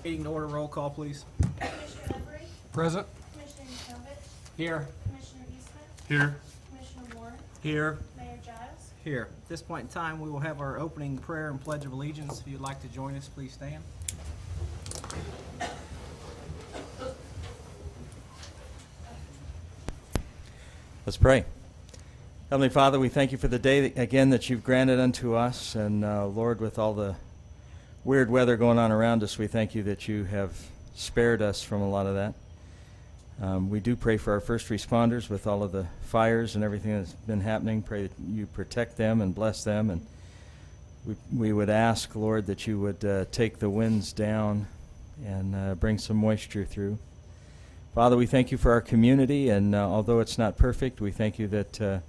Meeting to order. Roll call, please. Commissioner Every, Present. Commissioner Yakovich, Here. Commissioner Eastman, Here. Commissioner Warren, Here. Mayor Giles. Here. At this point in time, we will have our opening prayer and pledge of allegiance. If you'd like to join us, please stand. Let's pray. Heavenly Father, we thank you for the day again that you've granted unto us. And Lord, with all the weird weather going on around us, we thank you that you have spared us from a lot of that. We do pray for our first responders with all of the fires and everything that's been happening. Pray that you protect them and bless them. And we would ask, Lord, that you would take the winds down and bring some moisture through. Father, we thank you for our community, and although it's not perfect, we thank you that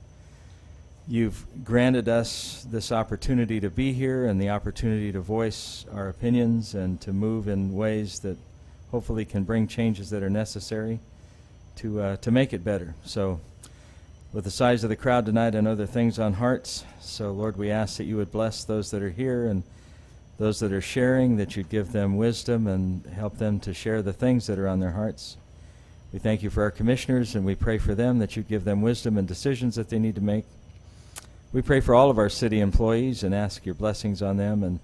you've granted us this opportunity to be here and the opportunity to voice our opinions and to move in ways that hopefully can bring changes that are necessary to make it better. So with the size of the crowd tonight, I know there are things on hearts. So, Lord, we ask that you would bless those that are here and those that are sharing, that you'd give them wisdom and help them to share the things that are on their hearts. We thank you for our commissioners, and we pray for them that you'd give them wisdom and decisions that they need to make. We pray for all of our city employees and ask your blessings on them and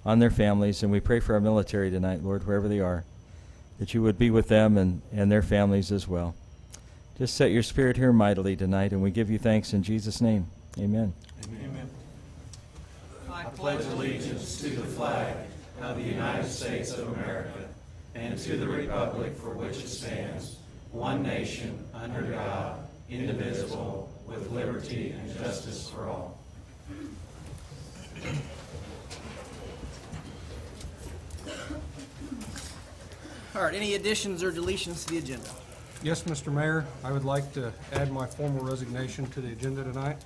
on their families. And we pray for our military tonight, Lord, wherever they are, that you would be with them and their families as well. Just set your spirit here mightily tonight, and we give you thanks in Jesus' name. Amen. Amen. I pledge allegiance to the flag of the United States of America and to the republic for which it stands, one nation, under God, indivisible, with liberty and justice for all. All right, any additions or deletions to the agenda? Yes, Mr. Mayor, I would like to add my formal resignation to the agenda tonight.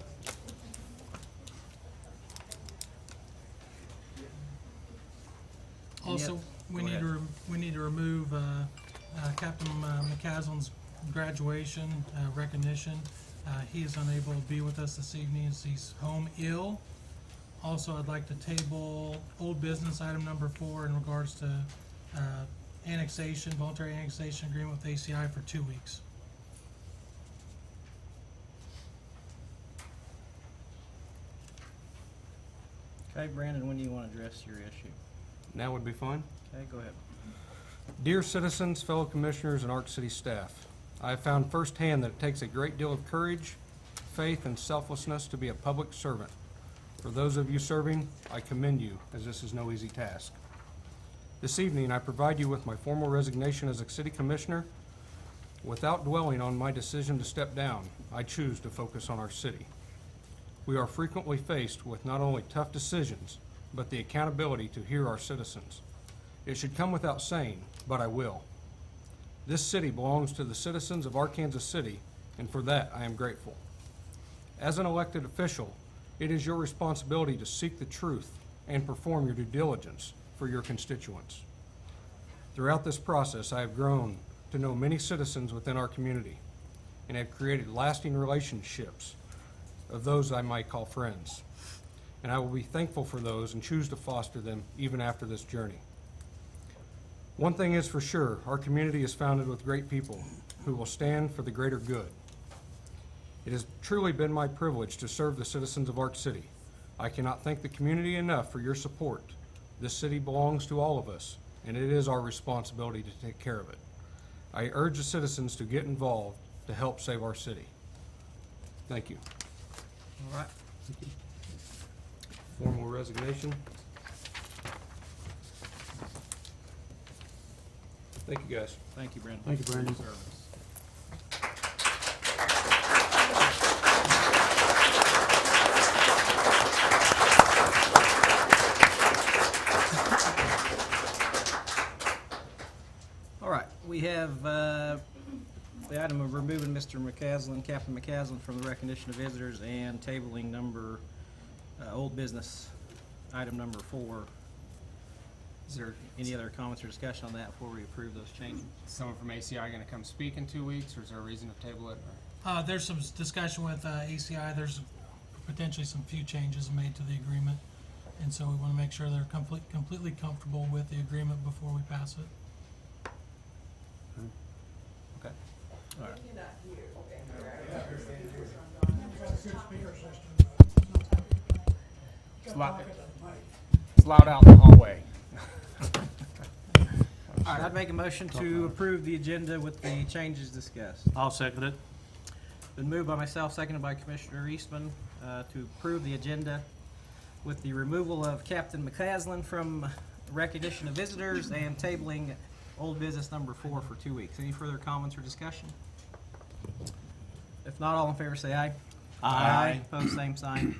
Also, Yep. we Go need ahead. to we need to remove Captain McCaslin's graduation recognition. He is unable to be with us this evening as he's home ill. Also, I'd like to table old business item number 4 in regards to annexation, voluntary annexation agreement with ACI for 2 weeks. Okay, Brandon, when do you want to address your issue? Now would be fine. Okay, go ahead. Dear citizens, fellow commissioners, and Ark City staff, I have found firsthand that it takes a great deal of courage, faith, and selflessness to be a public servant. For those of you serving, I commend you, as this is no easy task. This evening, I provide you with my formal resignation as a city commissioner. Without dwelling on my decision to step down, I choose to focus on our city. We are frequently faced with not only tough decisions, but the accountability to hear our citizens. It should come without saying, but I will. This city belongs to the citizens of Arkansas City, and for that I am grateful. As an elected official, it is your responsibility to seek the truth and perform your due diligence for your constituents. Throughout this process, I have grown to know many citizens within our community and have created lasting relationships of those I might call friends. And I will be thankful for those and choose to foster them even after this journey. One thing is for sure, our community is founded with great people who will stand for the greater good. It has truly been my privilege to serve the citizens of Ark City. I cannot thank the community enough for your support. This city belongs to all of us, and it is our responsibility to take care of it. I urge the citizens to get involved to help save our city. Thank you. All right. Formal resignation. Thank you, guys. Thank you, Brandon. Thank you, Brandon. For your service. All right, we have the item of removing Mr. McCaslin, Captain McCaslin, from the recognition of visitors and tabling old business, item number 4. Is there any other comments or discussion on that before we approve those changes? Someone from ACI going to come speak in 2 weeks, or is there a reason to table it? There's some discussion with ACI. There's potentially some few changes made to the agreement. And so we want to make sure they're completely comfortable with the agreement before we pass it. Okay. It's loud out in the hallway. All right, I'd make a motion to approve the agenda with the changes discussed. I'll second it. Been moved by myself, seconded by Commissioner Eastman, to approve the agenda with the removal of Captain McCaslin from recognition of visitors and tabling old business number 4 for 2 weeks. Any further comments or discussion? If not, all in favor say aye. Aye. Opposed, same sign.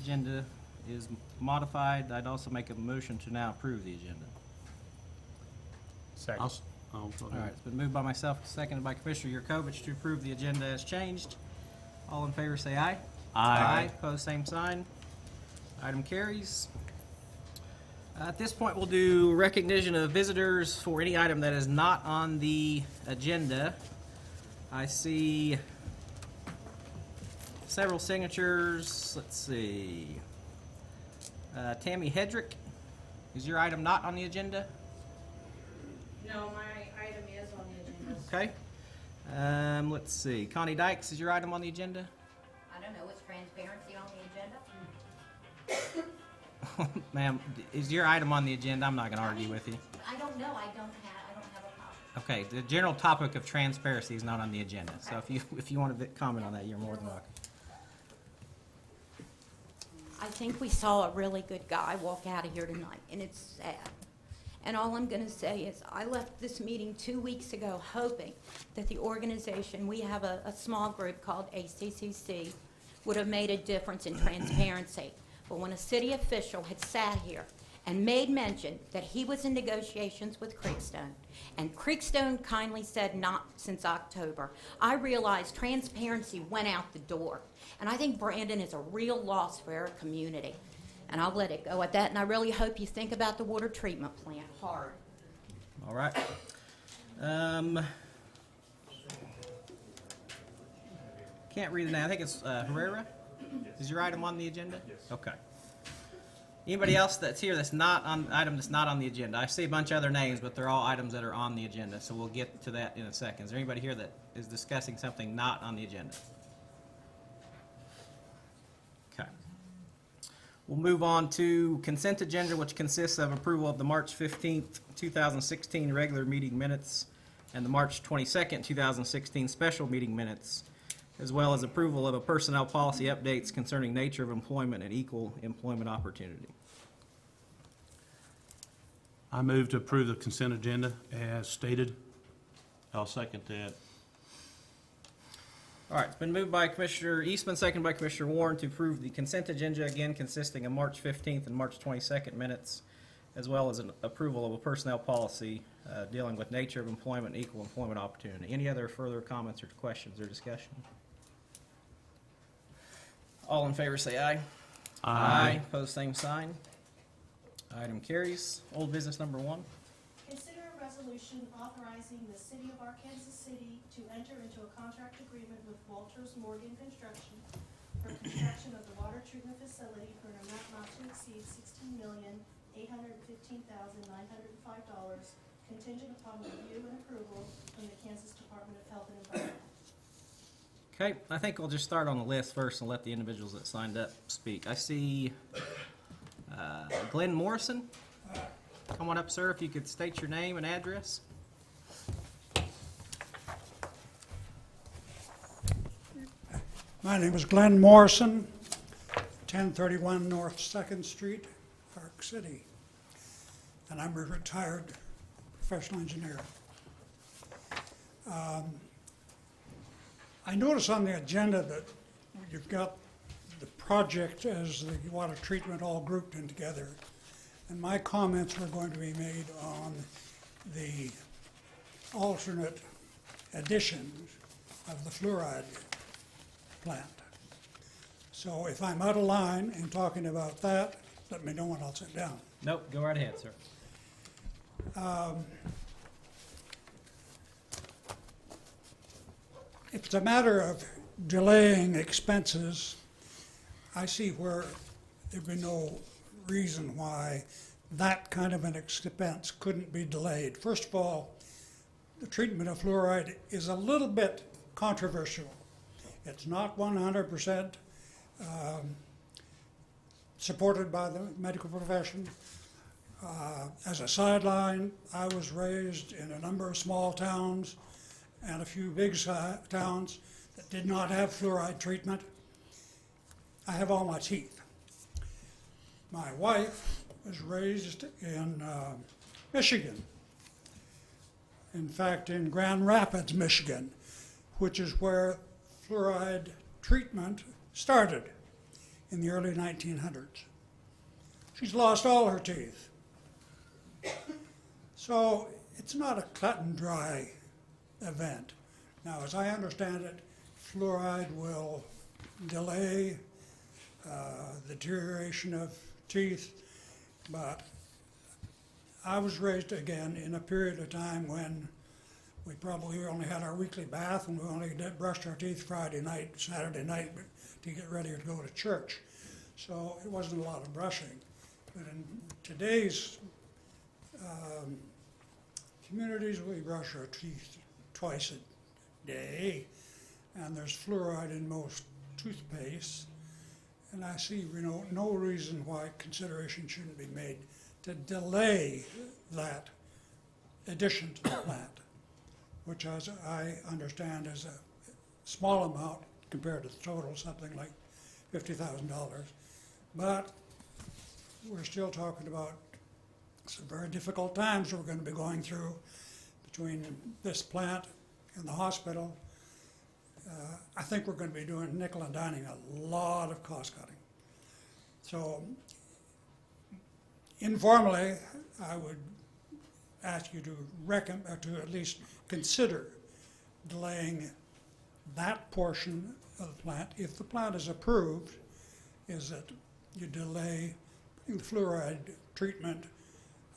Agenda is modified. I'd also make a motion to now approve the agenda. Second. Go All right, ahead. it's been moved by myself, seconded by Commissioner Yurkovich to approve the agenda as changed. All in favor say aye. Aye. Opposed, same sign. Item carries. At this point, we'll do recognition of visitors for any item that is not on the agenda. I see several signatures. Let's see. Tammy Hedrick, is your item not on the agenda? No, my item is on the agenda. Okay. Let's see. Connie Dykes, is your item on the agenda? I don't know, is transparency on the agenda? Ma'am, is your item on the agenda? I'm not going to argue with you. I don't know, I don't have a copy. Okay, the general topic of transparency is not on the agenda. So if you want to comment on that, you're more than welcome. I think we saw a really good guy walk out of here tonight, and it's sad. And all I'm gonna say is, I left this meeting 2 weeks ago hoping that the organization, we have a small group called ACCC, would have made a difference in transparency. But when a city official had sat here and made mention that he was in negotiations with Creekstone, and Creekstone kindly said not since October, I realized transparency went out the door. And I think Brandon is a real loss for our community. And I'll let it go at that, and I really hope you think about the water treatment plant hard. All right. Can't read the name. I think it's Herrera. Is your item on the agenda? Yes. Okay. Anybody else that's here that's not on item that's not on the agenda? I see a bunch of other names, but they're all items that are on the agenda. So we'll get to that in a second. Is there anybody here that is discussing something not on the agenda? Okay. We'll move on to consent agenda, which consists of approval of the March 15th, 2016 regular meeting minutes and the March 22nd, 2016 special meeting minutes, as well as approval of a personnel policy updates concerning nature of employment and equal employment opportunity. I move to approve the consent agenda as stated. I'll second that. All right, it's been moved by Commissioner Eastman, seconded by Commissioner Warren to approve the consent agenda, again consisting of March 15th and March 22nd minutes, as well as an approval of a personnel policy dealing with nature of employment and equal employment opportunity. Any other further comments or questions or discussion? All in favor say aye. Aye. Opposed, same sign. Item carries. Old business number 1. Consider a resolution authorizing the city of Arkansas City to enter into a contract agreement with Walters Morgan Construction for construction of the water treatment facility for an amount not to exceed $16,815,905, contingent upon review and approval from the Kansas Department of Health and Environment. Okay, I think we'll just start on the list first and let the individuals that signed up speak. I see Glenn Morrison. Come on up, sir, if you could state your name and address. My name is Glenn Morrison, 1031 North 2nd Street, Park City, and I'm a retired professional engineer. I notice on the agenda that you've got the project as the water treatment all grouped in together, and my comments were going to be made on the alternate additions of the fluoride plant. So if I'm out of line in talking about that, let me know and I'll sit down. Nope, go right ahead, sir. If it's a matter of delaying expenses, I see where there'd be no reason why that kind of an expense couldn't be delayed. First of all, the treatment of fluoride is a little bit controversial. It's not 100% supported by the medical profession. As a sideline, I was raised in a number of small towns and a few big towns that did not have fluoride treatment. I have all my teeth. My wife was raised in Michigan. In fact, in Grand Rapids, Michigan, which is where fluoride treatment started in the early 1900s. She's lost all her teeth. So it's not a cut and dry event. Now, as I understand it, fluoride will delay the deterioration of teeth, but I was raised again in a period of time when we probably only had our weekly bath and we only brushed our teeth Friday night, Saturday night to get ready to go to church. So it wasn't a lot of brushing. But in today's communities, we brush our teeth twice a day, and there's fluoride in most toothpaste. And I see, no reason why consideration shouldn't be made to delay that addition to the plant, which, as I understand, is a small amount compared to the total, something like $50,000. But we're still talking about some very difficult times we're going to be going through between this plant and the hospital. I think we're going to be doing nickel and dining a lot of cost cutting. So informally, I would ask you to at least consider delaying that portion of the plant. If the plant is approved, is that you delay the fluoride treatment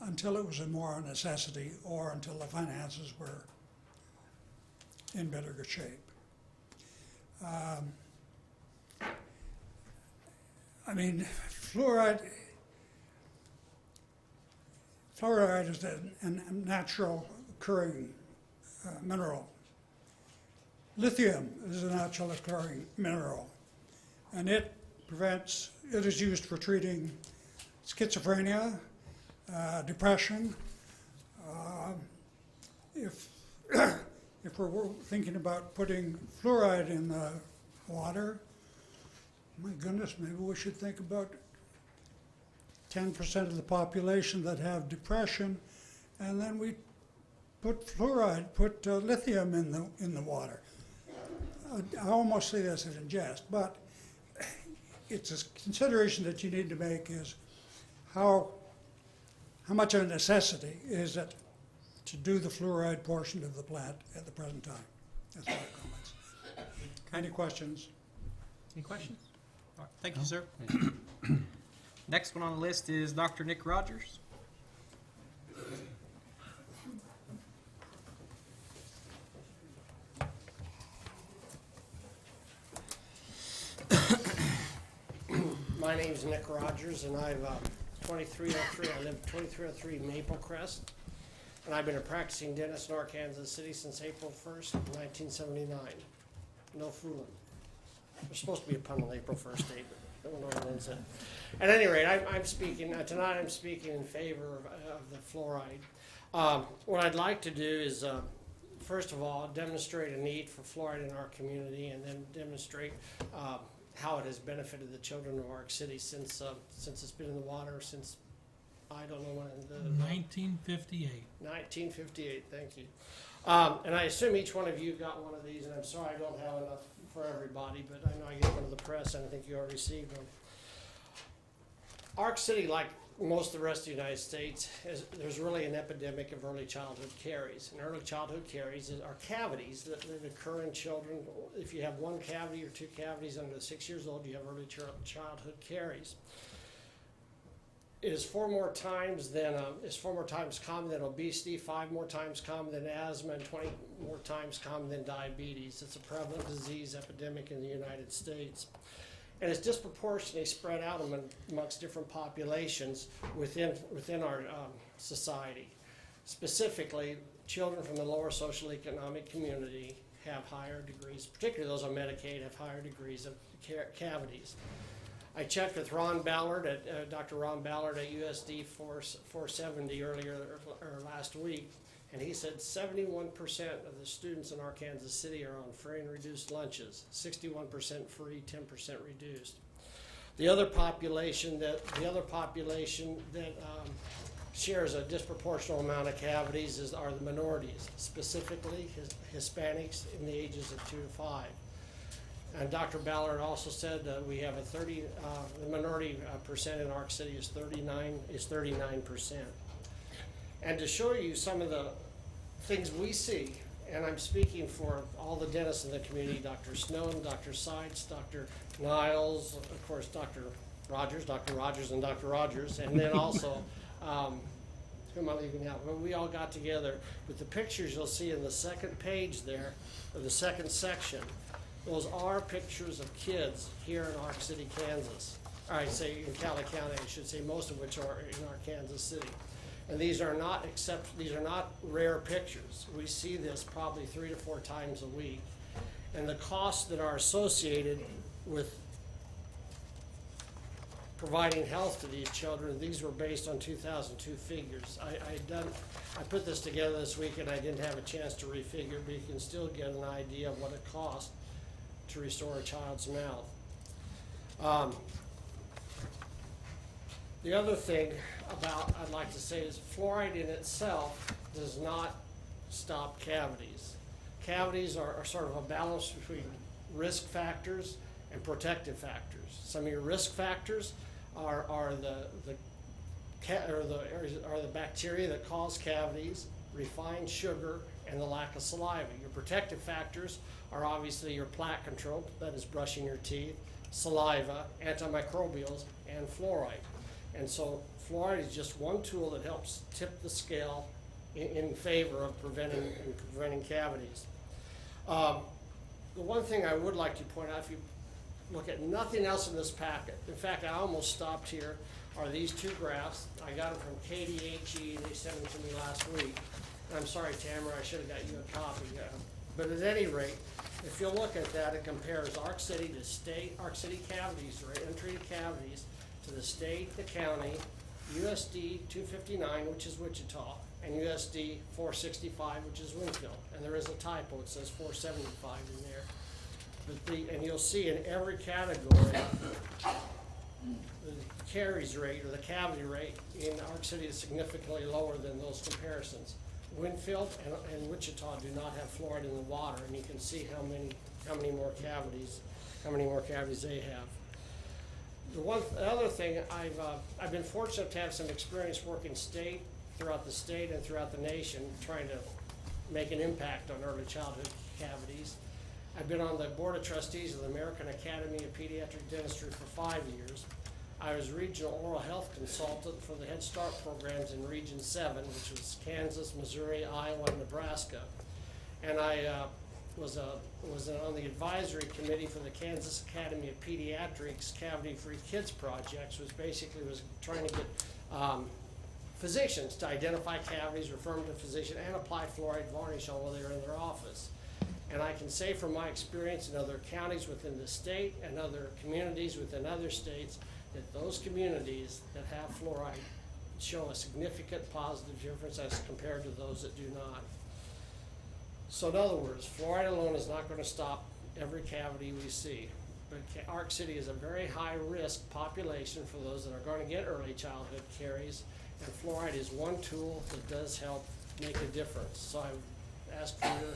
until it was more a necessity or until the finances were in better shape. I mean, fluoride is a natural occurring mineral. Lithium is a natural occurring mineral, and it is used for treating schizophrenia, depression. If we're thinking about putting fluoride in the water, my goodness, maybe we should think about 10% of the population that have depression, and then we put lithium in the water. I almost say this as a jest, but it's a consideration that you need to make is how much of a necessity is it to do the fluoride portion of the plant at the present time. That's my comments. Any questions? Any questions? All right, thank you, sir. Next one on the list is Dr. Nick Rogers. My name's Nick Rogers, and I live 2303 Maple Crest, and I've been a practicing dentist in Arkansas City since April 1st, 1979. No fooling. There's supposed to be a pun on April 1st date, but no one knows it. At any rate, I'm speaking tonight. I'm speaking in favor of the fluoride. What I'd like to do is, first of all, demonstrate a need for fluoride in our community, and then demonstrate how it has benefited the children of Ark City since it's been in the water since, I don't know when. 1958. 1958, thank you. And I assume each one of you got one of these, and I'm sorry I don't have enough for everybody, but I know I get one to the press, and I think you all received one. Ark City, like most of the rest of the United States, there's really an epidemic of early childhood caries. And early childhood caries are cavities that occur in children. If you have one cavity or two cavities under 6 years old, you have early childhood caries. It is 4 more times common than obesity, 5 more times common than asthma, and 20 more times common than diabetes. It's a prevalent disease epidemic in the United States. and it's disproportionately spread out amongst different populations within our society. Specifically, children from the lower socioeconomic community have higher degrees, particularly those on Medicaid, have higher degrees of cavities. I checked with Ron Ballard Dr. Ron Ballard at USD 470 last week, and he said 71% of the students in our Kansas City are on free and reduced lunches, 61% free, 10% reduced. The other population that shares a disproportional amount of cavities are the minorities, specifically Hispanics in the ages of 2 to 5. And Dr. Ballard also said that we have the minority percent in Ark City is 39%. And to show you some of the things we see, and I'm speaking for all the dentists in the community, Dr. Snowden, Dr. Seitz, Dr. Niles, of course, Dr. Rogers, and Dr. Rogers, and then also, who am I leaving out? Well, we all got together with the pictures you'll see in the second page there, or the second section. Those are pictures of kids here in Ark City, Kansas. I say in Cali County, I should say, most of which are in our Kansas City. And these are not rare pictures. We see this probably 3 to 4 times a week. And the costs that are associated with providing health to these children, these were based on 2002 figures. I put this together this week and I didn't have a chance to refigure, but you can still get an idea of what it costs to restore a child's mouth. The other thing I'd like to say is fluoride in itself does not stop cavities. Cavities are sort of a balance between risk factors and protective factors. Some of your risk factors are the bacteria that cause cavities, refined sugar, and the lack of saliva. Your protective factors are obviously your plaque control, that is brushing your teeth, saliva, antimicrobials, and fluoride. And so fluoride is just one tool that helps tip the scale in favor of preventing cavities. The one thing I would like to point out, if you look at nothing else in this packet, in fact, I almost stopped here, are these 2 graphs. I got them from KDHE, and they sent them to me last week. And I'm sorry, Tamara, I should have got you a copy. But at any rate, if you look at that, it compares Ark City to state, Ark City cavities, or untreated cavities, to the state, the county, USD 259, which is Wichita, and USD 465, which is Winfield. And there is a typo, it says 475 in there. And you'll see in every category, the caries rate, or the cavity rate, in Ark City is significantly lower than those comparisons. Winfield and Wichita do not have fluoride in the water, and you can see how many more cavities they have. The other thing, I've been fortunate to have some experience working throughout the state and throughout the nation, trying to make an impact on early childhood cavities. I've been on the Board of Trustees of the American Academy of Pediatric Dentistry for 5 years. I was regional oral health consultant for the Head Start programs in Region 7, which was Kansas, Missouri, Iowa, and Nebraska. And I was on the advisory committee for the Kansas Academy of Pediatrics Cavity-Free Kids Projects, which basically was trying to get physicians to identify cavities, refer them to a physician, and apply fluoride varnish on while they were in their office. And I can say from my experience in other counties within the state and other communities within other states that those communities that have fluoride show a significant positive difference as compared to those that do not. So in other words, fluoride alone is not going to stop every cavity we see. But Ark City is a very high risk population for those that are going to get early childhood caries, and fluoride is one tool that does help make a difference. So I ask for your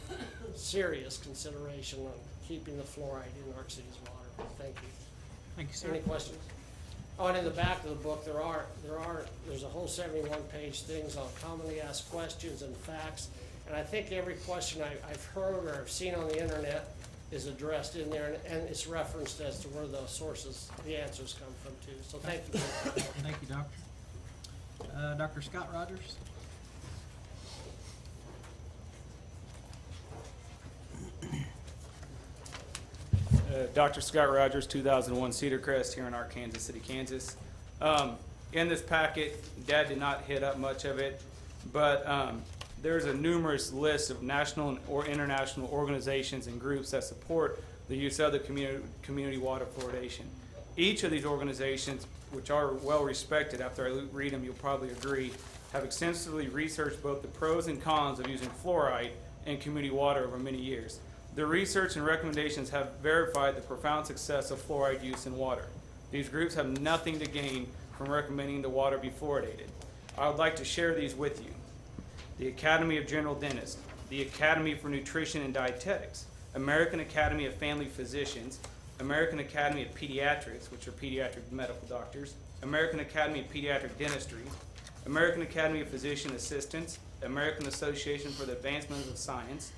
serious consideration on keeping the fluoride in Ark City's water. Thank you. Thank you, sir. Any questions? Oh, and in the back of the book, there's a whole 71-page things on commonly asked questions and facts. And I think every question I've heard or I've seen on the internet is addressed in there, and it's referenced as to where the sources, the answers come from too. So thank you. Thank you, Doctor. Dr. Scott Rogers. Dr. Scott Rogers, 2001 Cedar Crest here in Arkansas City, Kansas. In this packet, Dad did not hit up much of it, but there's a numerous list of national or international organizations and groups that support the use of the community water fluoridation. Each of these organizations, which are well respected, after I read them you'll probably agree, have extensively researched both the pros and cons of using fluoride in community water over many years. The research and recommendations have verified the profound success of fluoride use in water. These groups have nothing to gain from recommending the water be fluoridated. I would like to share these with you. The Academy of General Dentists, the Academy for Nutrition and Dietetics, American Academy of Family Physicians, American Academy of Pediatrics, which are pediatric medical doctors, American Academy of Pediatric Dentistry, American Academy of Physician Assistants, American Association for the Advancement of Science,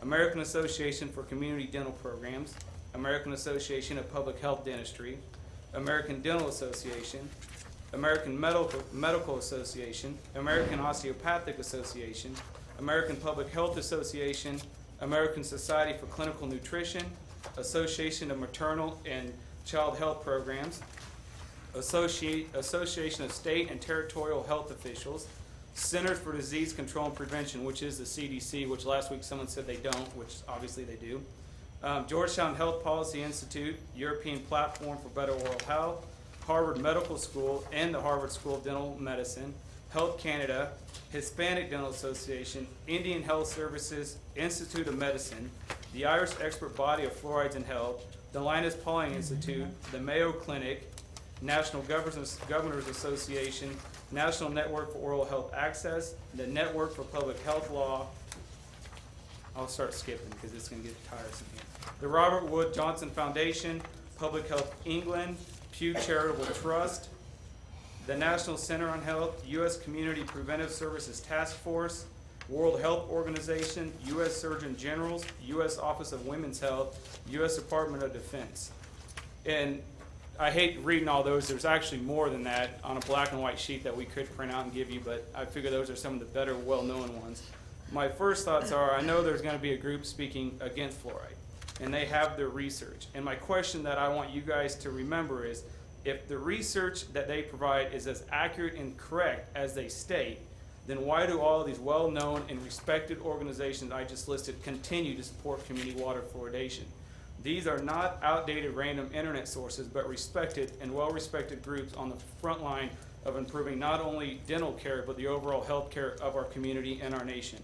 American Association for Community Dental Programs, American Association of Public Health Dentistry, American Dental Association, American Medical Association, American Osteopathic Association, American Public Health Association, American Society for Clinical Nutrition, Association of Maternal and Child Health Programs, Association of State and Territorial Health Officials, Centers for Disease Control and Prevention, which is the CDC, which last week someone said they don't, which obviously they do, Georgetown Health Policy Institute, European Platform for Better Oral Health, Harvard Medical School and the Harvard School of Dental Medicine, Health Canada, Hispanic Dental Association, Indian Health Services, Institute of Medicine, the Irish Expert Body of Fluorides in Health, the Linus Pauling Institute, the Mayo Clinic, National Governors Association, National Network for Oral Health Access, the Network for Public Health Law. I'll start skipping because it's going to get tiresome here. The Robert Wood Johnson Foundation, Public Health England, Pew Charitable Trust, the National Center on Health, U.S. Community Preventive Services Task Force, World Health Organization, U.S. Surgeon Generals, U.S. Office of Women's Health, U.S. Department of Defense. And I hate reading all those. There's actually more than that on a black and white sheet that we could print out and give you, but I figure those are some of the better, well-known ones. My first thoughts are, I know there's going to be a group speaking against fluoride, and they have their research. And my question that I want you guys to remember is, if the research that they provide is as accurate and correct as they state, then why do all of these well-known and respected organizations I just listed continue to support community water fluoridation? These are not outdated random internet sources, but respected and well-respected groups on the front line of improving not only dental care, but the overall health care of our community and our nation.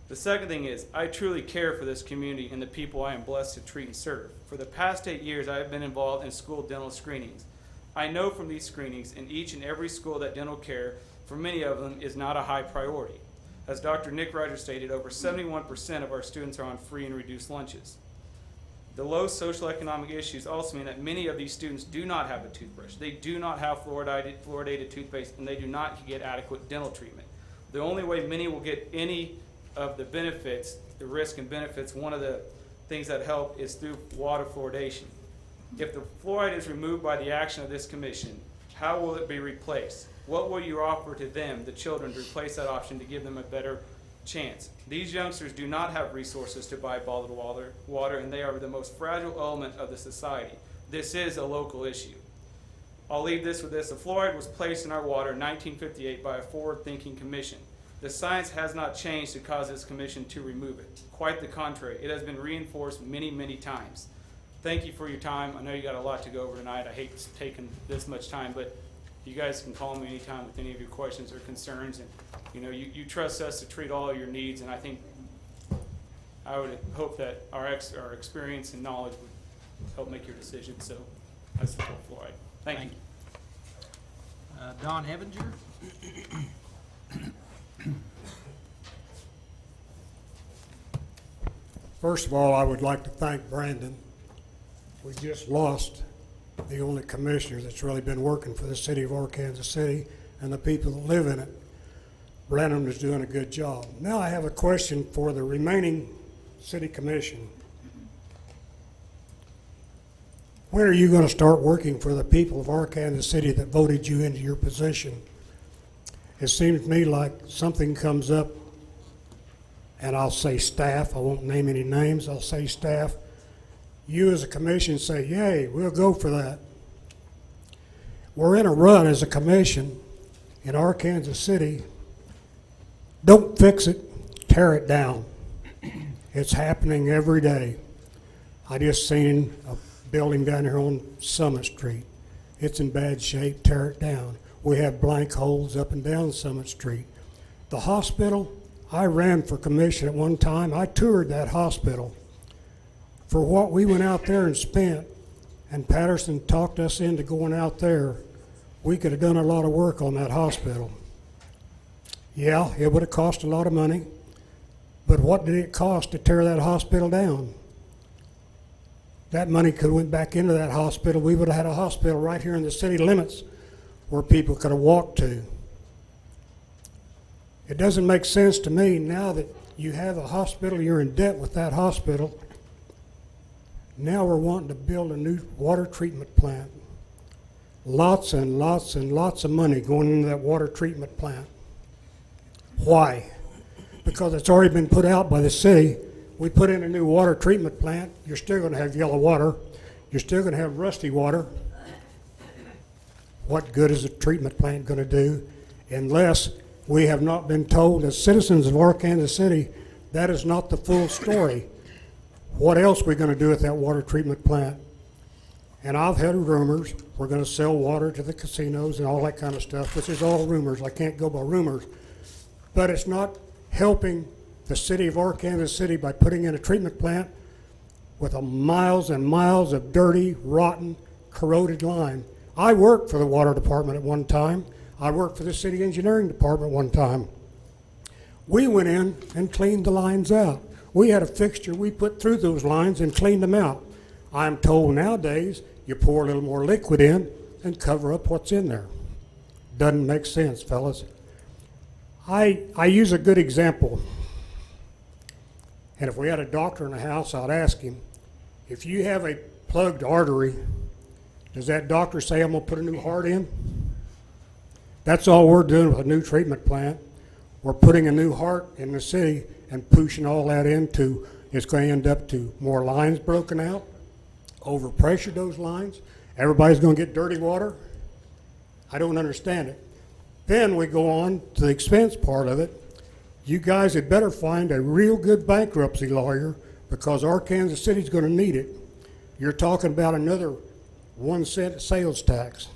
The second thing is, I truly care for this community and the people I am blessed to treat and serve. For the past 8 years, I have been involved in school dental screenings. I know from these screenings in each and every school that dental care, for many of them, is not a high priority. As Dr. Nick Rogers stated, over 71% of our students are on free and reduced lunches. The low socioeconomic issues also mean that many of these students do not have a toothbrush. They do not have fluoridated toothpaste, and they do not get adequate dental treatment. The only way many will get any of the benefits, the risk and benefits, one of the things that help is through water fluoridation. If the fluoride is removed by the action of this commission, how will it be replaced? What will you offer to them, the children, to replace that option to give them a better chance? These youngsters do not have resources to buy bottled water, and they are the most fragile element of the society. This is a local issue. I'll leave this with this. The fluoride was placed in our water in 1958 by a forward-thinking commission. The science has not changed to cause this commission to remove it. Quite the contrary. It has been reinforced many, many times. Thank you for your time. I know you got a lot to go over tonight. I hate taking this much time, but you guys can call me anytime with any of your questions or concerns. And you trust us to treat all of your needs, and I think I would hope that our experience and knowledge would help make your decision. So I support fluoride. Thank you. Don Evinger. First of all, I would like to thank Brandon. We just lost the only commissioner that's really been working for the city of Arkansas City and the people that live in it. Brandon is doing a good job. Now I have a question for the remaining city commission. When are you going to start working for the people of Arkansas City that voted you into your position? It seems to me like something comes up, and I'll say staff, I won't name any names, I'll say staff, you as a commission say, yay, we'll go for that. We're in a run as a commission in our Kansas City. Don't fix it, tear it down. It's happening every day. I just seen a building down here on Summit Street. It's in bad shape, tear it down. We have blank holes up and down Summit Street. The hospital, I ran for commission at one time. I toured that hospital. For what we went out there and spent, and Patterson talked us into going out there, we could have done a lot of work on that hospital. Yeah, it would have cost a lot of money, but what did it cost to tear that hospital down? That money could have went back into that hospital. We would have had a hospital right here in the city limits where people could have walked to. It doesn't make sense to me now that you have a hospital, you're in debt with that hospital. Now we're wanting to build a new water treatment plant. Lots and lots and lots of money going into that water treatment plant. Why? Because it's already been put out by the city. We put in a new water treatment plant. You're still going to have yellow water. You're still going to have rusty water. What good is a treatment plant going to do unless we have not been told as citizens of Arkansas City that is not the full story? What else are we going to do with that water treatment plant? And I've heard rumors we're going to sell water to the casinos and all that kind of stuff, which is all rumors. I can't go by rumors. But it's not helping the city of Arkansas City by putting in a treatment plant with miles and miles of dirty, rotten, corroded lime. I worked for the water department at one time. I worked for the city engineering department one time. We went in and cleaned the lines out. We had a fixture we put through those lines and cleaned them out. I'm told nowadays you pour a little more liquid in and cover up what's in there. Doesn't make sense, fellas. I use a good example. And if we had a doctor in the house, I'd ask him, if you have a plugged artery, does that doctor say, I'm going to put a new heart in? That's all we're doing with a new treatment plant. We're putting a new heart in the city and pushing all that into, it's going to end up to more lines broken out, overpressured those lines. Everybody's going to get dirty water. I don't understand it. Then we go on to the expense part of it. You guys had better find a real good bankruptcy lawyer because Arkansas City's going to need it. You're talking about another 1 cent sales tax.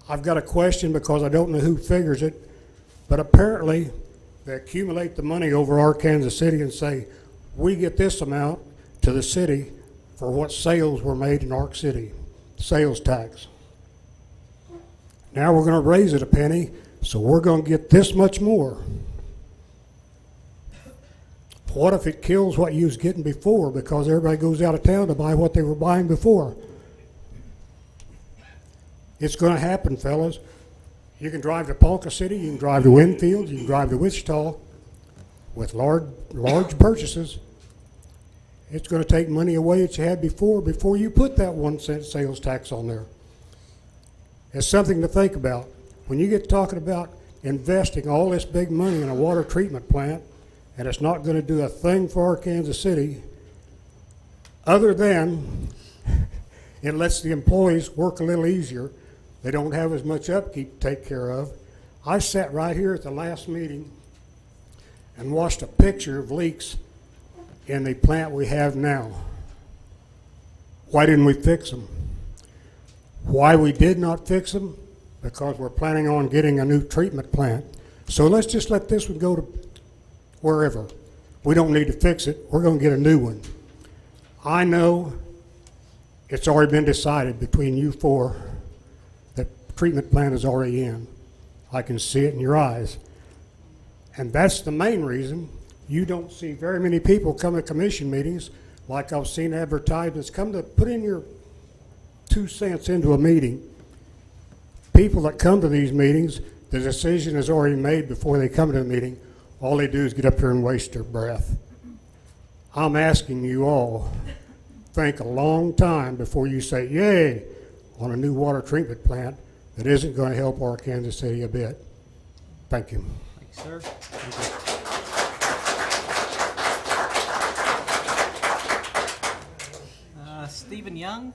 I've got a question because I don't know who figures it, but apparently they accumulate the money over Arkansas City and say, we get this amount to the city for what sales were made in Ark City, sales tax. Now we're going to raise it a penny, so we're going to get this much more. What if it kills what you was getting before because everybody goes out of town to buy what they were buying before? It's going to happen, fellas. You can drive to Ponca City, you can drive to Winfield, you can drive to Wichita with large purchases. It's going to take money away that you had before you put that 1 cent sales tax on there. It's something to think about. When you get talking about investing all this big money in a water treatment plant, and it's not going to do a thing for Arkansas City, other than it lets the employees work a little easier. They don't have as much upkeep to take care of. I sat right here at the last meeting and watched a picture of leaks in the plant we have now. Why didn't we fix them? Why we did not fix them? Because we're planning on getting a new treatment plant. So let's just let this one go to wherever. We don't need to fix it. We're going to get a new one. I know it's already been decided between you four that treatment plant is already in. I can see it in your eyes. And that's the main reason you don't see very many people come to commission meetings like I've seen advertisements. Come to put in your 2 cents into a meeting. People that come to these meetings, the decision is already made before they come to the meeting. All they do is get up here and waste their breath. I'm asking you all, think a long time before you say yay on a new water treatment plant that isn't going to help Arkansas City a bit. Thank you. Thank you, sir. Stephen Young.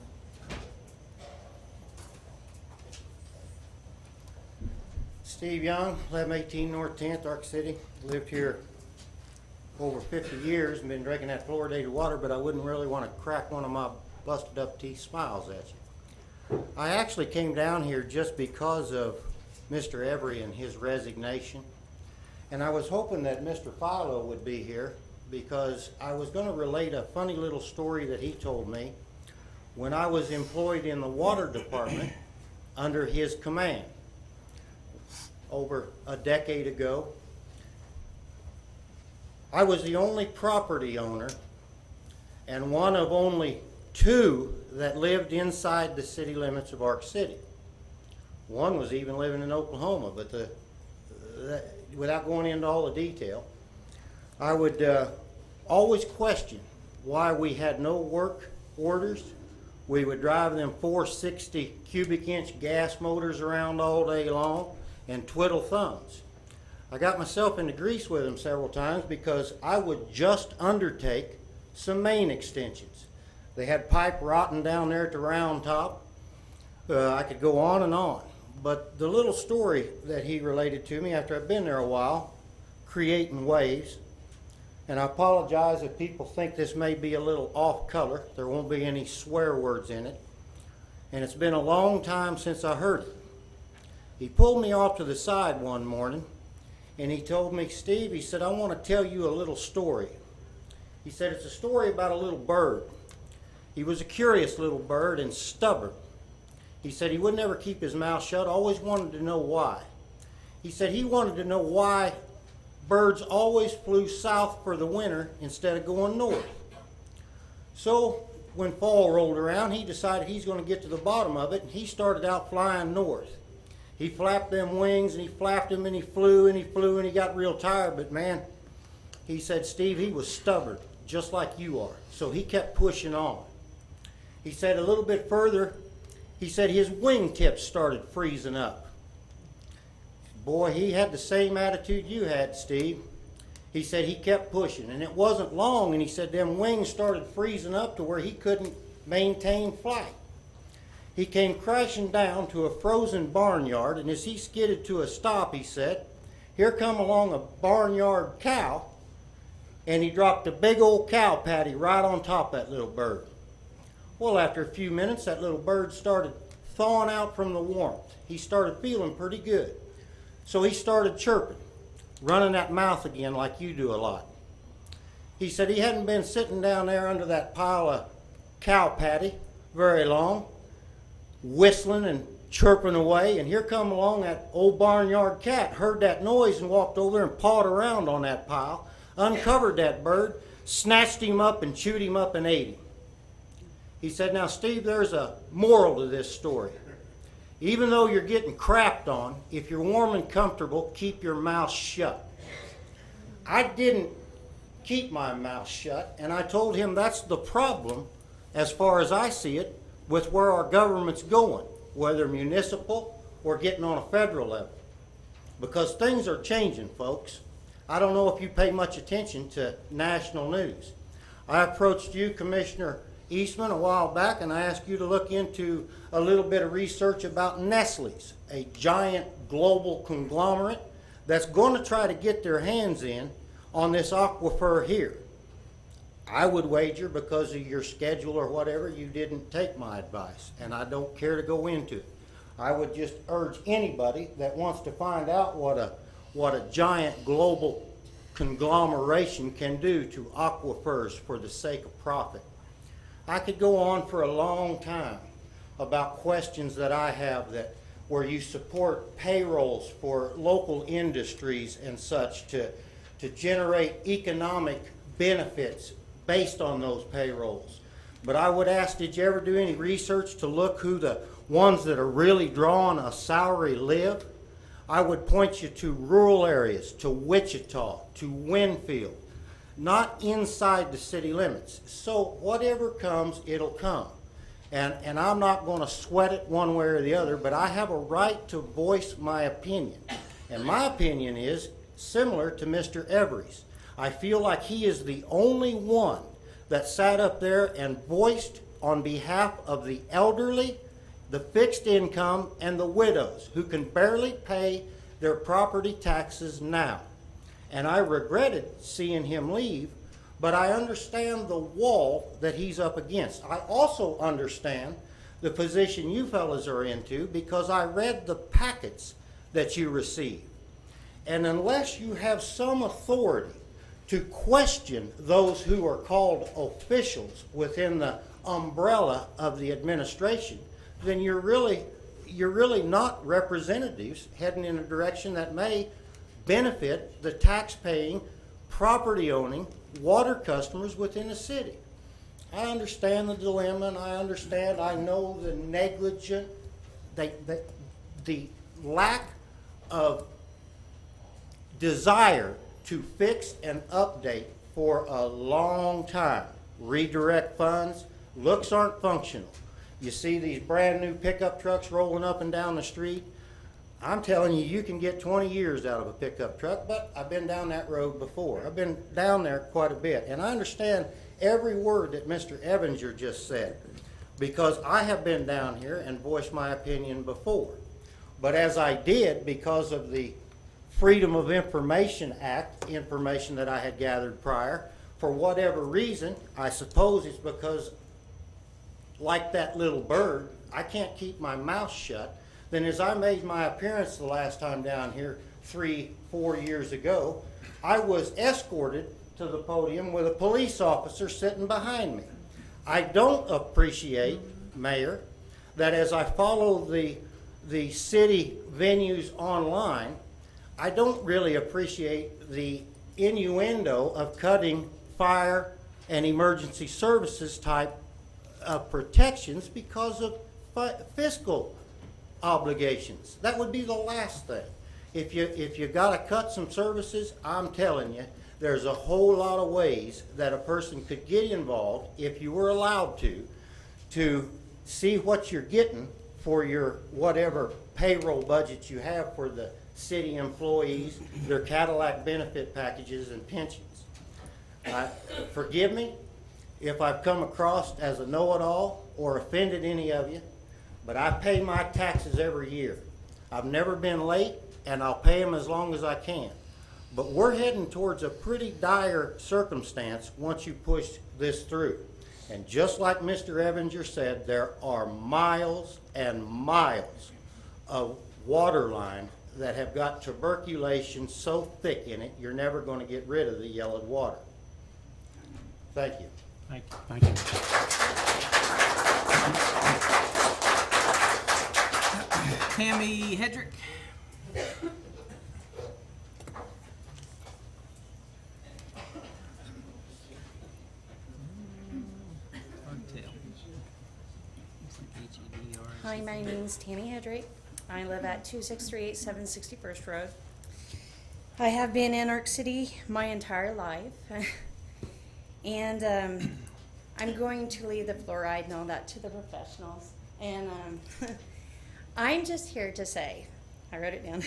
Steve Young, 1118 North 10th, Ark City. Lived here over 50 years and been drinking that fluoridated water, but I wouldn't really want to crack one of my busted up teeth smiles at you. I actually came down here just because of Mr. Every and his resignation. And I was hoping that Mr. Philo would be here because I was going to relate a funny little story that he told me when I was employed in the water department under his command over a decade ago. I was the only property owner and one of only 2 that lived inside the city limits of Ark City. One was even living in Oklahoma, but without going into all the detail, I would always question why we had no work orders. We would drive them 460 cubic inch gas motors around all day long and twiddle thumbs. I got myself into grease with them several times because I would just undertake some main extensions. They had pipe rotting down there at the round top. I could go on and on. But the little story that he related to me after I've been there a while, creating waves, and I apologize if people think this may be a little off color. There won't be any swear words in it. And it's been a long time since I heard it. He pulled me off to the side one morning and he told me, Steve, he said, I want to tell you a little story. He said, it's a story about a little bird. He was a curious little bird and stubborn. He said he would never keep his mouth shut, always wanted to know why. He said he wanted to know why birds always flew south for the winter instead of going north. So when fall rolled around, he decided he's going to get to the bottom of it, and he started out flying north. He flapped them wings, and he flapped them, and he flew, and he flew, and he got real tired. But man, he said, Steve, he was stubborn, just like you are. So he kept pushing on. He said a little bit further, he said his wingtips started freezing up. Boy, he had the same attitude you had, Steve. He said he kept pushing, and it wasn't long, and he said them wings started freezing up to where he couldn't maintain flight. He came crashing down to a frozen barnyard, and as he skidded to a stop, he said, here come along a barnyard cow, and he dropped a big old cow patty right on top of that little bird. Well, after a few minutes, that little bird started thawing out from the warmth. He started feeling pretty good. So he started chirping, running that mouth again like you do a lot. He said he hadn't been sitting down there under that pile of cow patty very long, whistling and chirping away, and here come along that old barnyard cat, heard that noise and walked over there and pawed around on that pile, uncovered that bird, snatched him up and chewed him up and ate him. He said, now Steve, there's a moral to this story. Even though you're getting crapped on, if you're warm and comfortable, keep your mouth shut. I didn't keep my mouth shut, and I told him that's the problem, as far as I see it, with where our government's going, whether municipal or getting on a federal level. Because things are changing, folks. I don't know if you pay much attention to national news. I approached you, Commissioner Eastman, a while back, and I asked you to look into a little bit of research about Nestle's, a giant global conglomerate that's going to try to get their hands in on this aquifer here. I would wager because of your schedule or whatever, you didn't take my advice, and I don't care to go into it. I would just urge anybody that wants to find out what a giant global conglomeration can do to aquifers for the sake of profit. I could go on for a long time about questions that I have that where you support payrolls for local industries and such to generate economic benefits based on those payrolls. But I would ask, did you ever do any research to look who the ones that are really drawing a salary live? I would point you to rural areas, to Wichita, to Winfield, not inside the city limits. So whatever comes, it'll come. And I'm not going to sweat it one way or the other, but I have a right to voice my opinion. And my opinion is similar to Mr. Every's. I feel like he is the only one that sat up there and voiced on behalf of the elderly, the fixed income, and the widows who can barely pay their property taxes now. And I regretted seeing him leave, but I understand the wall that he's up against. I also understand the position you fellas are into because I read the packets that you receive. And unless you have some authority to question those who are called officials within the umbrella of the administration, then you're really not representatives heading in a direction that may benefit the tax-paying, property-owning water customers within the city. I understand the dilemma, and I know the negligent, the lack of desire to fix and update for a long time. Redirect funds, looks aren't functional. You see these brand new pickup trucks rolling up and down the street. I'm telling you, you can get 20 years out of a pickup truck, but I've been down that road before. I've been down there quite a bit, and I understand every word that Mr. Evanger just said, because I have been down here and voiced my opinion before. But as I did, because of the Freedom of Information Act information that I had gathered prior, for whatever reason, I suppose it's because, like that little bird, I can't keep my mouth shut. Then as I made my appearance the last time down here 3-4 years ago, I was escorted to the podium with a police officer sitting behind me. I don't appreciate, Mayor, that as I follow the city venues online, I don't really appreciate the innuendo of cutting fire and emergency services type protections because of fiscal obligations. That would be the last thing. If you got to cut some services, I'm telling you, there's a whole lot of ways that a person could get involved if you were allowed to see what you're getting for your whatever payroll budget you have for the city employees, their Cadillac benefit packages and pensions. Forgive me if I've come across as a know-it-all or offended any of you, but I pay my taxes every year. I've never been late, and I'll pay them as long as I can. But we're heading towards a pretty dire circumstance once you push this through. And just like Mr. Evanger said, there are miles and miles of water line that have got tuberculation so thick in it, you're never going to get rid of the yellow water. Thank you. Thank you. Thank you. Tammy Hedrick. Hi, my name's Tammy Hedrick. I live at 2638 761st Road. I have been in Arc City my entire life. And I'm going to leave the fluoride and all that to the professionals. And I'm just here to say, I wrote it down,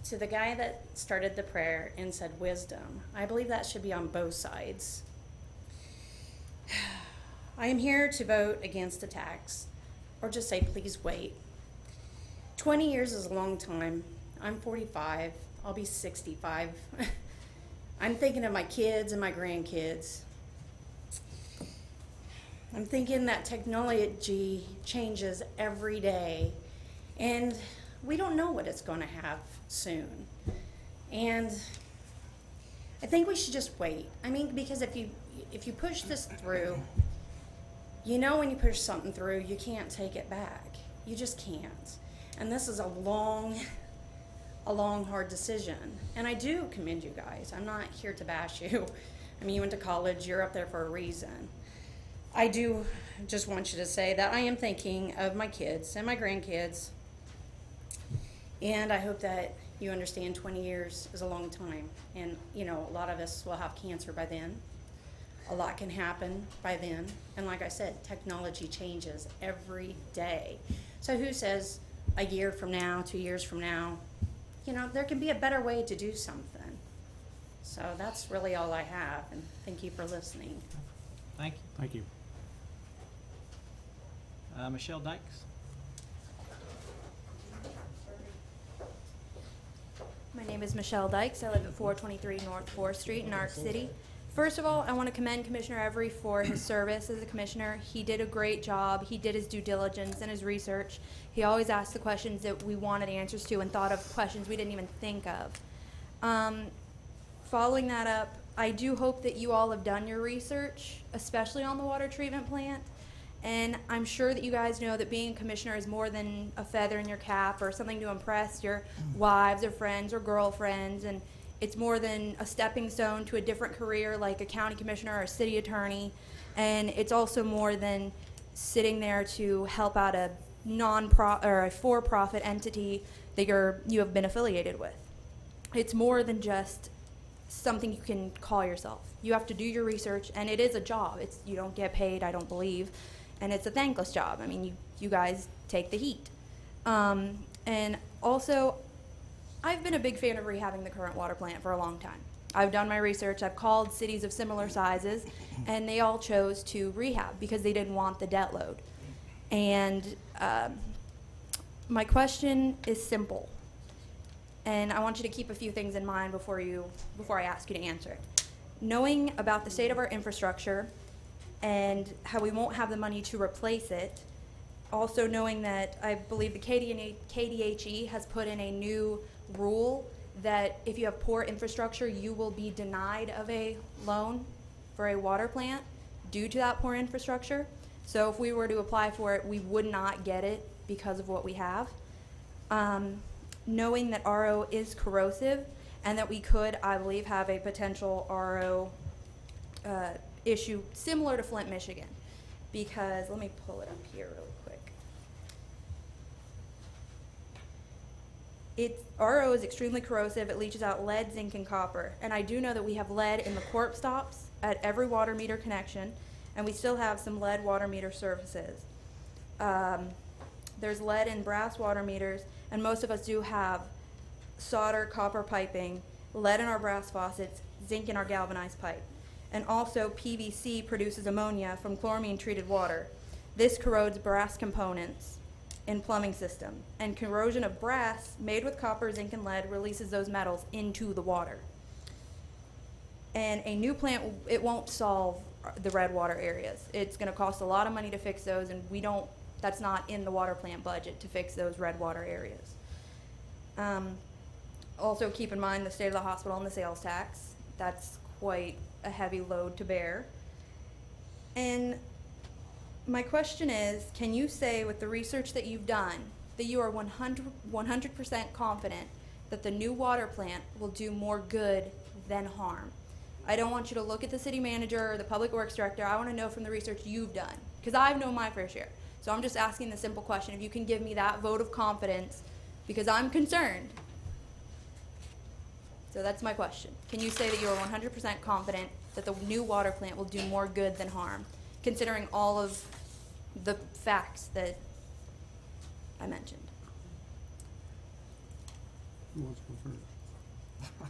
to the guy that started the prayer and said wisdom, I believe that should be on both sides. I am here to vote against the tax, or just say please wait. 20 years is a long time. I'm 45, I'll be 65. I'm thinking of my kids and my grandkids. I'm thinking that technology changes every day, and we don't know what it's going to have soon. And I think we should just wait. I mean, because if you push this through, you know when you push something through, you can't take it back. You just can't. And this is a long, hard decision. And I do commend you guys. I'm not here to bash you. I mean, you went to college, you're up there for a reason. I do just want you to say that I am thinking of my kids and my grandkids. And I hope that you understand 20 years is a long time. And, you know, a lot of us will have cancer by then. A lot can happen by then. And like I said, technology changes every day. So who says a year from now, 2 years from now, you know, there can be a better way to do something. So that's really all I have, and thank you for listening. Thank you. Thank you. Michelle Dykes. My name is Michelle Dykes. I live at 423 North 4th Street in Arc City. First of all, I want to commend Commissioner Every for his service as a commissioner. He did a great job. He did his due diligence and his research. He always asked the questions that we wanted answers to and thought of questions we didn't even think of. Following that up, I do hope that you all have done your research, especially on the water treatment plant. And I'm sure that you guys know that being a commissioner is more than a feather in your cap or something to impress your wives or friends or girlfriends. And it's more than a stepping stone to a different career like a county commissioner or a city attorney. And it's also more than sitting there to help out a or a for-profit entity that you have been affiliated with. It's more than just something you can call yourself. You have to do your research, and it is a job. You don't get paid, I don't believe, and it's a thankless job. I mean, you guys take the heat. And also, I've been a big fan of rehabbing the current water plant for a long time. I've done my research. I've called cities of similar sizes, and they all chose to rehab because they didn't want the debt load. And my question is simple, and I want you to keep a few things in mind before I ask you to answer it. Knowing about the state of our infrastructure and how we won't have the money to replace it, also knowing that I believe the KDHE has put in a new rule that if you have poor infrastructure, you will be denied of a loan for a water plant due to that poor infrastructure. So if we were to apply for it, we would not get it because of what we have. Knowing that RO is corrosive and that we could, I believe, have a potential RO issue similar to Flint, Michigan. Because, let me pull it up here really quick. RO is extremely corrosive. It leaches out lead, zinc, and copper. And I do know that we have lead in the corp stops at every water meter connection, and we still have some lead water meter services. There's lead in brass water meters, and most of us do have solder, copper piping, lead in our brass faucets, zinc in our galvanized pipe. And also PVC produces ammonia from chloramine-treated water. This corrodes brass components in plumbing system, and corrosion of brass made with copper, zinc, and lead releases those metals into the water. And a new plant, it won't solve the red water areas. It's going to cost a lot of money to fix those, and that's not in the water plant budget to fix those red water areas. Also keep in mind the state of the hospital and the sales tax. That's quite a heavy load to bear. And my question is, can you say with the research that you've done that you are 100% confident that the new water plant will do more good than harm? I don't want you to look at the city manager or the public works director. I want to know from the research you've done, because I've known my fair share. So I'm just asking the simple question, if you can give me that vote of confidence, because I'm concerned. So that's my question. Can you say that you are 100% confident that the new water plant will do more good than harm, considering all of the facts that I mentioned? Who wants to go first?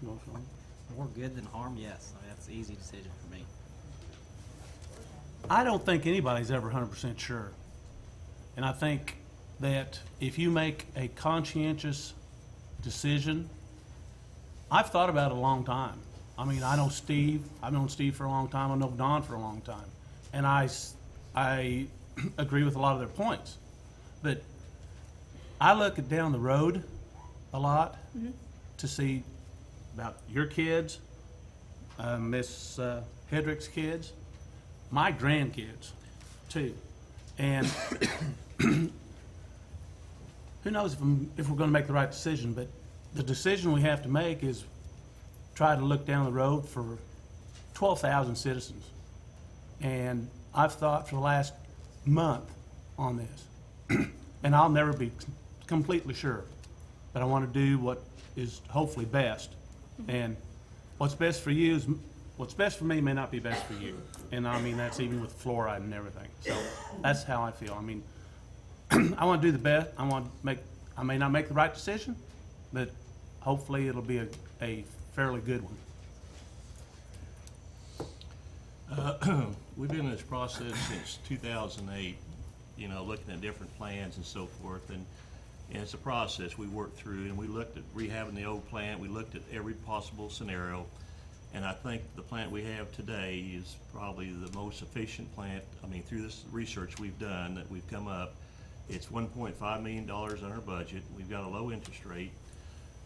You want to go? More good than harm, yes. I mean, that's an easy decision for me. I don't think anybody's ever 100% sure. And I think that if you make a conscientious decision, I've thought about it a long time. I mean, I know Steve. I've known Steve for a long time. I know Don for a long time. And I agree with a lot of their points. But I look at down the road a lot to see about your kids, Miss Hedrick's kids, my grandkids, too. And who knows if we're going to make the right decision, but the decision we have to make is try to look down the road for 12,000 citizens. And I've thought for the last month on this, and I'll never be completely sure, but I want to do what is hopefully best. And what's best for you is what's best for me may not be best for you. And I mean, that's even with fluoride and everything. So that's how I feel. I mean, I want to do the best. I may not make the right decision, but hopefully it'll be a fairly good one. We've been in this process since 2008, looking at different plans and so forth. And it's a process we worked through, and we looked at rehabbing the old plant. We looked at every possible scenario. And I think the plant we have today is probably the most efficient plant. I mean, through this research we've done, that we've come up, it's $1.5 million on our budget. We've got a low interest rate.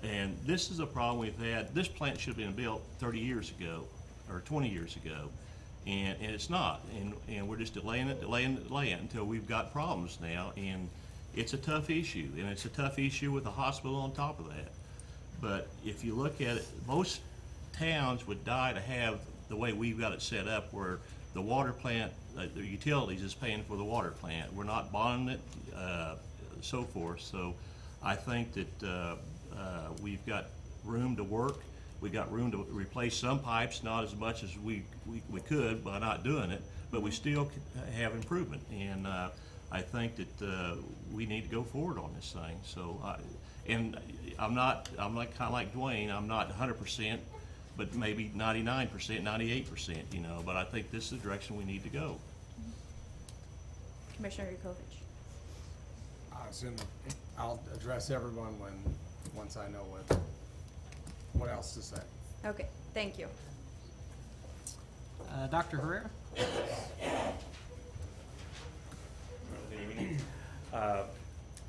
And this is a problem we've had. This plant should have been built 30 years ago or 20 years ago. And it's not. And we're just delaying it until we've got problems now. And it's a tough issue. And it's a tough issue with the hospital on top of that. But if you look at it, most towns would die to have the way we've got it set up, where the water plant, the utilities is paying for the water plant. We're not bonding it, so forth. So I think that we've got room to work. We got room to replace some pipes, not as much as we could by not doing it, but we still have improvement. And I think that we need to go forward on this thing. So, and I'm like kind of like Dwayne. I'm not 100%, but maybe 99%, 98%. But I think this is the direction we need to go. Commissioner Yukovich. I'll address everyone once I know what else to say. Okay, thank you. Dr. Herrera? Good evening.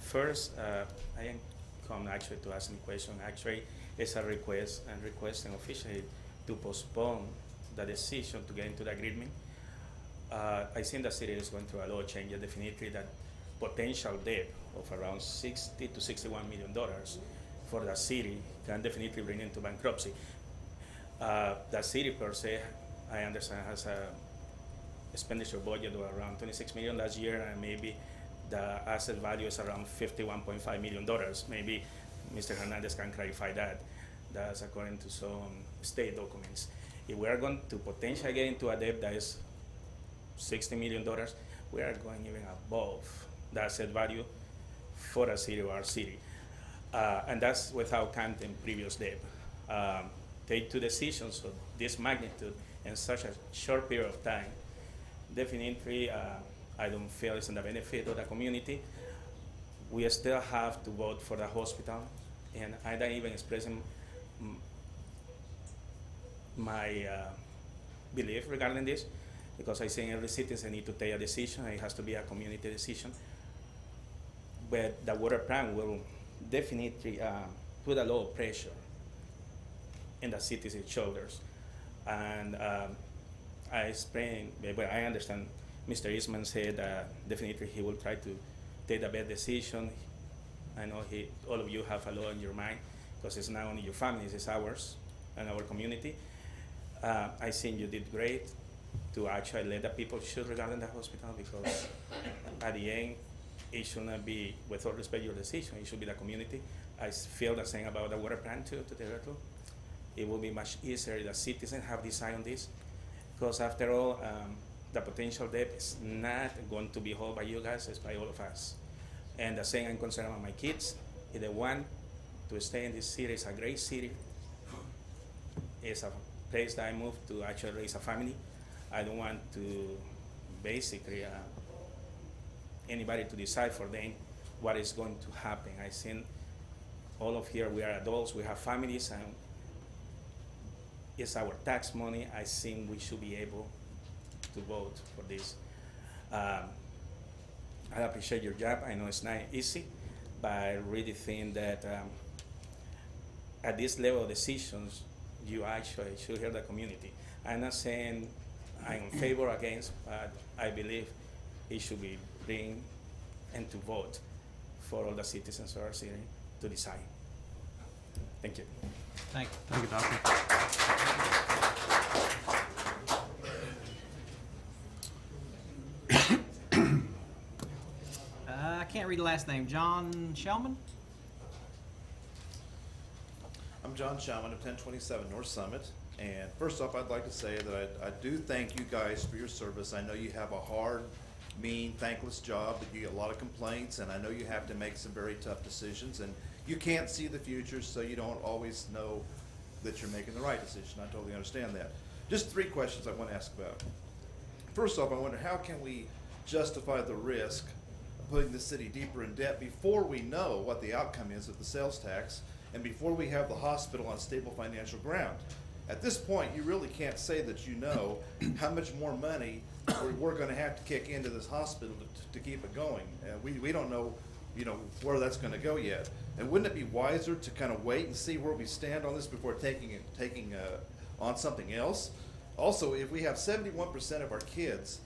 First, I am come actually to ask a question. Actually, it's a request and requesting officially to postpone the decision to get into the agreement. I think the city is going through a lot of changes. Definitely, that potential debt of around $60 to $61 million for the city can definitely bring into bankruptcy. The city per se, I understand, has a expenditure budget of around $26 million last year, and maybe the asset value is around $51.5 million. Maybe Mr. Hernandez can clarify that. That's according to some state documents. If we are going to potentially get into a debt that is $60 million, we are going even above the asset value for a city or our city. And that's without counting previous debt. Take two decisions of this magnitude in such a short period of time. Definitely, I don't feel it's in the benefit of the community. We still have to vote for the hospital, and I don't even express my belief regarding this, because I think every citizen needs to take a decision. It has to be a community decision. But the water plant will definitely put a lot of pressure in the citizens' shoulders. And I explained, but I understand Mr. Eastman said definitely he will try to take the best decision. I know all of you have a lot on your mind, because it's not only your families, it's ours and our community. I think you did great to actually let the people choose regarding the hospital, because at the end, it should not be, with all respect, your decision. It should be the community. I feel the same about the water plant too, to tell you the truth. It will be much easier if the citizens have decided on this, because after all, the potential debt is not going to be held by you guys, it's by all of us. And the same I'm concerned about my kids. If they want to stay in this city, it's a great city. It's a place that I moved to actually raise a family. I don't want to basically anybody to decide for them what is going to happen. I think all of here, we are adults, we have families, and it's our tax money. I think we should be able to vote for this. I appreciate your job. I know it's not easy, but I really think that at this level of decisions, you actually should hear the community. I'm not saying I'm in favor or against, but I believe it should be bring and to vote for all the citizens of our city to decide. Thank you. Thank you. Thank you, Doctor. I can't read the last name. John Shellman? I'm John Shellman of 1027 North Summit. And first off, I'd like to say that I do thank you guys for your service. I know you have a hard, mean, thankless job, but you get a lot of complaints, and I know you have to make some very tough decisions, and you can't see the future, so you don't always know that you're making the right decision. I totally understand that. Just three questions I want to ask about. First off, I wonder, how can we justify the risk putting the city deeper in debt before we know what the outcome is of the sales tax and before we have the hospital on stable financial ground. At this point, you really can't say that you know how much more money we're going to have to kick into this hospital to keep it going. We don't know, where that's going to go yet. And wouldn't it be wiser to kind of wait and see where we stand on this before taking on something else? Also, if we have 71% of our kids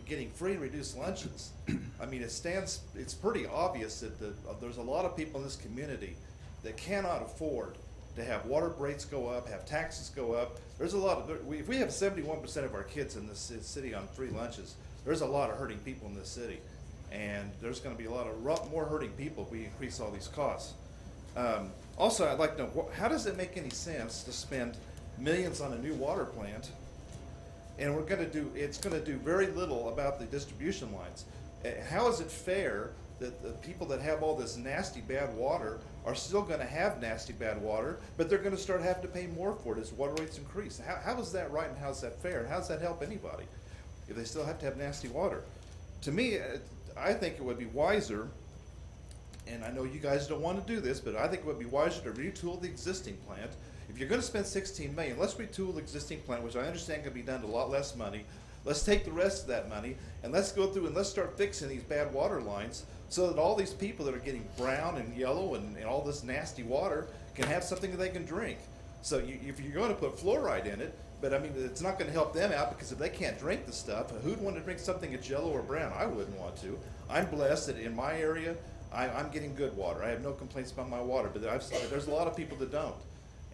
getting free and reduced lunches, I mean, it's pretty obvious that there's a lot of people in this community that cannot afford to have water rates go up, have taxes go up. There's a lot of, if we have 71% of our kids in this city on free lunches, there's a lot of hurting people in this city. And there's going to be a lot of more hurting people if we increase all these costs. Also, I'd like to know, how does it make any sense to spend millions on a new water plant and it's going to do very little about the distribution lines? How is it fair that the people that have all this nasty bad water are still going to have nasty bad water, but they're going to start having to pay more for it as water rates increase? How is that right, and how is that fair, and how does that help anybody if they still have to have nasty water? To me, I think it would be wiser, and I know you guys don't want to do this, but I think it would be wiser to retool the existing plant. If you're going to spend $16 million, let's retool the existing plant, which I understand can be done to a lot less money. Let's take the rest of that money and let's go through and let's start fixing these bad water lines so that all these people that are getting brown and yellow and all this nasty water can have something that they can drink. So if you're going to put fluoride in it, but I mean, it's not going to help them out, because if they can't drink the stuff, who'd want to drink something that's yellow or brown? I wouldn't want to. I'm blessed that in my area, I'm getting good water. I have no complaints about my water, but there's a lot of people that don't.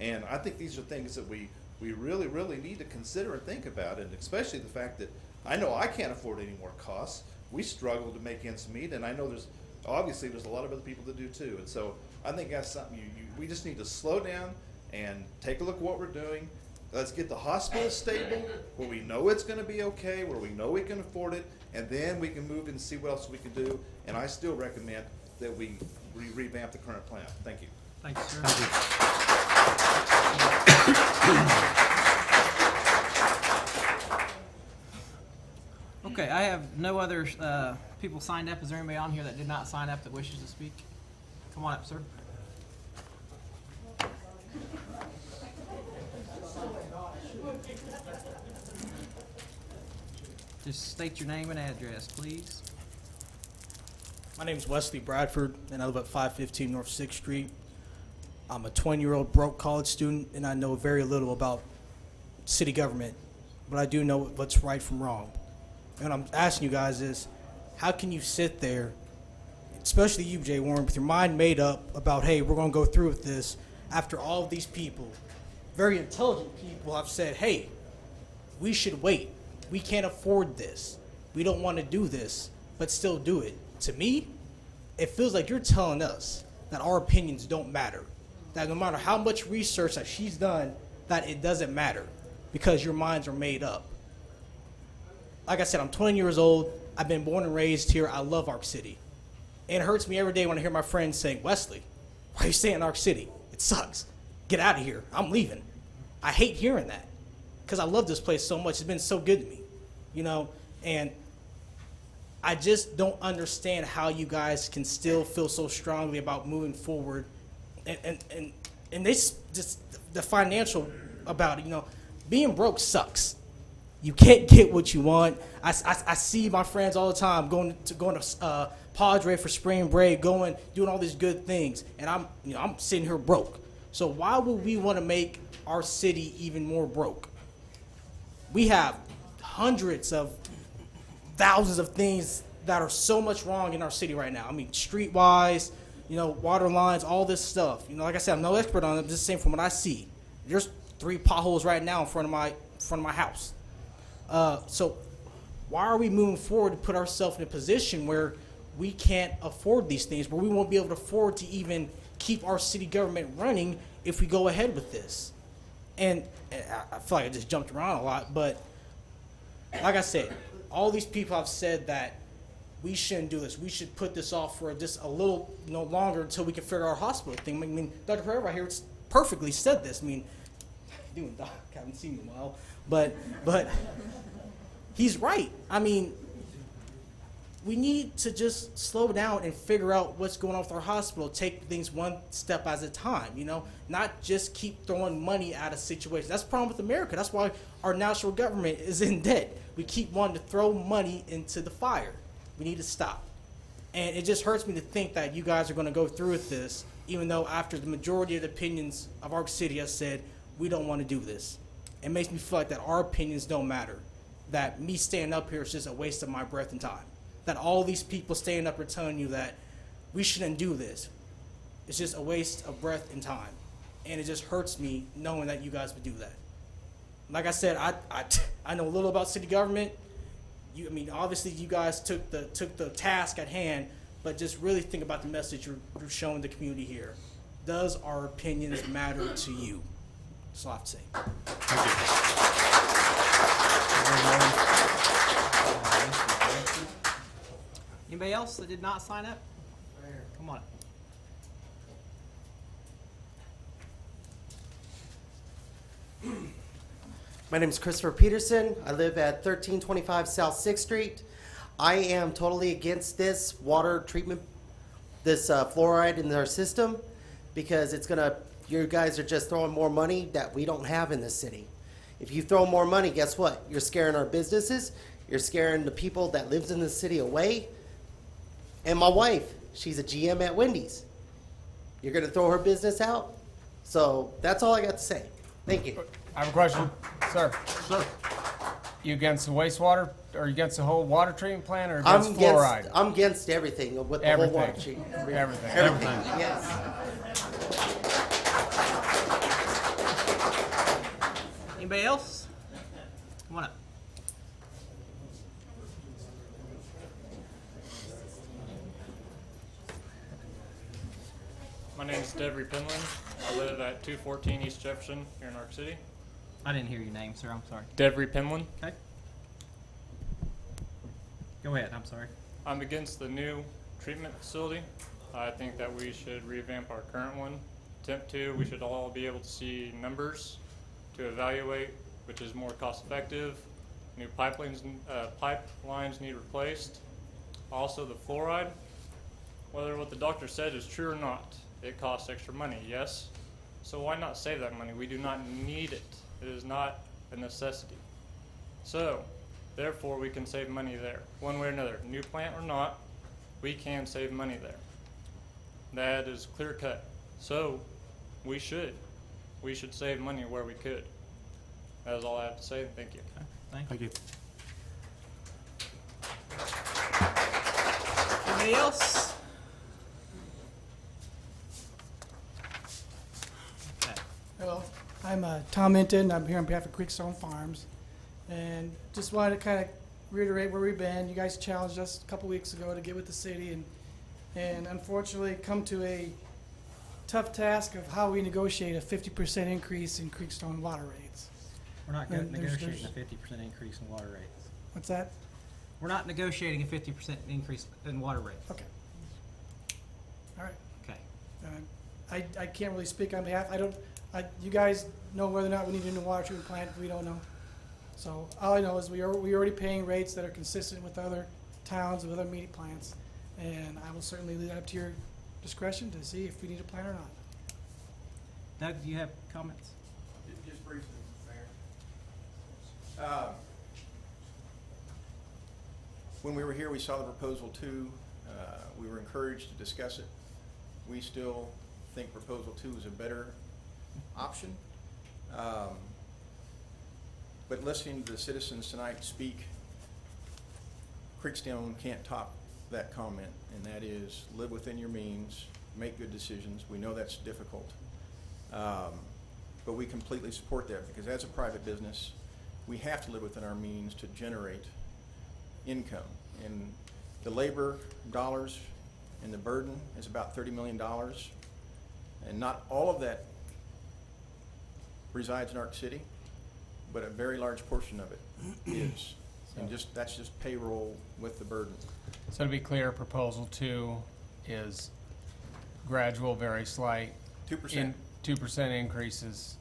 And I think these are things that we really, really need to consider and think about, and especially the fact that I know I can't afford any more costs. We struggle to make ends meet, and I know there's a lot of other people that do too. And so I think that's something we just need to slow down and take a look at what we're doing. Let's get the hospital stable, where we know it's going to be okay, where we know we can afford it, and then we can move and see what else we can do. And I still recommend that we revamp the current plan. Thank you. Thank you, sir. Okay, I have no other people signed up. Is there anybody on here that did not sign up that wishes to speak? Come on up, sir. Just state your name and address, please. My name is Wesley Bradford, and I live at 515 North 6th Street. I'm a 20-year-old broke college student, and I know very little about city government, but I do know what's right from wrong. And what I'm asking you guys is, how can you sit there, especially you, Jay Warren, with your mind made up about, hey, we're going to go through with this, after all of these people, very intelligent people, have said, hey, we should wait. We can't afford this. We don't want to do this, but still do it. To me, it feels like you're telling us that our opinions don't matter, that no matter how much research that she's done, that it doesn't matter because your minds are made up. Like I said, I'm 20 years old. I've been born and raised here. I love Ark City. And it hurts me every day when I hear my friends saying, Wesley, why are you staying in Ark City? It sucks. Get out of here. I'm leaving. I hate hearing that because I love this place so much. It's been so good to me, and I just don't understand how you guys can still feel so strongly about moving forward. And this, just the financial about it, being broke sucks. You can't get what you want. I see my friends all the time going to Padre for spring break, doing all these good things, and I'm sitting here broke. So why would we want to make our city even more broke? We have hundreds of thousands of things that are so much wrong in our city right now. I mean, streetwise, water lines, all this stuff. Like I said, I'm no expert on it. I'm just saying from what I see. There's 3 potholes right now in front of my house. So why are we moving forward to put ourselves in a position where we can't afford these things, where we won't be able to afford to even keep our city government running if we go ahead with this? And I feel like I just jumped around a lot, but like I said, all these people have said that we shouldn't do this. We should put this off for just a little longer until we can figure out our hospital thing. I mean, Dr. Pereira right here perfectly said this. I mean, doing Doc, haven't seen him in a while, but he's right. I mean, we need to just slow down and figure out what's going on with our hospital, take things one step at a time, you know, not just keep throwing money at a situation. That's the problem with America. That's why our national government is in debt. We keep wanting to throw money into the fire. We need to stop. And it just hurts me to think that you guys are going to go through with this, even though after the majority of the opinions of our city has said, we don't want to do this. It makes me feel like that our opinions don't matter, that me standing up here is just a waste of my breath and time, that all these people standing up are telling you that we shouldn't do this. It's just a waste of breath and time. And it just hurts me knowing that you guys would do that. Like I said, I know a little about city government. I mean, obviously you guys took the task at hand, but just really think about the message you're showing the community here. Does our opinions matter to you? That's all I have to say. Anybody else that did not sign up? Come on. My name is Christopher Peterson. I live at 1325 South 6th Street. I am totally against this water treatment, this fluoride in our system, because it's gonna, you guys are just throwing more money that we don't have in this city. If you throw more money, guess what? You're scaring our businesses. You're scaring the people that lives in the city away. And my wife, she's a GM at Wendy's. You're gonna throw her business out? So that's all I got to say. Thank you. I have a question. Sir. Sir. You against the wastewater, or you against the whole water treatment plant, or against fluoride? I'm against everything with the whole water treatment. Everything. Yes. Anybody else? Come on up. My name is Devery Penland. I live at 214 East Jefferson here in Ark City. I didn't hear your name, sir. I'm sorry. Devery Penland. Okay. Go ahead. I'm sorry. I'm against the new treatment facility. I think that we should revamp our current one. Attempt to, we should all be able to see numbers to evaluate which is more cost effective. New pipelines need replaced. Also the fluoride, whether what the doctor said is true or not, it costs extra money, yes? So why not save that money? We do not need it. It is not a necessity. So, therefore we can save money there. One way or another, new plant or not, we can save money there. That is clear cut. So, we should save money where we could. That is all I have to say. Thank you. Okay. Thank you. Anybody else? Okay. Hello, I'm Tom Minton. I'm here on behalf of Creekstone Farms, and just wanted to kind of reiterate where we've been. You guys challenged us a couple weeks ago to get with the city, and unfortunately come to a tough task of how we negotiate a 50% increase in Creekstone water rates. We're not And negotiating a 50% increase in water rates. What's that? We're not negotiating a 50% increase in water rates. Okay. All right. Okay. I can't really speak on behalf. You guys know whether or not we need a new water treatment plant. We don't know. So all I know is we're already paying rates that are consistent with other towns and with other meat plants. And I will certainly leave that up to your discretion to see if we need a plan or not. Doug, do you have comments? Just briefly, Mayor. When we were here, we saw the proposal two. We were encouraged to discuss it. We still think proposal two is a better option. But listening to the citizens tonight speak, Creekstone can't top that comment, and that is live within your means, make good decisions. We know that's difficult. But we completely support that, because as a private business, we have to live within our means to generate income. And the labor dollars and the burden is about $30 million. And not all of that resides in Ark City, but a very large portion of it is. And that's just payroll with the burden. So to be clear, proposal two is gradual, very slight. 2%. 2% increases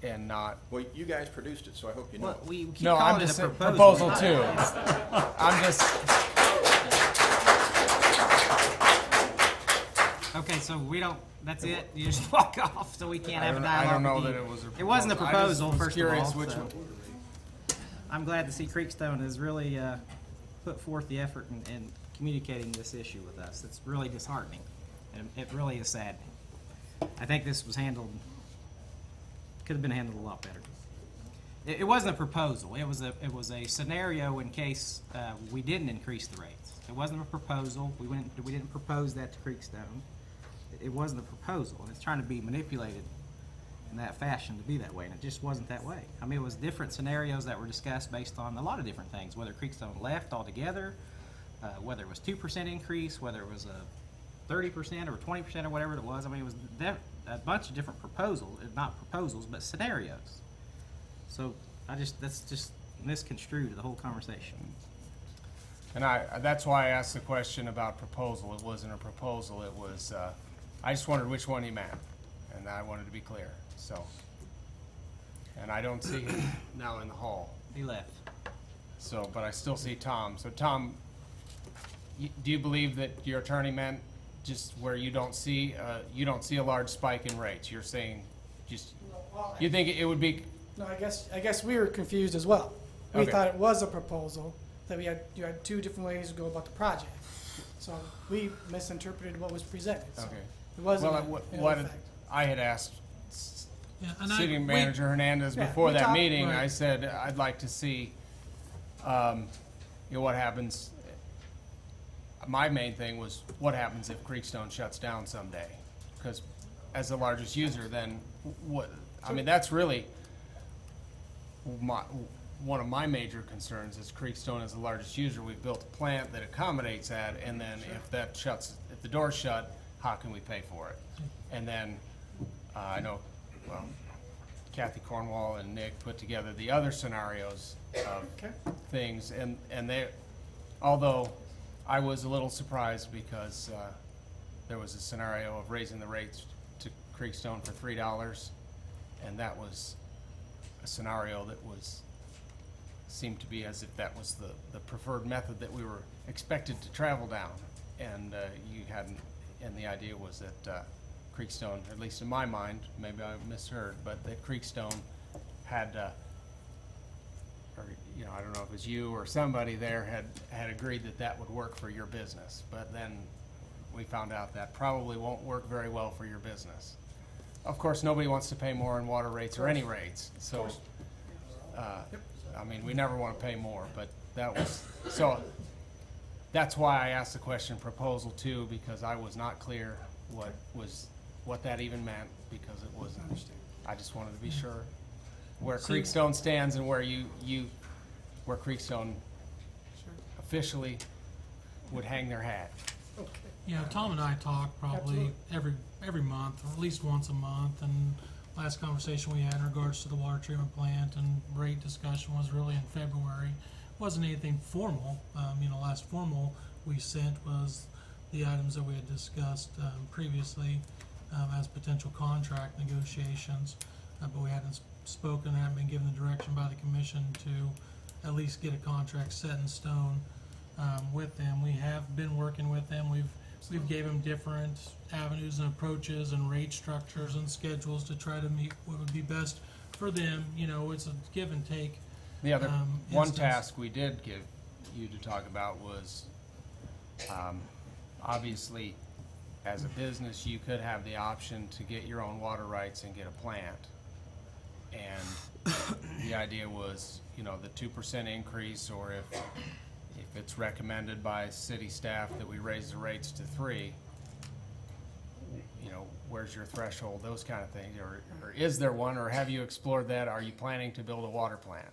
and not. Well, you guys produced it, so I hope you know. Well, we keep No, calling I'm it just a saying proposal. proposal two. I'm just. so we don't, that's it? You just walk off, so we can't have a dialogue? I don't know with that you? it was a It wasn't a proposal. I just proposal, was first of curious all, which so. one. I'm glad to see Creekstone has really put forth the effort in communicating this issue with us. It's really disheartening, and it really is saddening. I think this was handled, could have been handled a lot better. It wasn't a proposal. It was a scenario in case we didn't increase the rates. It wasn't a proposal. We didn't propose that to Creekstone. It wasn't a proposal, and it's trying to be manipulated in that fashion to be that way, and it just wasn't that way. I mean, it was different scenarios that were discussed based on a lot of different things, whether Creekstone left altogether, whether it was 2% increase, whether it was a 30% or 20% or whatever it was. I mean, it was a bunch of different proposals, not proposals, but scenarios. So that's just misconstrued the whole conversation. And that's why I asked the question about proposal. It wasn't a proposal, it was, I just wondered which one he meant, and I wanted to be clear, so. And I don't see him now in the hall. He left. So, but I still see Tom. So Tom, do you believe that your attorney meant just where you don't see a large spike in rates? You're saying just, you think it would be? No, I guess we were confused as well. We Okay. thought it was a proposal, that you had two different ways to go about the project. So we misinterpreted what was presented. So Okay. it wasn't, Well, in what effect. I had asked Yeah, and City Manager Hernandez before we that talked- meeting, right. I said, I'd like to see, what happens. My main thing was, what happens if Creekstone shuts down someday? Because as the largest user, then what, I mean, that's really one of my major concerns is Creekstone as the largest user. We've built a plant that accommodates that, and then if the door's shut, how can we pay for it? And then, I know, well, Kathy Cornwall and Nick put together the other scenarios of things, and they, although I was a little surprised because there was a scenario of raising the rates to Creekstone for $3, and that was a scenario that seemed to be as if that was the preferred method that we were expected to travel down, and you hadn't, and the idea was that Creekstone, at least in my mind, maybe I misheard, but that Creekstone had, or I don't know if it was you or somebody there had agreed that that would work for your business, but then we found out that probably won't work very well for your business. Of course, nobody wants to pay more in water rates or any rates, so, I mean, we never want to pay more, but that was, so that's why I asked the question proposal two, because I was not clear what that even meant, because it wasn't. I just wanted to be sure where Creekstone stands and where where Creekstone officially would hang their hat. Yeah, Tom and I talk probably every month, or at least once a month, and last conversation we had in regards to the water treatment plant and rate discussion was really in February. Wasn't anything formal. Last formal we sent was the items that we had discussed previously as potential contract negotiations, but we hadn't spoken, hadn't been given the direction by the commission to at least get a contract set in stone with them. We have been working with them. We've gave them different avenues and approaches and rate structures and schedules to try to meet what would be best for them. It's a give and take. The other one instance. task we did give you to talk about was, obviously, as a business, you could have the option to get your own water rights and get a plant. And the idea was, the 2% increase, or if it's recommended by city staff that we raise the rates to 3%, where's your threshold, those kind of things, or is there one, or have you explored that? Are you planning to build a water plant?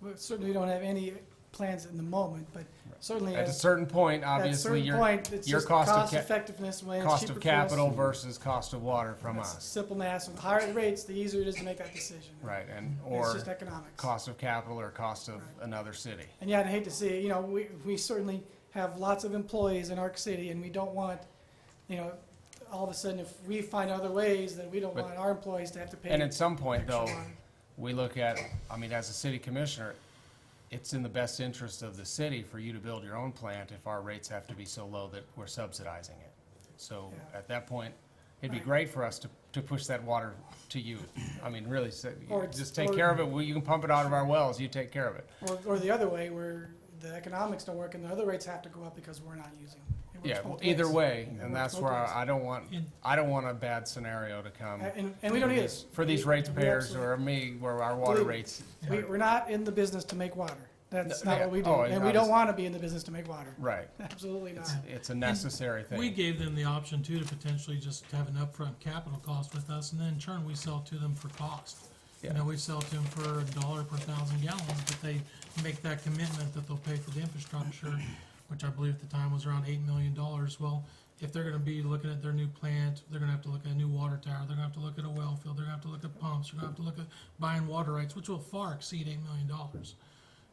Well, certainly we don't have any plans in the moment, but certainly At a certain point, obviously, it's your just cost effectiveness when it's cost cheaper of for us. capital versus cost of water from That's us. simple math. The higher the rates, the easier it is to make that decision. Right, It's or just economics. cost of capital or cost of another city. And yeah, I'd hate to see, we certainly have lots of employees in Arc City, and we don't want, all of a sudden, if we find other ways, that we don't But- want our employees to have to pay. And at some point, extra though, money. we look at, as a city commissioner, it's in the best interest of the city for you to build your own plant if our rates have to be so low that we're subsidizing it. So Yeah. at that point, it'd be Right. great for us to push that water to you. I mean, really, Or it's- just take or- care of it. You can pump it out of our wells, you take care of it. Or the other way, where the economics don't work and the other rates have to go up because we're not using them. It works Yeah, both either ways. way, It and works that's both where ways. I don't want a bad scenario to come. And we don't need it. For these We ratepayers absolutely- or me, where our water Believe me, rates. We're not in the business to make water. That's No, not yeah. what we do. Oh, And I we don't was- want to be in the business to make water. Right. Absolutely not. It's a necessary thing. We gave them the option too to potentially just have an upfront capital cost with us, and then in turn, we sell to them for cost. You Yeah. know, we sell to them for $1 per 1,000 gallons, but they make that commitment that they'll pay for the infrastructure, which I believe at the time was around $8 million. Well, if they're gonna be looking at their new plant, they're gonna have to look at a new water tower, they're gonna have to look at a well field, they're gonna have to look at pumps, they're gonna have to look at buying water rights, which will far exceed $8 million.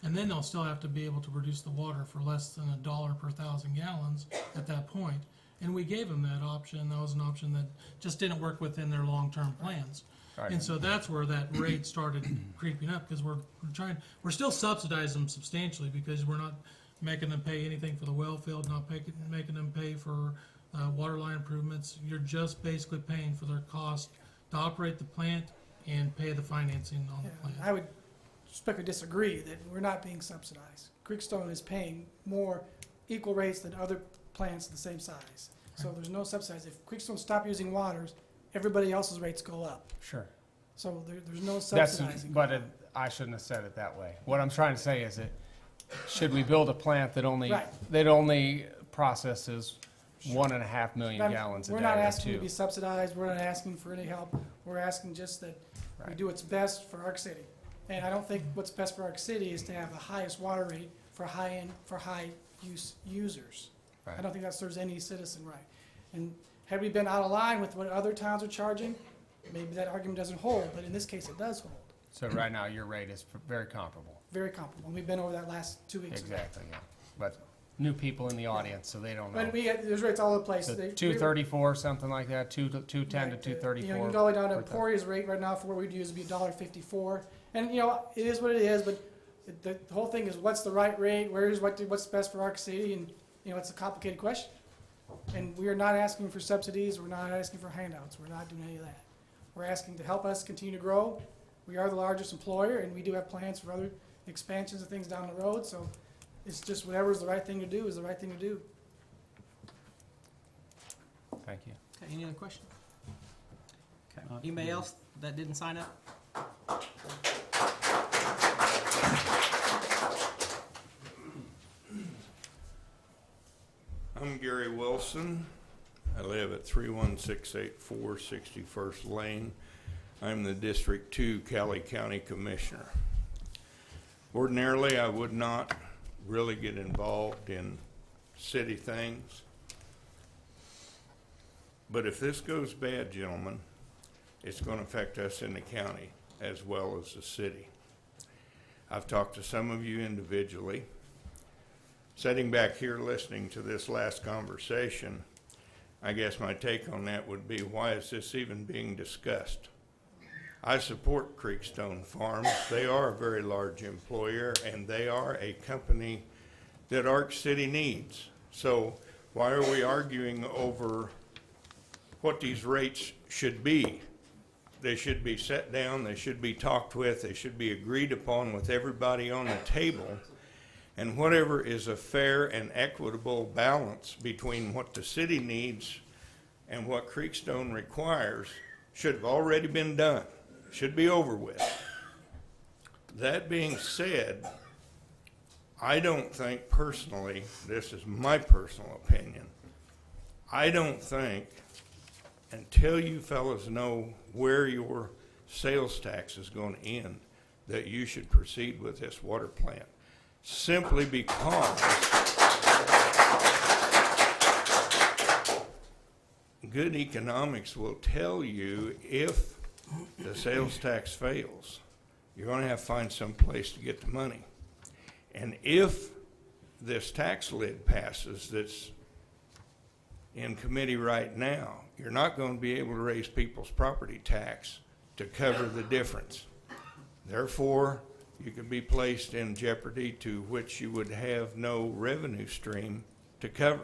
And then they'll still have to be able to produce the water for less than $1 per 1,000 gallons at that point. And we gave them that option. That was an option that just didn't work within their long-term plans. Right. And so that's where that rate started creeping up, because we're still subsidizing them substantially, because we're not making them pay anything for the well field, not making them pay for water line improvements. You're just basically paying for their cost to operate the plant and pay the financing on the Yeah, plant. I would respectfully disagree that we're not being subsidized. Creekstone is paying more equal rates than other plants the same size. So there's no subsidies. If Creekstone stop using waters, everybody else's rates go up. Sure. So there's no That's, subsidizing. but I shouldn't have said it that way. What I'm trying to say is that, should we build a plant that only, Right. processes 1.5 million I'm- gallons a We're day not or asking to two? be subsidized, we're not asking for any help, we're asking just that we Right. do what's best for Arc City. And I don't think what's best for Arc City is to have the highest water rate for high-use users. I Right. don't think that serves any citizen right. And had we been out of line with what other towns are charging, maybe that argument doesn't hold, but in this case, it does hold. So right now, your rate is very comparable. Very comparable, and we've been over that last 2 weeks. Exactly, yeah. But new people in the audience, so they don't know. But there's rates all over the place. So They- 234, something like that, 210 to Right, 234. You know, you can go all the way down to per ton. Emporia's rate right now for what we'd use would be $1.54. And, you know, it is what it is, but the whole thing is what's the right rate, what's best for Arc City, and, you know, it's a complicated question. And we are not asking for subsidies, we're not asking for handouts, we're not doing any of that. We're asking to help us continue to grow. We are the largest employer, and we do have plans for other expansions and things down the road, so it's just whatever's the right thing to do is the right thing to do. Thank you. Okay, any other questions? Okay, anybody else that didn't sign up? I'm Gary Wilson. I live at 31684 61st Lane. I'm the District 2 Cali County Commissioner. Ordinarily, I would not really get involved in city things. But if this goes bad, gentlemen, it's going to affect us in the county as well as the city. I've talked to some of you individually. Sitting back here listening to this last conversation, I guess my take on that would be, why is this even being discussed? I support Creekstone Farms. They are a very large employer, and they are a company that Arc City needs. So why are we arguing over what these rates should be? They should be set down, they should be talked with, they should be agreed upon with everybody on the table. And whatever is a fair and equitable balance between what the city needs and what Creekstone requires should have already been done, should be over with. That being said, I don't think personally, this is my personal opinion, I don't think until you fellas know where your sales tax is going to end, that you should proceed with this water plant. Simply because good economics will tell you if the sales tax fails, you're going to have to find some place to get the money. And if this tax lid passes that's in committee right now, you're not going to be able to raise people's property tax to cover the difference. Therefore, you could be placed in jeopardy to which you would have no revenue stream to cover.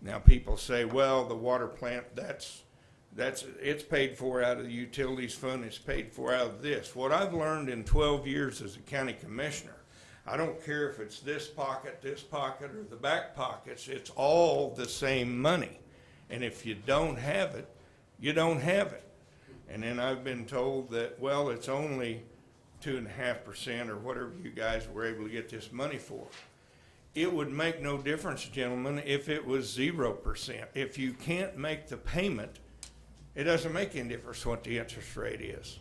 Now, people say, well, the water plant, it's paid for out of the utilities fund, it's paid for out of this. What I've learned in 12 years as a county commissioner, I don't care if it's this pocket, or the back pockets, it's all the same money. And if you don't have it, you don't have it. And then I've been told that, well, it's only 2.5% or whatever you guys were able to get this money for. It would make no difference, gentlemen, if it was 0%. If you can't make the payment, it doesn't make any difference what the interest rate is.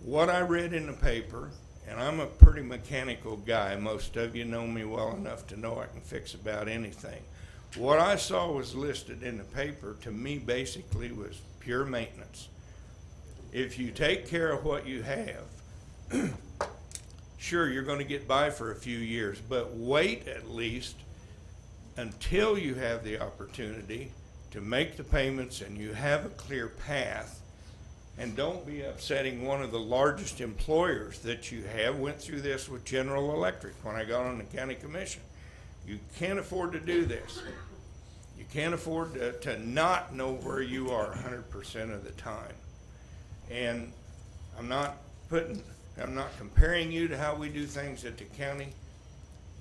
What I read in the paper, and I'm a pretty mechanical guy, most of you know me well enough to know I can fix about anything. What I saw was listed in the paper, to me, basically was pure maintenance. If you take care of what you have, sure, you're going to get by for a few years, but wait at least until you have the opportunity to make the payments and you have a clear path. And don't be upsetting one of the largest employers that you have. Went through this with General Electric when I got on the county commission. You can't afford to do this. You can't afford to not know where you are 100% of the time. And I'm not comparing you to how we do things at the county,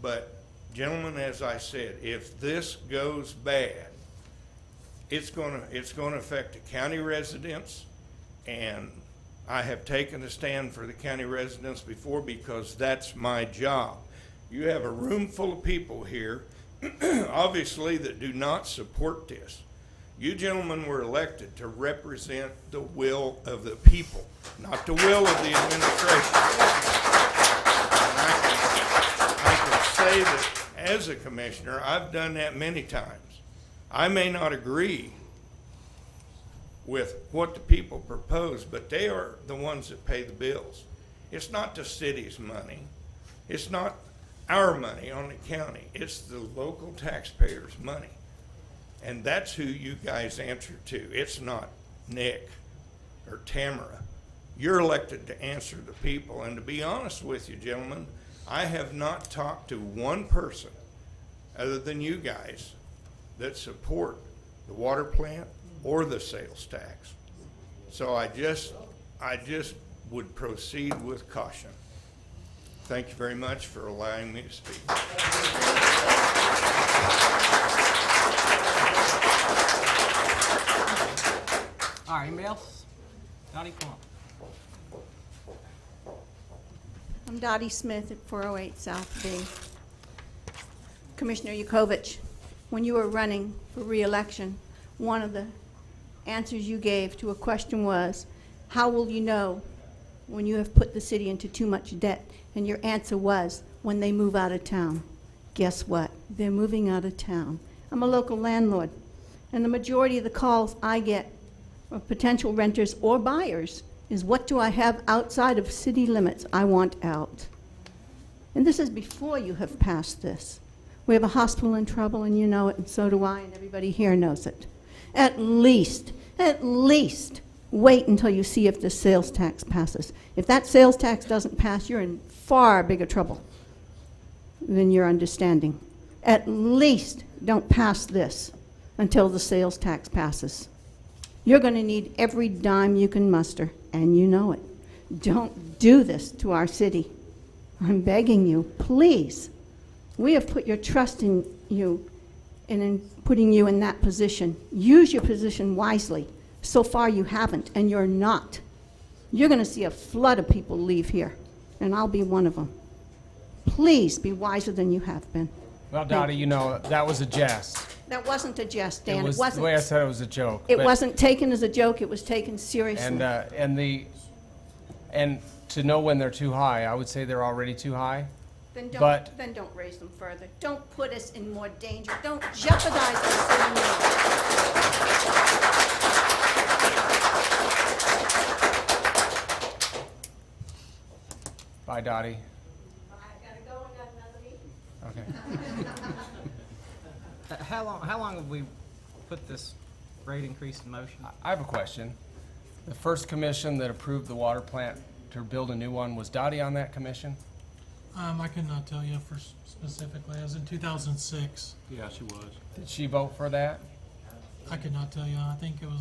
but gentlemen, as I said, if this goes bad, it's going to affect the county residents, and I have taken a stand for the county residents before because that's my job. You have a room full of people here, obviously, that do not support this. You gentlemen were elected to represent the will of the people, not the will of the administration. And I can say that as a commissioner, I've done that many times. I may not agree with what the people propose, but they are the ones that pay the bills. It's not the city's money. It's not our money on the county. It's the local taxpayers' money. And that's who you guys answer to. It's not Nick or Tamara. You're elected to answer the people. And to be honest with you, gentlemen, I have not talked to one person other than you guys that support the water plant or the sales tax. So I just would proceed with caution. Thank you very much for allowing me to speak. All right, anybody else? Dottie, come on. I'm Dottie Smith at 408 South B. Commissioner Yukovich, when you were running for re-election, one of the answers you gave to a question was, how will you know when you have put the city into too much debt? And your answer was, when they move out of town. Guess what? They're moving out of town. I'm a local landlord, and the majority of the calls I get of potential renters or buyers is, what do I have outside of city limits I want out? And this is before you have passed this. We have a hospital in trouble, and you know it, and so do I, and everybody here knows it. At least, wait until you see if the sales tax passes. If that sales tax doesn't pass, you're in far bigger trouble than you're understanding. At least don't pass this until the sales tax passes. You're going to need every dime you can muster, and you know it. Don't do this to our city. I'm begging you, please. We have put your trust in you and in putting you in that position. Use your position wisely. So far you haven't, and you're not. You're going to see a flood of people leave here, and I'll be one of them. Please be wiser than you have been. Well, Dottie, you know, that was a jest. That wasn't a jest, Dan. It was wasn't. the way I said it was a joke. It but- wasn't taken as a joke. It was taken seriously. And to know when they're too high, I would say they're already too high. Then but don't raise them further. Don't put us in more danger. Don't jeopardize us Bye, Dottie. I gotta go. I got another meeting. Okay. How long have we put this rate increase in motion? I have a question. The first commission that approved the water plant to build a new one, was Dottie on that commission? I cannot tell you for specifically. It was in 2006. Yeah, she was. Did she vote for that? I could not tell you. I think it was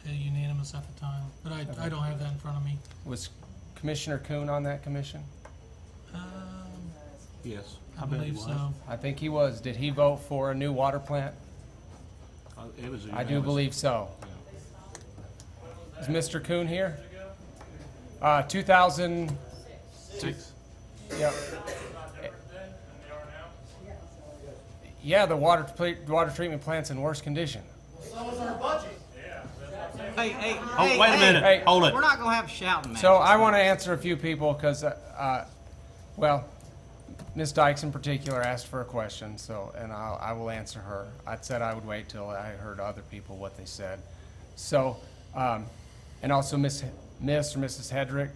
unanimous at the time, but I don't have that in front of me. Was Commissioner Kuhn on that commission? Yes. I believe so. I think he was. Did he vote for a new water plant? It was I do believe so. Is Mr. Kuhn here? 2006. Yep. Yeah, the water treatment plant's in worse condition. Hey, hey, Oh, hey, wait a hey, minute. Hold it. We're not gonna have shouting matches. So I want to answer a few people because, well, Ms. Dykes in particular asked for a question, so, and I will answer her. I said I would wait till I heard other people what they said. So, and also Miss or Mrs. Hedrick,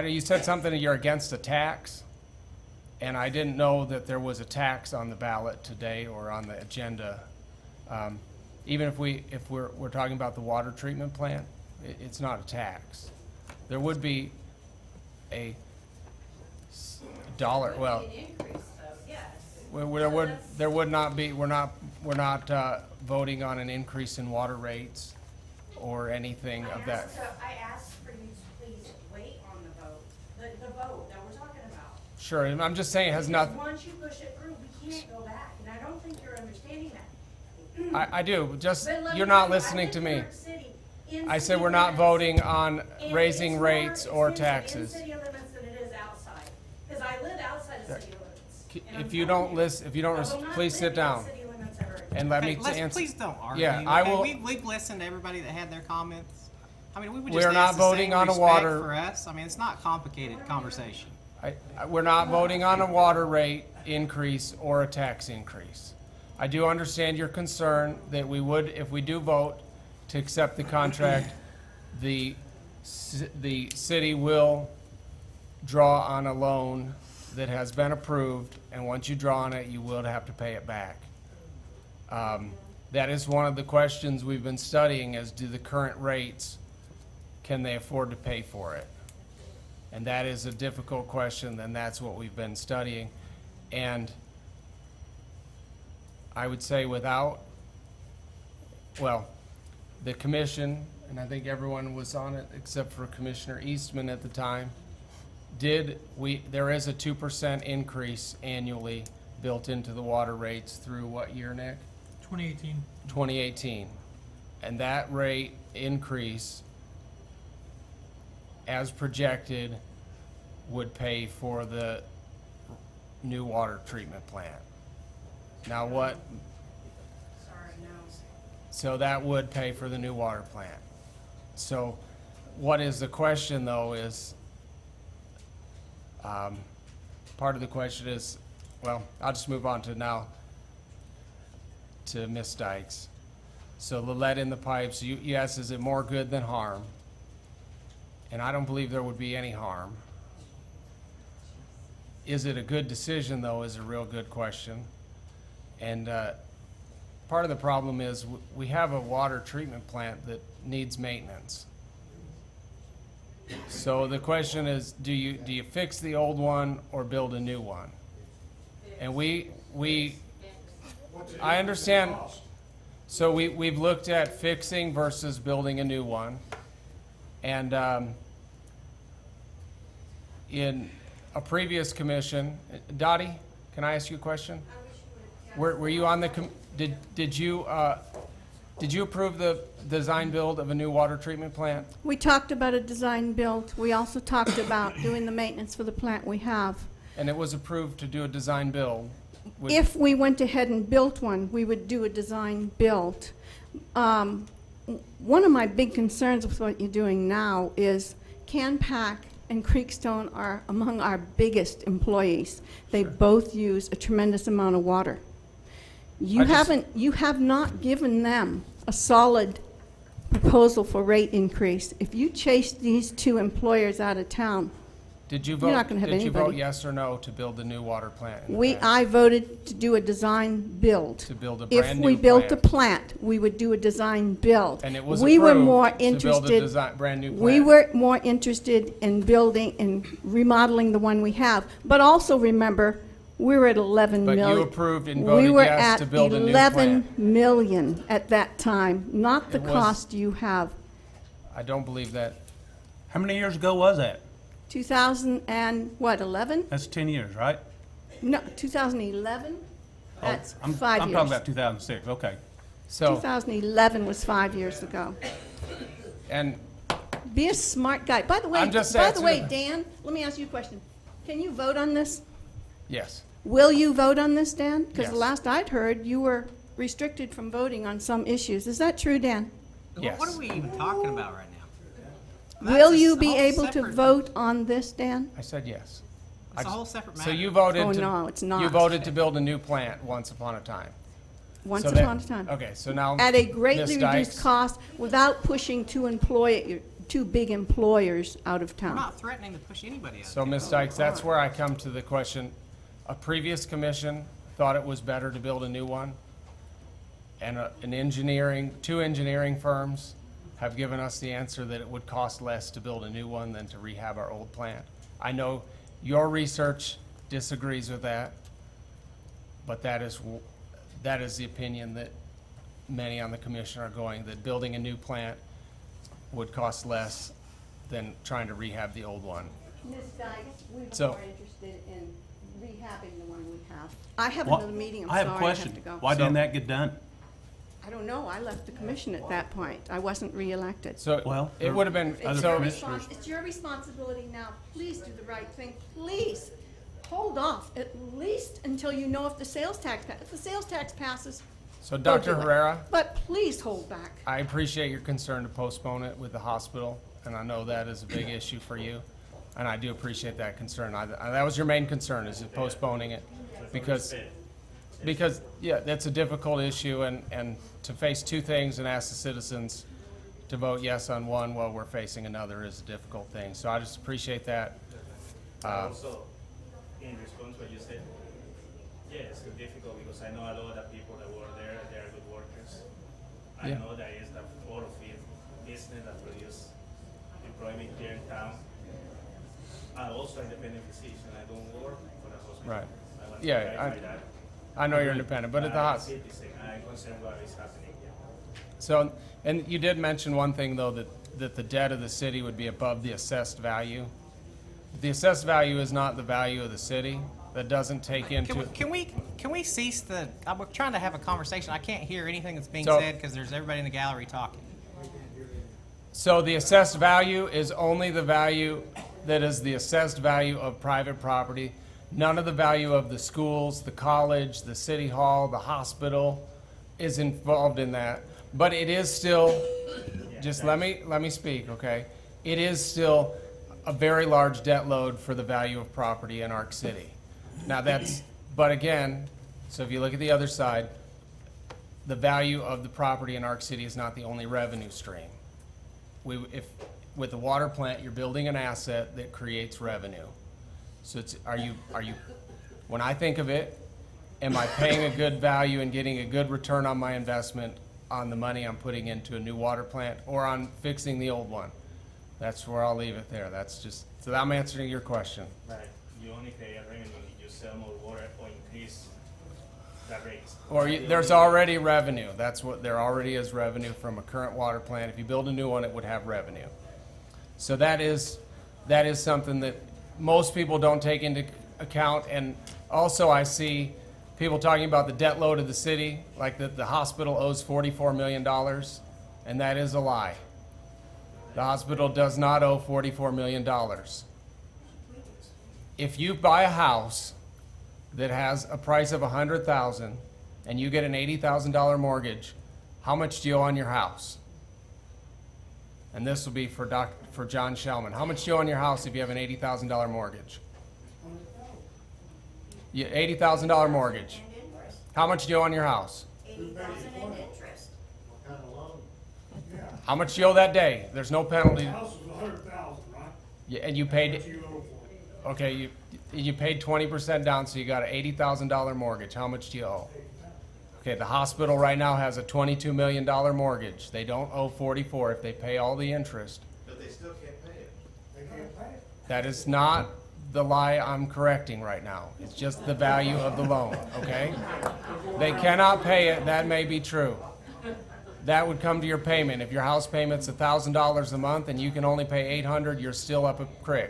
you said something that you're against a tax, and I didn't know that there was a tax on the ballot today or on the agenda. Even if we're talking about the water treatment plant, it's not a tax. There would be a dollar, well, there would not be, we're not voting on an increase in water rates or anything of that. I asked for you to please wait on the vote, the vote that we're talking about. Sure, and I'm just saying it has nothing, Once you push it through, we can't go back, and I don't think you're understanding that. I do, just, But let me you're tell not you, I listening live to in me. New York City, in I said city we're not limits. voting on And raising it's rates more or expensive taxes. in city limits than it is outside, because I live outside of city limits. and I'm If you telling don't listen, if you don't, I will not please live sit in down city limits ever again. and let me Hey, let's- answer. please don't argue. Yeah, I okay? will. We've listened to everybody that had their comments. I mean, we would We just are not ask the voting same on a respect water- for us. I mean, it's not complicated conversation. We're not voting on a water rate increase or a tax increase. I do understand your concern that we would, if we do vote to accept the contract, the city will draw on a loan that has been approved, and once you draw on it, you will have to pay it back. That is one of the questions we've been studying is, do the current rates, can they afford to pay for it? And that is a difficult question, and that's what we've been studying. And I would say without, well, the commission, and I think everyone was on it except for Commissioner Eastman at the time, there is a 2% increase annually built into the water rates through what year, Nick? 2018. 2018. And that rate increase, as projected, would pay for the new water treatment plant. Now what? Sorry, no. So that would pay for the new water plant. So what is the question though is, part of the question is, well, I'll just move on to now to Ms. Dykes. So the lead in the pipes, you asked, is it more good than harm? And I don't believe there would be any harm. Is it a good decision though is a real good question. And part of the problem is we have a water treatment plant that needs maintenance. So the question is, do you fix the old one or build a new one? And I understand. So we've looked at fixing versus building a new one. And in a previous commission, Dottie, can I ask you a question? Were you on the, did you approve the design build of a new water treatment plant? We talked about a design build. We also talked about doing the maintenance for the plant we have. And it was approved to do a design build? If we went ahead and built one, we would do a design build. One of my big concerns with what you're doing now is Canpack and Creekstone are among our biggest employees. They both use a tremendous amount of water. You have not given them a solid proposal for rate increase. If you chase these two employers out of town, Did you You're vote, not gonna have did you vote anybody. yes or no to build the new water plant? in the We, past? I voted to do a design build. To build a If brand we new built a plant. plant, we would do a design build. And it was We were approved more to build a interested. design, brand new plant. We were more interested in building and remodeling the one we have. But also remember, we were at 11 But million. you approved and We voted were yes to build a new at plant. 11 million at that time, not the It was- cost you have. I don't believe that. How many years ago was that? 2000 and what, 11? That's 10 years, right? No, 2011? That's I'm 5 I'm years. talking about 2006, okay. So, 2011 was 5 years ago. and Be a smart guy. By the way, I'm just by the way, asking- Dan, let me ask you a question. Can you vote on this? yes. Will you vote on this, Dan? Because Yes. the last I'd heard, you were restricted from voting on some issues. Is that true, Dan? Yes. What are we even talking about right now? Will That's a you be whole able to separate- vote on this, Dan? I said yes. It's a whole separate So matter. you voted Oh, to. no, it's not. You voted to build a new plant once upon a time. Once So that- upon a time. Okay, so now. At a Ms. greatly reduced Dykes, cost without pushing two big employers out of We're town. not threatening to push anybody out. So, Ms. Dykes, that's where I come to the question. A previous commission thought it was better to build a new one. And two engineering firms have given us the answer that it would cost less to build a new one than to rehab our old plant. I know your research disagrees with that, but that is the opinion that many on the commission are going, that building a new plant would cost less than trying to rehab the old one. Ms. Dykes, we were So- more interested in rehabbing the one we have. I have What- another meeting, I'm I have sorry, a I question. have to go. Why didn't that get done? I don't know, I left the commission at that point. I wasn't reelected. So Well, it would have been, It's Other so, your commissioners- it's your responsibility now. Please do the right thing. Please hold off at least until you know if the sales tax, if the sales tax passes. so go Dr. do it. Herrera, But please hold back. I appreciate your concern to postpone it with the hospital, and I know that is a big issue for you, and I do appreciate that concern. That was your main concern, is postponing it, because, yeah, that's a difficult issue, and to face two things and ask the citizens to vote yes on one while we're facing another is a difficult thing. So I just appreciate that. Also, in response to what you said, yes, it's difficult because I know a lot of people that work there, they are good workers. I Yeah. know that it's the oil field business that produce employment here in town. I'm also independent physician, I don't work for the hospital. Right. I want to Yeah, clarify that. I know you're independent, but at the I'm a hospital. citizen, I'm concerned what is happening here. So, and you did mention one thing, though, that the debt of the city would be above the assessed value. The assessed value is not the value of the city. That doesn't take into. Can we cease the? I'm trying to have a conversation. I can't hear anything that's being So- said because there's everybody in the gallery talking. So the assessed value is only the value that is the assessed value of private property. None of the value of the schools, the college, the city hall, the hospital is involved in that. But it is still, just let me speak, okay? It is still a very large debt load for the value of property in Arc City. Now but again, so if you look at the other side, the value of the property in Arc City is not the only revenue stream. With the water plant, you're building an asset that creates revenue. So when I think of it, am I paying a good value and getting a good return on my investment on the money I'm putting into a new water plant or on fixing the old one? That's where I'll leave it there. So I'm answering your question. Right, you only create revenue if you sell more water or increase the rates. There's already revenue. There already is revenue from a current water plant. If you build a new one, it would have revenue. So that is something that most people don't take into account. And also I see people talking about the debt load of the city, like the hospital owes $44 million, and that is a lie. The hospital does not owe $44 million. If you buy a house that has a price of $100,000 and you get an $80,000 mortgage, how much do you owe on your house? And this will be for John Shellman. How much do you owe on your house if you have an $80,000 mortgage? $80,000 mortgage. How much do you owe on your house? How much do you owe that day? There's no penalty. House was $100,000, right? Yeah, and you paid. What you owe for it. Okay, you paid 20% down, so you got an $80,000 mortgage. How much do you owe? Okay, the hospital right now has a $22 million mortgage. They don't owe 44 if they pay all the interest. But they still can't pay it. They can't pay it. That is not the lie I'm correcting right now. It's just the value of the loan, okay? They cannot pay it, that may be true. That would come to your payment. If your house payment's $1,000 a month and you can only pay $800, you're still up a creek.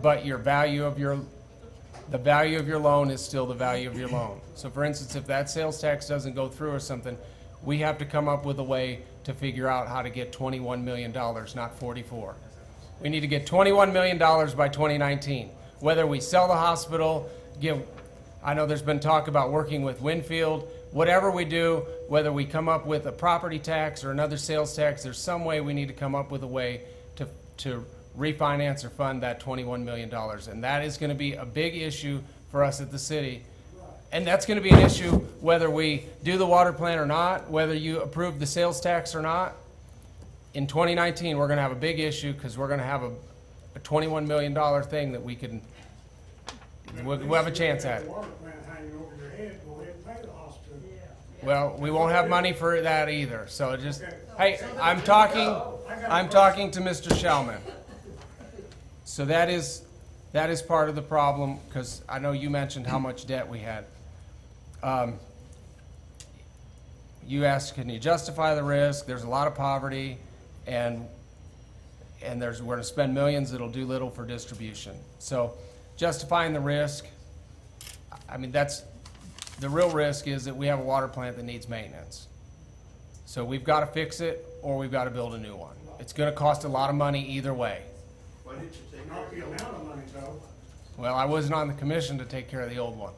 But the value of your loan is still the value of your loan. So for instance, if that sales tax doesn't go through or something, we have to come up with a way to figure out how to get $21 million, not 44. We need to get $21 million by 2019. Whether we sell the hospital, I know there's been talk about working with Winfield, whatever we do, whether we come up with a property tax or another sales tax, there's some way we need to come up with a way to refinance or fund that $21 million. And that is going to be a big issue for us at the city. And that's going to be an issue whether we do the water plant or not, whether you approve the sales tax or not. In 2019, we're going to have a big issue because we're going to have a $21 million thing that we'll have a chance at. Well, we won't have money for that either. So just, hey, I'm talking to Mr. Shellman. So that is part of the problem, because I know you mentioned how much debt we had. You asked, can you justify the risk? There's a lot of poverty, and we're going to spend millions that'll do little for distribution. So justifying the risk, I mean, the real risk is that we have a water plant that needs maintenance. So we've got to fix it, or we've got to build a new one. It's going to cost a lot of money either way. Why didn't you take Not the amount of money, though. Well, I wasn't on the commission to take care of the old one.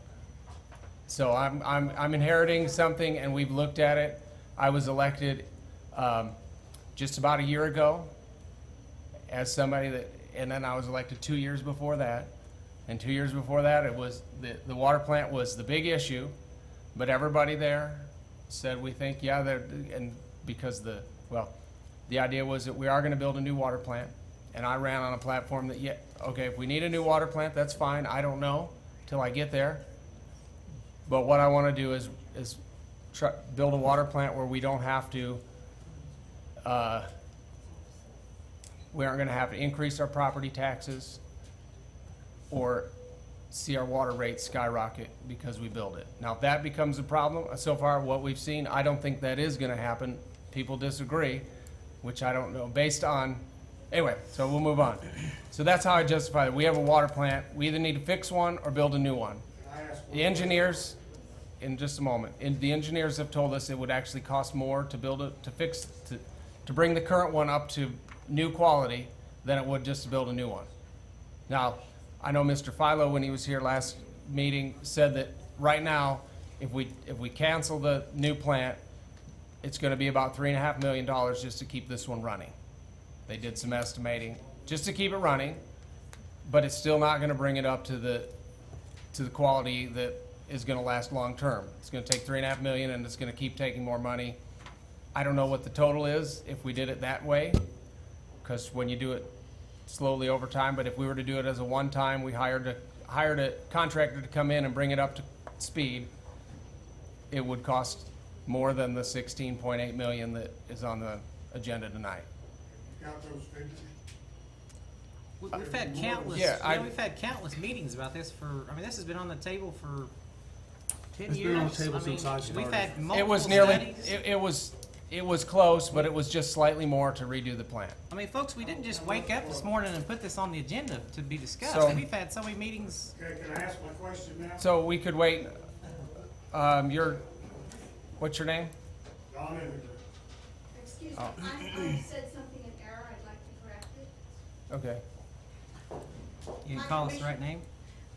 So I'm inheriting something, and we've looked at it. I was elected just about a year ago as somebody and then I was elected 2 years before that. And 2 years before that, it was the water plant was the big issue, but everybody there said, we think, yeah, and because the idea was that we are going to build a new water plant. And I ran on a platform that, yeah, okay, if we need a new water plant, that's fine. I don't know till I get there. But what I want to do is build a water plant where we don't have to, we aren't going to have to increase our property taxes or see our water rates skyrocket because we build it. Now, if that becomes a problem, so far what we've seen, I don't think that is going to happen. People disagree, which I don't know, based on. Anyway, so we'll move on. So that's how I justify it. We have a water plant. We either need to fix one or build a new one. The engineers, in just a moment, the engineers have told us it would actually cost more to build it, to bring the current one up to new quality than it would just to build a new one. Now, I know Mr. Philo, when he was here last meeting, said that right now, if we cancel the new plant, it's going to be about $3.5 million just to keep this one running. They did some estimating just to keep it running, but it's still not going to bring it up to the quality that is going to last long term. It's going to take $3.5 million, and it's going to keep taking more money. I don't know what the total is if we did it that way, because when you do it slowly over time, but if we were to do it as a one-time, we hired a contractor to come in and bring it up to speed, it would cost more than the $16.8 million that is on the agenda tonight. Got those figures? We've had countless. Yeah, we've had countless meetings about this this has been on the table for 10 It's years. been on the table since I started. We've had multiple It was nearly, studies. it was close, but it was just slightly more to redo the plant. I mean, folks, we didn't just wake up this morning and put this on the agenda to be discussed. So- We've had so many meetings. Okay, can I ask my question now? So we could wait, what's your name? Don Everett. Excuse me, Oh. I said something in error, I'd like to correct it. Okay. You can call us the right name.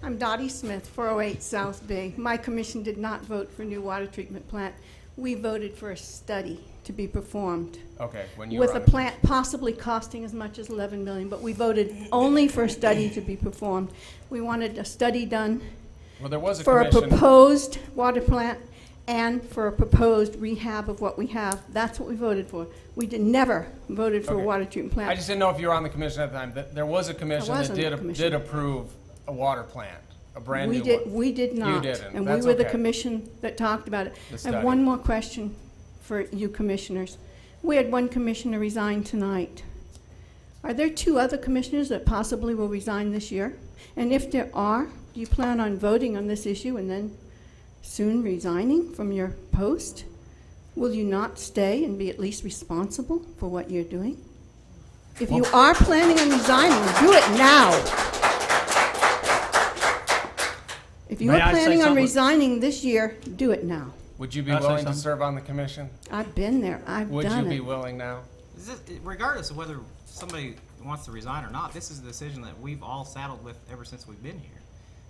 I'm Dottie Smith, 408 South Bay. My commission did not vote for new water treatment plant. We voted for a study to be performed. Okay, when you With were a on it. plant possibly costing as much as $11 million, but we voted only for a study to be performed. We wanted a study done Well, there was a for a commission. proposed water plant and for a proposed rehab of what we have. That's what we voted for. We never voted for a Okay. water treatment plant. I just didn't know if you were on the commission at the time. There was a commission was that on the did commission. approve a water plant, a brand We new did, one. we did not. didn't. And we That's were the okay. commission that talked about it. The I study. have one more question for you commissioners. We had one commissioner resign tonight. Are there 2 other commissioners that possibly will resign this year? And if there are, do you plan on voting on this issue and then soon resigning from your post? Will you not stay and be at least responsible for what you're doing? If you are planning on resigning, do it now. If you May are I say planning on something? resigning this year, do it now. Would you be Can I say willing to something? serve on the commission? I've been there, I've Would you done be it. willing now? Regardless of whether somebody wants to resign or not, this is a decision that we've all saddled with ever since we've been here.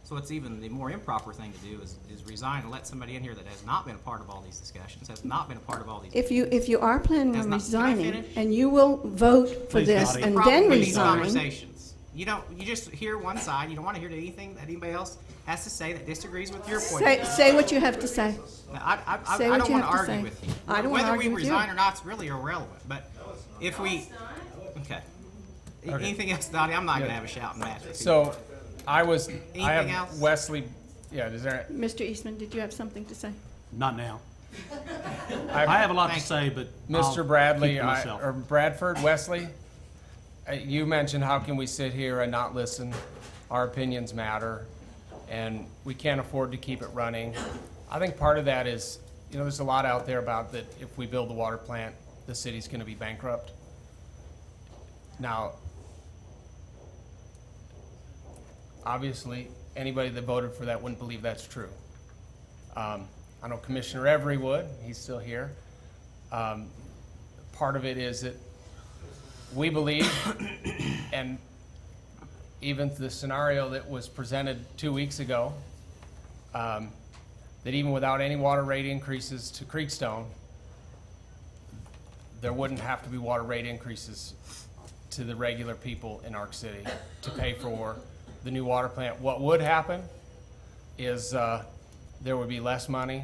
So it's even the more improper thing to do is resign and let somebody in here that has not been a part of all these discussions, has not been a part of all these. If you are planning Has on not- can I resigning, finish? and you will vote for Please, this Dottie. and Problem then with these resign, conversations. You just hear one side. You don't want to hear anything that anybody else has to say that disagrees with your point. say what you have to say. I Say what don't you want to have to argue say. with you. I don't wanna Whether argue we with you. resign or not is really irrelevant. But if we, okay. Anything else, Dottie? I'm not going to have a shouting match. with you. So, I Anything have else? Wesley, yeah, is there, Mr. Eastman, did you have something to say? Not now. I I have a lot to Thank say, but Mr. I'll Bradley, keep it to myself. or Bradford, Wesley, you mentioned how can we sit here and not listen? Our opinions matter, and we can't afford to keep it running. I think part of that is, there's a lot out there about that if we build the water plant, the city's gonna be bankrupt. Now, obviously, anybody that voted for that wouldn't believe that's true. I know Commissioner Every would, he's still here. Part of it is that we believe, and even the scenario that was presented 2 weeks ago, that even without any water rate increases to Creekstone, there wouldn't have to be water rate increases to the regular people in Arc City to pay for the new water plant. What would happen is there would be less money.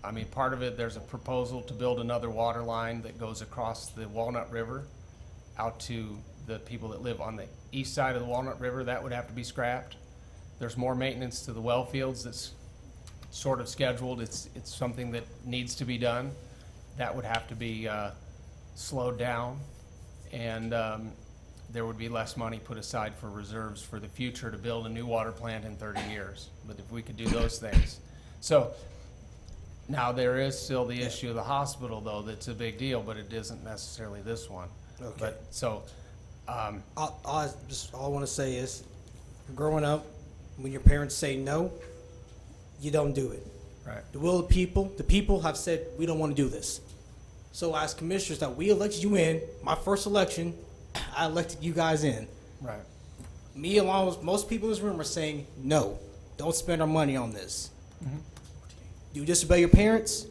I mean, part of it, there's a proposal to build another water line that goes across the Walnut River out to the people that live on the east side of the Walnut River. That would have to be scrapped. There's more maintenance to the well fields that's sort of scheduled. It's something that needs to be done. That would have to be slowed down, and there would be less money put aside for reserves for the future to build a new water plant in 30 years. But if we could do those things. So now there is still the issue of the hospital, though, that's a big deal, but it isn't necessarily this one. Okay. But so, All I want to say is, growing up, when your parents say no, you don't do it. right. The will of the people have said, we don't want to do this. So as commissioners that we elected you in, my first election, I elected you guys in. Right. Me along with most people in this room are saying, no, don't spend our money on this. Do you disobey your parents?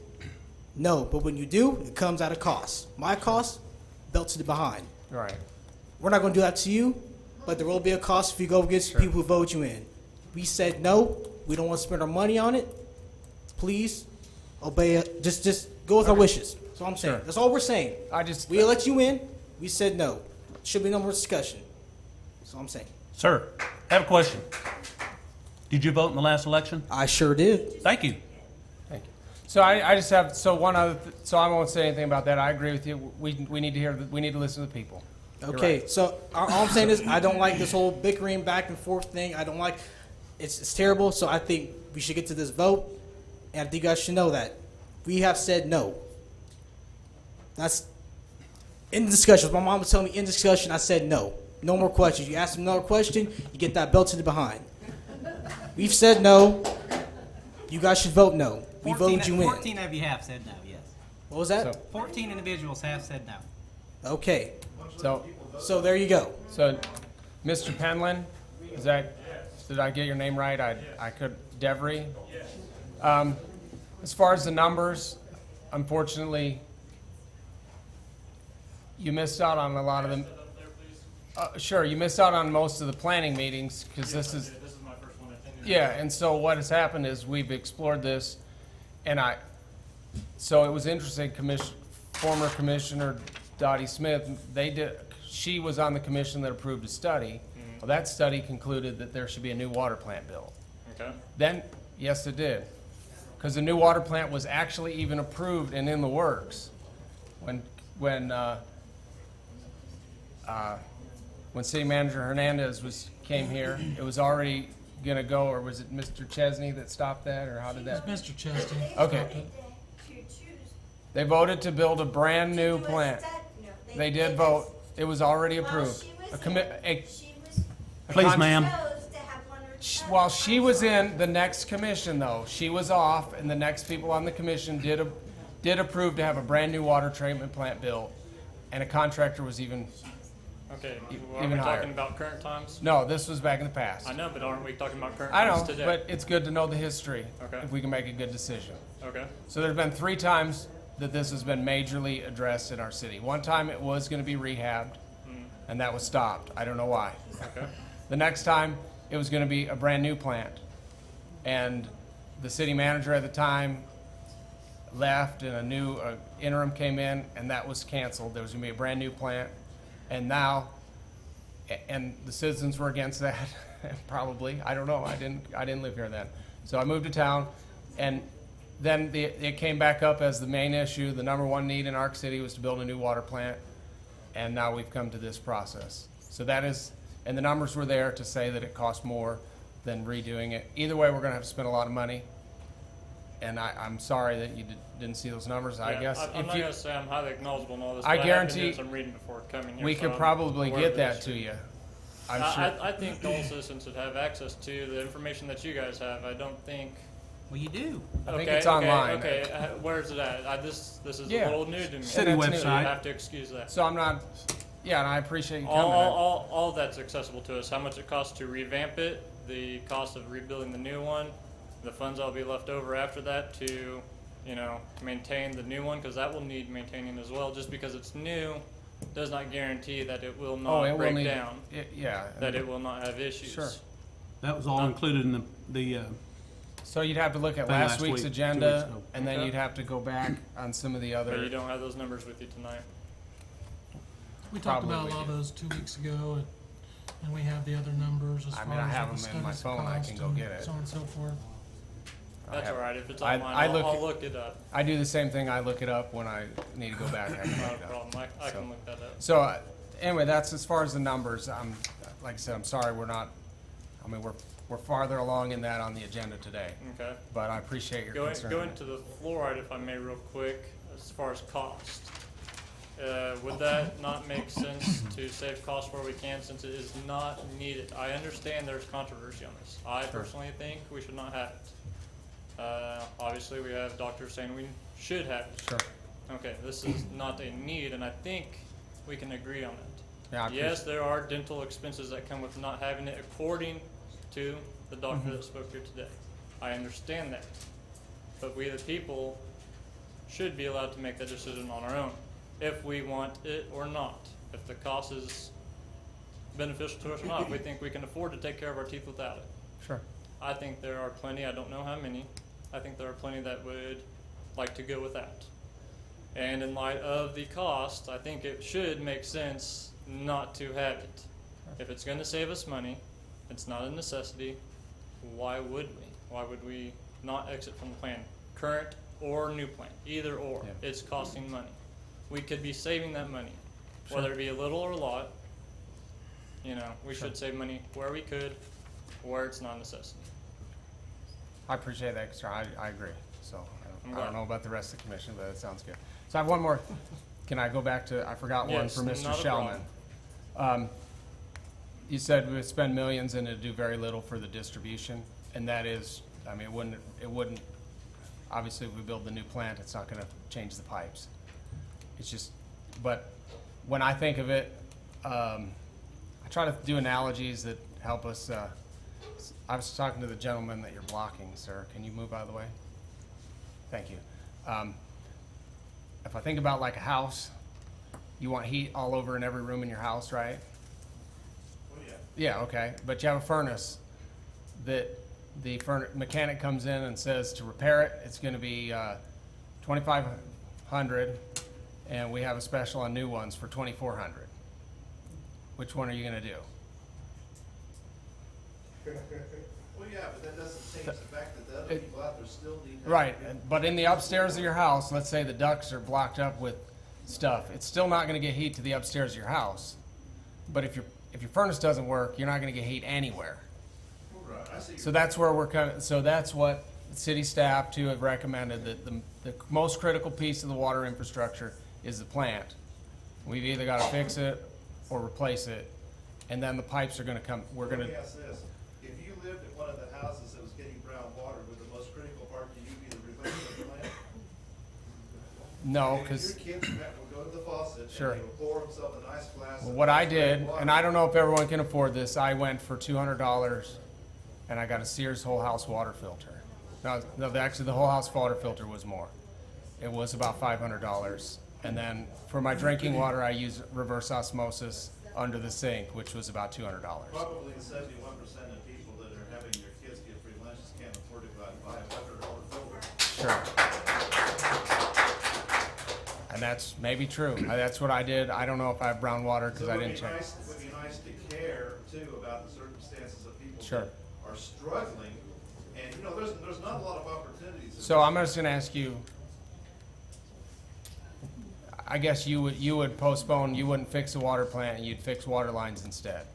No, but when you do, it comes at a cost. My cost, belt to the behind. Right. We're not going to do that to you, but there will be a cost if you go against people who vote you in. We said no, we don't want to spend our money on it. Please obey it. Just go with our wishes. That's all I'm saying. Sure. That's all we're saying. We elect you in, we said no. Should be no more discussion. That's all I'm saying. Sir, I have a question. Did you vote in the last election? I sure did. Thank you. Thank you. So I just have, one other, so I won't say anything about that. I agree with you. We need to we need to listen to the people. You're Okay, right. so all I'm saying is I don't like this whole bickering back and forth thing. I don't like it's terrible. So I think we should get to this vote, and I think you guys should know that we have said no. That's in the discussion. My mom was telling me in discussion. I said no. No more questions. You ask another question, you get that belt to the behind. We've said no. You guys should vote no. We voted you in. 14 of you have said no, yes. What was that? 14 individuals have said no. Okay. So there you go. So, Mr. Penland, did I get your name right? I could, Devery? As far as the numbers, unfortunately, you missed out on a lot of them. Sure, you missed out on most of the planning meetings, because this is my first one attending. Yeah, and so what has happened is we've explored this, and So it was interesting, former Commissioner Dottie Smith, she was on the commission that approved a study. Well, that study concluded that there should be a new water plant built. Okay. Then, yes, it did. Because the new water plant was actually even approved and in the works. When City Manager Hernandez came here, it was already gonna go, or was it Mr. Chesney that stopped that, or how did that? It's Mr. Chesney. Okay. They voted to build a brand new plant. They did vote. It was already approved. Please, ma'am. While she was in the next commission, though, she was off, and the next people on the commission did approve to have a brand new water treatment plant built, and a contractor was even Okay, well, are even we higher. talking about current times? No, this was back in the past. I know, but aren't we talking about current I times know, today? but it's good to know the history Okay. if we can make a good decision. Okay. So there's been 3 times that this has been majorly addressed in our city. One time it was going to be rehabbed, and that was stopped. I don't know why. Okay. The next time it was going to be a brand new plant, and the city manager at the time left, and a new interim came in, and that was canceled. There was going to be a brand new plant, and now, and the citizens were against that. Probably, I don't know. I didn't live here then, so I moved to town, and then it came back up as the main issue. The number 1 need in Arc City was to build a new water plant, and now we've come to this process. So that is, and the numbers were there to say that it cost more than redoing it. Either way, we're going to have to spend a lot of money, and I'm sorry that you didn't see those numbers. I Yeah, guess I'm not gonna say I'm highly acknowledgeable in all this. I but guarantee have been doing some reading before coming here. we so could I'm probably aware get of the that history. to you. I'm sure. I think all citizens should have access to the information that you guys have. I don't think. Well, you do. I think it's online. Okay, where is it at? This is Yeah. a little new to me. City So website. you have to excuse that. So I'm not. Yeah, and I appreciate you coming. All that's accessible to us. How much it costs to revamp it, the cost of rebuilding the new one, the funds that'll be left over after that to, maintain the new one, because that will need maintaining as well. Just because it's new does not guarantee that it will not it will break need- down. Yeah. That it will not have issues. Sure. That was all included in the So you'd have to look at Thing last last week's week, 2 agenda, weeks ago. and then Okay. you'd have to go back on some of the But you other. don't have those numbers with you tonight. We talked Probably about a we lot of do. those 2 weeks ago, and we have the other numbers as I far mean, I as have what the them in my studies phone, I cost can go and get it. so on and so forth. That's all right. If it's I- online, I look- I'll look it up. I do the same thing. I look it up when I need to go back. I can Not look a it up. problem. I So- can look that up. So anyway, that's as far as the numbers. Like I said, I'm sorry we're farther along in that on the agenda today. Okay. But I appreciate your concern. Going to the fluoride, if I may, real quick, as far as cost. Would that not make sense to save costs where we can, since it is not needed? I understand there's controversy on this. I personally think we should not have it. Obviously, we have doctors saying we should have it. Sure. Okay, this is not a need, and I think we can agree on it. Yeah, I Yes, there are dental expenses that come with not having it, according to the doctor that spoke here today. I understand that. But we, the people, should be allowed to make that decision on our own, if we want it or not. If the cost is beneficial to us or not, if we think we can afford to take care of our teeth without it. Sure. I think there are plenty, I don't know how many, I think there are plenty that would like to go without. And in light of the cost, I think it should make sense not to have it. If it's gonna save us money, it's not a necessity, why would we? Why would we not exit from the plan? Current or new plan, either or, Yeah. it's costing money. We could be saving that money, whether it be a little or a lot. We should save money where we could, where it's not a necessity. I appreciate that, because I agree. So I'm I glad. don't know about the rest of the commission, but it sounds good. So I have one more. Can I go back to, I forgot one Yes, for Mr. not a Shellman. You said we would spend millions and it'd do very little for the distribution, and that is, I mean, it wouldn't, obviously if we build the new plant, it's not gonna change the pipes. It's just, but when I think of it, I try to do analogies that help us. I was talking to the gentleman that you're blocking, sir. Can you move out of the way? Thank you. If I think about like a house, you want heat all over in every room in your house, right? Yeah, okay. But you have a furnace that the mechanic comes in and says to repair it, it's going to be 2,500, and we have a special on new ones for 2,400. Which one are you gonna do? Well, yeah, but that doesn't change the fact that the other people out there still need. Right, but in the upstairs of your house, let's say the ducts are blocked up with stuff, it's still not gonna get heat to the upstairs of your house. But if your furnace doesn't work, you're not gonna get heat anywhere. Right, I see. So that's where we're coming, so that's what city staff too have recommended, that the most critical piece of the water infrastructure is the plant. We've either gotta fix it or replace it, and then the pipes are gonna come, we're gonna. Let me ask this, if you lived in one of the houses that was getting brown water, would the most critical part to you be the replacement of the plant? No, And because. if your kids would go to the faucet Sure. and they would pour themselves a nice glass of What I nice did, water. and I don't know if everyone can afford this, I went for $200 and I got a Sears whole house water filter. No, actually the whole house water filter was more. It was about $500. And then for my drinking water, I use reverse osmosis under the sink, which was about $200. Probably 71% of people that are having their kids get free lunches can't afford to go out and buy a $100 filter. Sure. And that's maybe true. That's what I did. I don't know if I have brown water because I didn't check. It would be nice to care too about the circumstances of people Sure. that are struggling. And you know, there's not a lot of opportunities. So I'm just gonna ask you, I guess you would postpone, you wouldn't fix the water plant, and you'd fix water lines instead.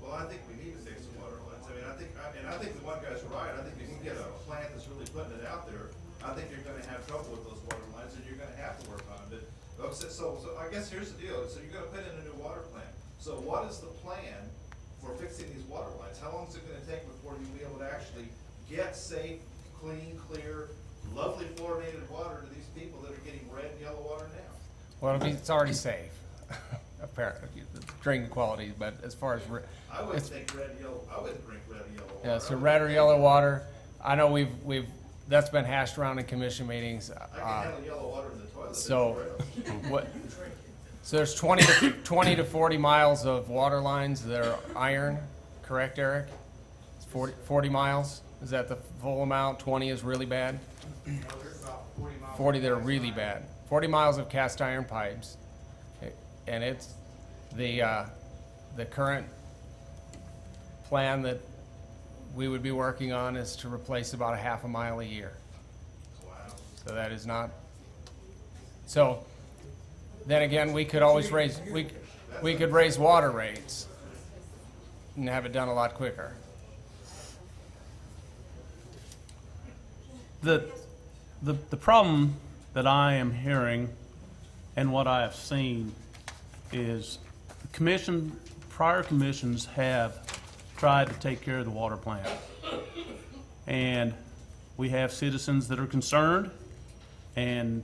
Well, I think we need to fix the water lines. I mean, I think the one guy's right. I think if you get a plant that's really putting it out there, I think you're gonna have trouble with those water lines, and you're gonna have to work on it. But, so I guess here's the deal. So you're gonna put in a new water plant. So what is the plan for fixing these water lines? How long is it gonna take before you'll be able to actually get safe, clean, clear, lovely fluorinated water to these people that are getting red and yellow water now? Well, it's already safe, apparently, the drinking quality, but as far as. I wouldn't think red and yellow, I wouldn't drink red and yellow water. Yeah, so red or yellow water, I know that's been hashed around in commission meetings. I can handle yellow water in the toilet. So, so there's 20 to 40 miles of water lines that are iron, correct, Eric? It's 40 miles, is that the full amount? 20 is really bad? No, there's about 40 miles. 40 that are really bad. 40 miles of cast iron pipes, and it's the current plan that we would be working on is to replace about a half a mile a year. Wow. So that is not. So then again, we could always raise we could raise water rates and have it done a lot quicker. The problem that I am hearing and what I have seen is prior commissions have tried to take care of the water plant. And we have citizens that are concerned, and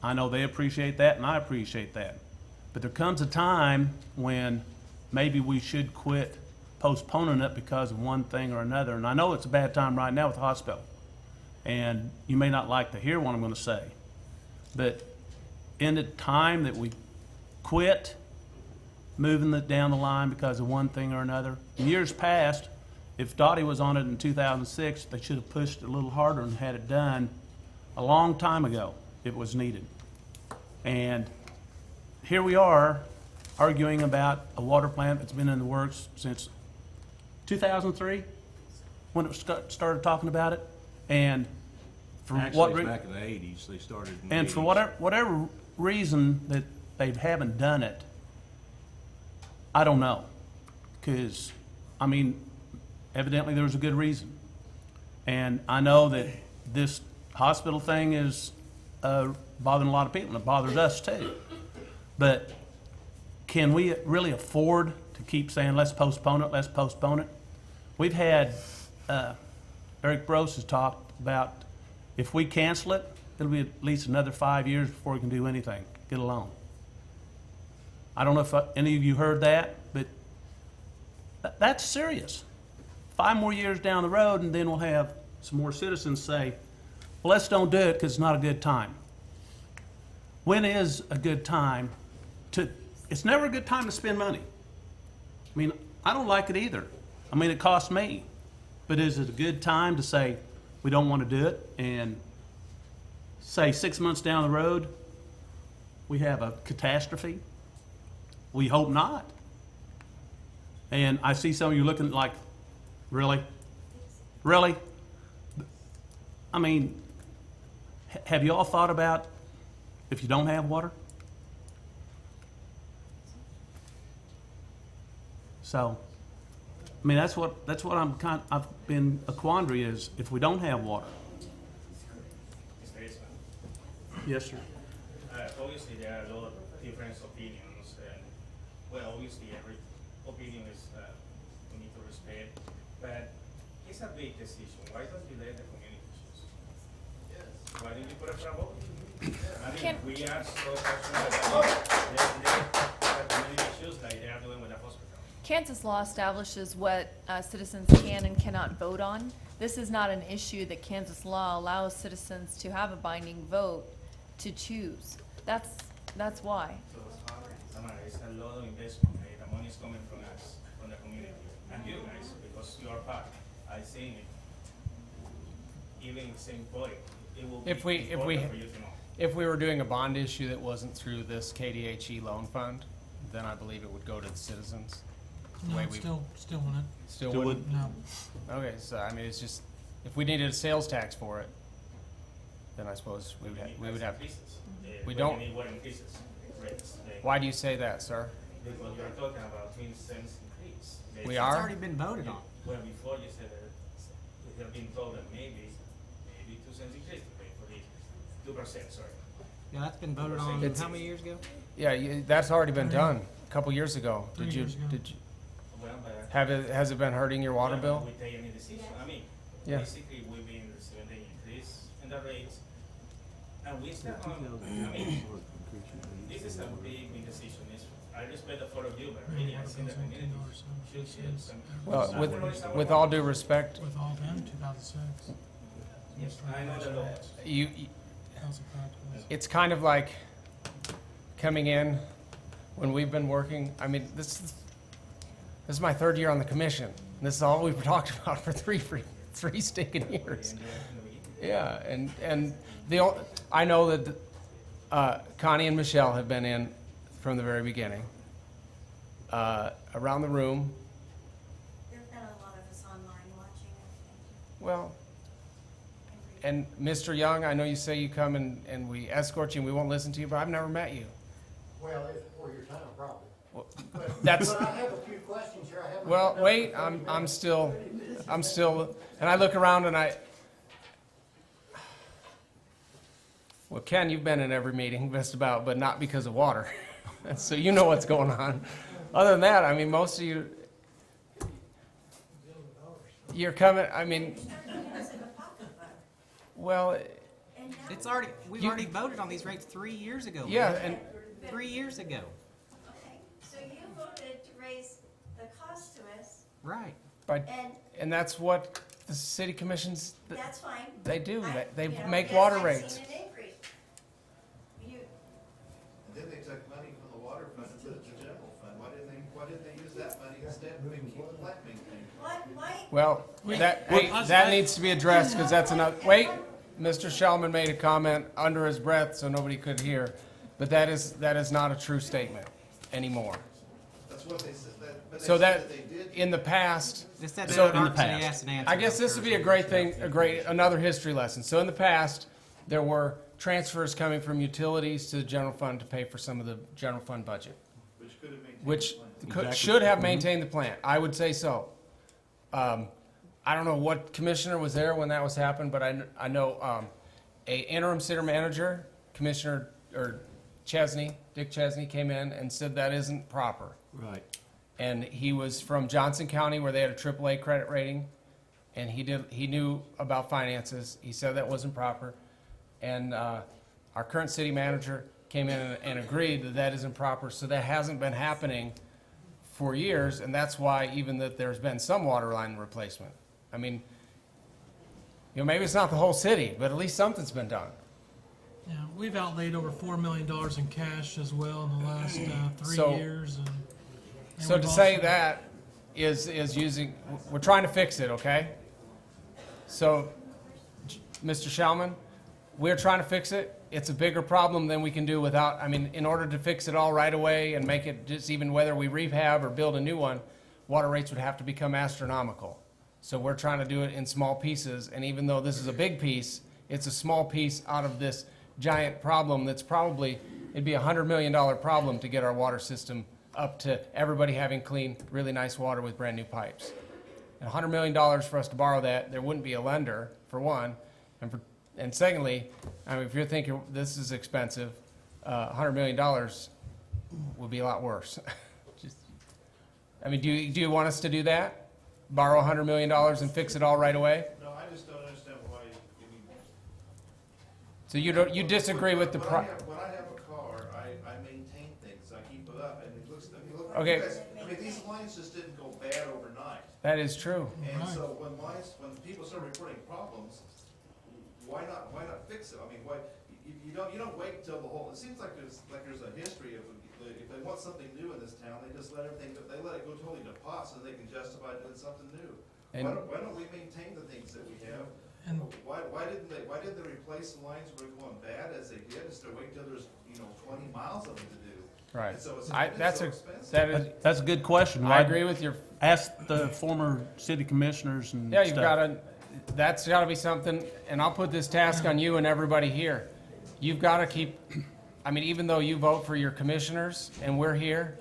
I know they appreciate that and I appreciate that. But there comes a time when maybe we should quit postponing it because of one thing or another. And I know it's a bad time right now with the hospital. And you may not like to hear what I'm going to say. But in the time that we quit moving it down the line because of one thing or another, in years past, if Dottie was on it in 2006, they should have pushed it a little harder and had it done a long time ago if it was needed. And here we are arguing about a water plant that's been in the works since 2003 when it started talking about it. And for Actually, it's back in the 80s, they started in the and 80s. for whatever reason that they haven't done it, I don't know. Because, I mean, evidently there was a good reason. And I know that this hospital thing is bothering a lot of people, and it bothers us too. But can we really afford to keep saying, let's postpone it, let's postpone it? We've had, Eric Brose has talked about if we cancel it, it'll be at least another 5 years before we can do anything, get a loan. I don't know if any of you heard that, but that's serious. 5 more years down the road, and then we'll have some more citizens say, well, let's don't do it because it's not a good time. When is a good time it's never a good time to spend money. I mean, I don't like it either. I mean, it costs me. But is it a good time to say, we don't want to do it, and say 6 months down the road, we have a catastrophe? We hope not. And I see some of you looking like, really? Really? I mean, have you all thought about if you don't have water? So, I mean, that's what I've been a quandary is if we don't have water. Mr. Eastman, Yes, sir. obviously there are a lot of different opinions, and well, obviously every opinion is we need to respect, but it's a big decision. Why don't you let the community choose? Yes. Why don't you put it for a vote? I mean, we are so passionate about the community choose like they are doing with the hospital. Kansas law establishes what citizens can and cannot vote on. This is not an issue that Kansas law allows citizens to have a binding vote to choose. That's why. So, Samara, it's a lot of investment. Right? The money is coming from us, from the community, and you guys, because you are part. I seen it. Even in St. Paul, it will be important for you to know. If we were doing a bond issue that wasn't through this KDHE loan fund, then I believe it would go to the citizens. The No, way it's we- still wouldn't. Still Still wouldn't? No. Okay, so I mean, it's just, if we needed a sales tax for it, then I suppose we would have. We don't. We need what increases, rates. Why do you say that, sir? Because you are talking about 20 cents increase. We are? It's already been voted on. Well, before you said that we have been told that maybe 2 cents increase to pay for the 2%, sorry. Yeah, that's been voted on It's- how many years ago? Yeah, that's already been done a couple years ago. 3 Did you, years ago. did you, Well, but has it been hurting your water bill? We take any decision. I mean, Yeah. basically we've been receiving the increase in the rates, and we still don't. I mean, this is a big decision. I respect the thought of you, but really, I think the community should choose. Well, with all due respect, With all them, 2006. Yes, I know the law. you, Council practice. it's kind of like coming in when we've been working. I mean, this is my 3rd year on the commission. And this is all we've talked about for three stinking years. Yeah, and I know that Connie and Michelle have been in from the very beginning. Around the room. There've been a lot of us online watching, I think. Well, and Mr. Young, I know you say you come and we escort you and we won't listen to you, but I've never met you. Well, it's for your time, probably. Well, But that's, I have a few questions here. I haven't. well, wait, I'm still, and I look around and well, Ken, you've been in every meeting, just about, but not because of water. So you know what's going on. Other than that, I mean, most of you, you're coming, I mean, well, It's already, we've You- already voted on these rates 3 years ago. yeah, man. and 3 years ago. Okay, so you voted to raise the cost to us, Right. but, and and that's what the city commissions, that's fine. they do, they You know, make yes, water I've rates. seen an increase. You, And then they took money from the water fund and put it in the general fund. Why didn't they use that money instead of keep the plant maintained? why, Well, that needs to be addressed, because that's another, wait, Mr. Shellman made a comment under his breath so nobody could hear, but that is not a true statement anymore. That's what they said, but they So said that, that they did. in the past, They said So that in the Art City past. asked and answered. I guess this would be a great thing, another history lesson. So in the past, there were transfers coming from utilities to the general fund to pay for some of the general fund budget, Which could have maintained. which the plant. should have maintained the plant. I would say so. I don't know what commissioner was there when that was happened, but I know a interim city manager, Commissioner or Chesney, Dick Chesney, came in and said that isn't proper. Right. And he was from Johnson County, where they had a AAA credit rating, and he knew about finances. He said that wasn't proper, and our current city manager came in and agreed that that isn't proper. So that hasn't been happening for years, and that's why even that there's been some water line replacement. I mean, you know, maybe it's not the whole city, but at least something's been done. Yeah, we've outlaid over $4 million in cash as well in the last 3 So- years. And So we've to say also- that is using, we're trying to fix it, okay? So, Mr. Shellman, we're trying to fix it. It's a bigger problem than we can do without, I mean, in order to fix it all right away and make it just even whether we rehab or build a new one, water rates would have to become astronomical. So we're trying to do it in small pieces, and even though this is a big piece, it's a small piece out of this giant problem that's probably, it'd be $100 million problem to get our water system up to everybody having clean, really nice water with brand new pipes. And $100 million for us to borrow that, there wouldn't be a lender, for one, and secondly, I mean, if you're thinking this is expensive, $100 million would be a lot worse. I mean, do you want us to do that? Borrow $100 million and fix it all right away? No, I just don't understand why you mean. So you disagree with the When I have a car, I maintain things, I keep it up, and it looks, I mean, look, Okay. you guys, I mean, these lines just didn't go bad overnight. That is true. And so when people start reporting problems, why not fix it? I mean, why, you don't wait until the whole, it seems like there's a history of, if they want something new in this town, they just let everything, they let it go totally to pot so they can justify doing something new. And- Why don't we maintain the things that we have? And- Why didn't they replace the lines that were going bad as they did, instead of waiting till there's, 20 miles of them to do? Right. And so it's That's so a, expensive. that is, That's a good question. I agree with your, Ask the former city commissioners and yeah, you've stuff. gotta, that's gotta be something, and I'll put this task on you and everybody here. You've gotta keep, I mean, even though you vote for your commissioners and we're here,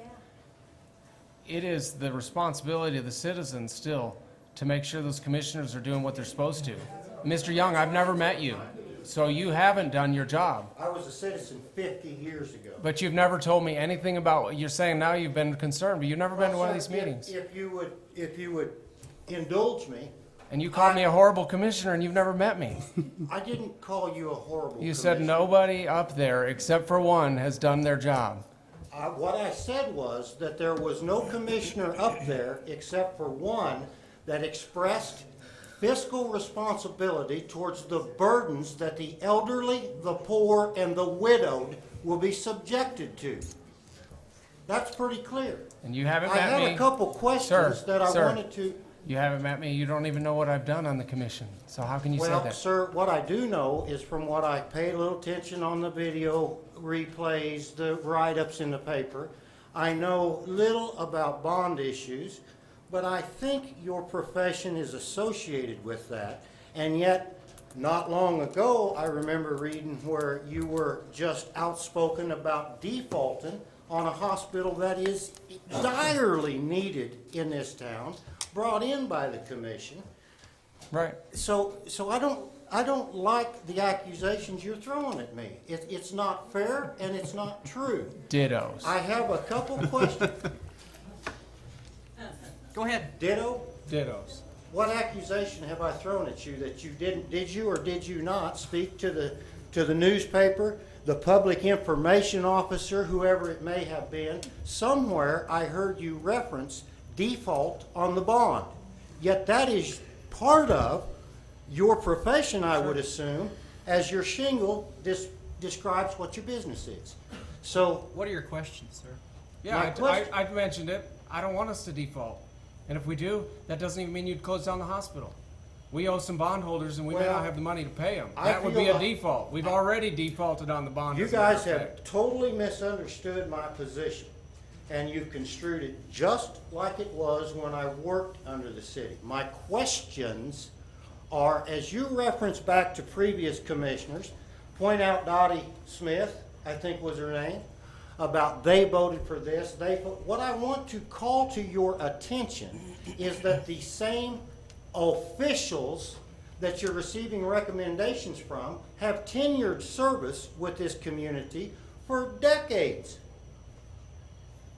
it is the responsibility of the citizens still to make sure those commissioners are doing what they're supposed to. Mr. Young, I've never met you, so you haven't done your job. I was a citizen 50 years ago. But you've never told me anything about what you're saying now. You've been concerned, but you've never been to one of these Well, sir, meetings. If you would indulge me, And you called me a horrible commissioner and you've never met me. I didn't call you a horrible You said commissioner. nobody up there except for one has done their job. What I said was that there was no commissioner up there except for one that expressed fiscal responsibility towards the burdens that the elderly, the poor, and the widowed will be subjected to. That's pretty clear. And you haven't I met me. had a couple questions that I wanted to. You haven't met me. You don't even know what I've done on the commission. So how can you say Well, that? sir, what I do know is from what I paid a little attention on the video replays, the write-ups in the paper, I know little about bond issues, but I think your profession is associated with that. And yet, not long ago, I remember reading where you were just outspoken about defaulting on a hospital that is direly needed in this town, brought in by the commission. Right. So I don't like the accusations you're throwing at me. It's not fair and it's not true. Dittos. I have a couple questions. Go ahead. Ditto? Dittos. What accusation have I thrown at you that you didn't, did you or did you not speak to the newspaper, the public information officer, whoever it may have been? Somewhere I heard you reference default on the bond. Yet that is part of your profession, I would assume, as your shingle describes what your business is. So, What are your questions, sir? Yeah, My I mentioned it. I don't want us to default. And if we do, that doesn't even mean you'd close down the hospital. We owe some bondholders and we may Well, not have the money to pay them. I That would be feel a like- default. We've already defaulted on the bond. you as a matter guys of have fact. totally misunderstood my position, and you've construed it just like it was when I worked under the city. My questions are, as you reference back to previous commissioners, point out Dottie Smith, I think was her name, about they voted for this, what I want to call to your attention is that the same officials that you're receiving recommendations from have tenured service with this community for decades.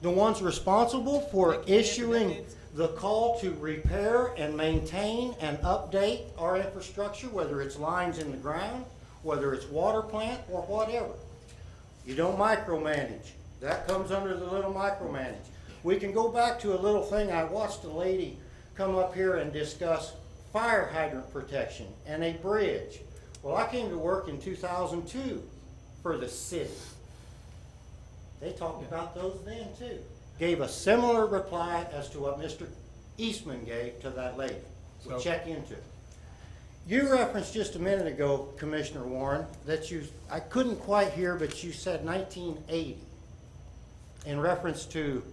The ones responsible for issuing the call to repair and maintain and update our infrastructure, whether it's lines in the ground, whether it's water plant or whatever. You don't micromanage. That comes under the little micromanage. We can go back to a little thing. I watched a lady come up here and discuss fire hydrant protection and a bridge. Well, I came to work in 2002 for the city. They talked about those then too. Gave a similar reply as to what Mr. Eastman gave to that lady. We'll check into it. You referenced just a minute ago, Commissioner Warren, that I couldn't quite hear, but you said 1980 in reference to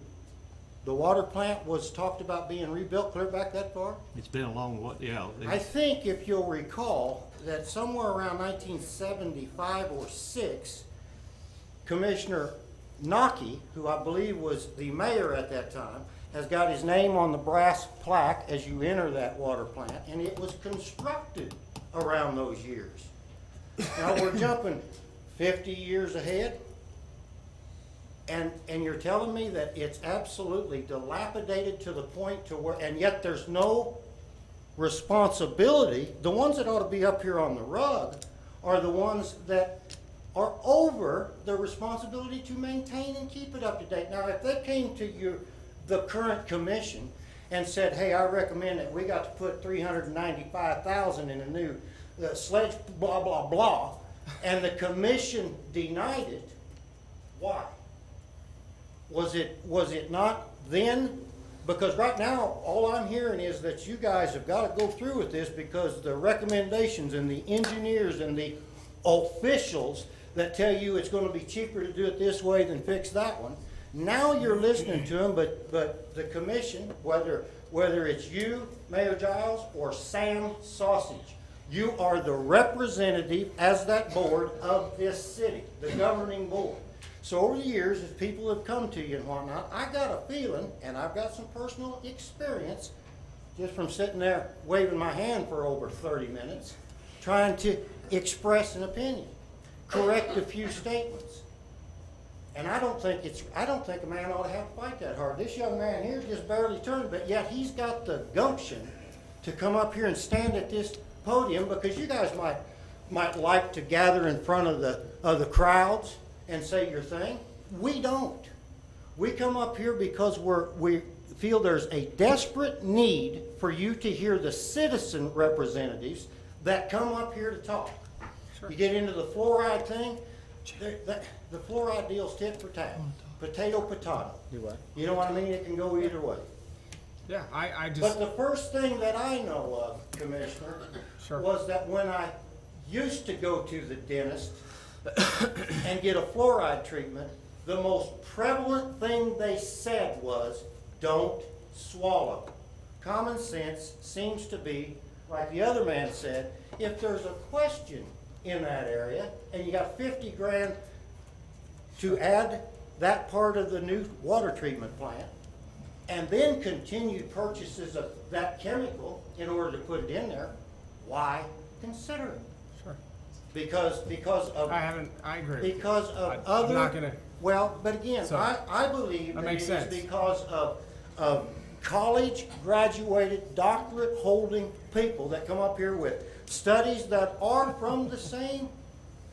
the water plant was talked about being rebuilt clear back that far? It's been a long, yeah. I think if you'll recall that somewhere around 1975 or 6, Commissioner Naki, who I believe was the mayor at that time, has got his name on the brass plaque as you enter that water plant, and it was constructed around those years. Now we're jumping 50 years ahead, and you're telling me that it's absolutely dilapidated to the point to where, and yet there's no responsibility. The ones that ought to be up here on the rug are the ones that are over the responsibility to maintain and keep it up to date. Now, if they came to you, the current commission, and said, hey, I recommend that we got to put $395,000 in a new sledge, blah, blah, blah, and the commission denied it, why? Was it not then? Because right now, all I'm hearing is that you guys have got to go through with this because the recommendations and the engineers and the officials that tell you it's going to be cheaper to do it this way than fix that one. Now you're listening to them, but the commission, whether it's you, Mayor Giles, or Sam Sausage, you are the representative as that board of this city, the governing board. So over the years, as people have come to you and whatnot, I got a feeling, and I've got some personal experience, just from sitting there waving my hand for over 30 minutes, trying to express an opinion, correct a few statements. And I don't think a man ought to have to fight that hard. This young man here just barely turned, but yet he's got the gumption to come up here and stand at this podium, because you guys might like to gather in front of the crowds and say your thing. We don't. We come up here because we feel there's a desperate need for you to hear the citizen representatives that come up here to talk. Sure. You get into the fluoride thing, the fluoride deal's tit for tat, potato. Do what? You know what I mean? It can go either way. Yeah, I just. But the first thing that I know of, Commissioner, was that when I used to go to the dentist and get a fluoride treatment, the most prevalent thing they said was, don't swallow. Common sense seems to be, like the other man said, if there's a question in that area and you got 50 grand to add that part of the new water treatment plant, and then continued purchases of that chemical in order to put it in there, why consider it? Sure. Because of I agree. Because of I'm other. not gonna. Well, but again, So, I believe that that makes it sense. is because of college graduated, doctorate holding people that come up here with studies that are from the same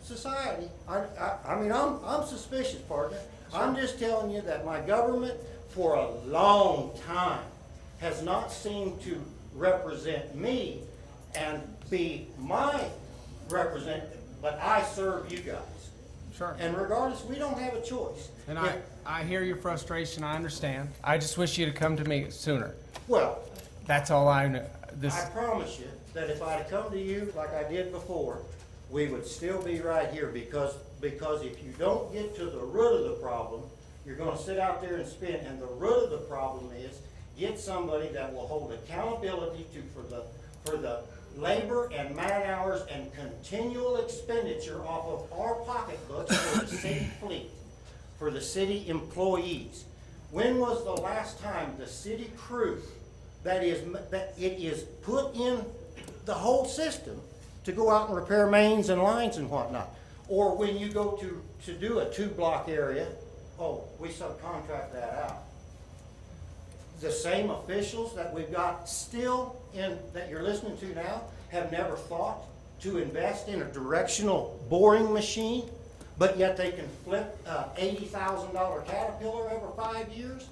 society. I mean, I'm suspicious, partner. Sure. I'm just telling you that my government for a long time has not seemed to represent me and be my representative, but I serve you guys. Sure. And regardless, we don't have a choice. And I hear your frustration, I understand. I just wish you'd have come to me sooner. Well, That's all I know. I promise you that if I'd have come to you like I did before, we would still be right here, because if you don't get to the root of the problem, you're going to sit out there and spin. And the root of the problem is get somebody that will hold accountability for the labor and man hours and continual expenditure off of our pocketbooks for the city fleet, for the city employees. When was the last time the city crew that it is put in the whole system to go out and repair mains and lines and whatnot? Or when you go to do a 2-block area, oh, we subcontract that out. The same officials that we've got still that you're listening to now have never thought to invest in a directional boring machine, but yet they can flip a $80,000 Caterpillar over 5 years.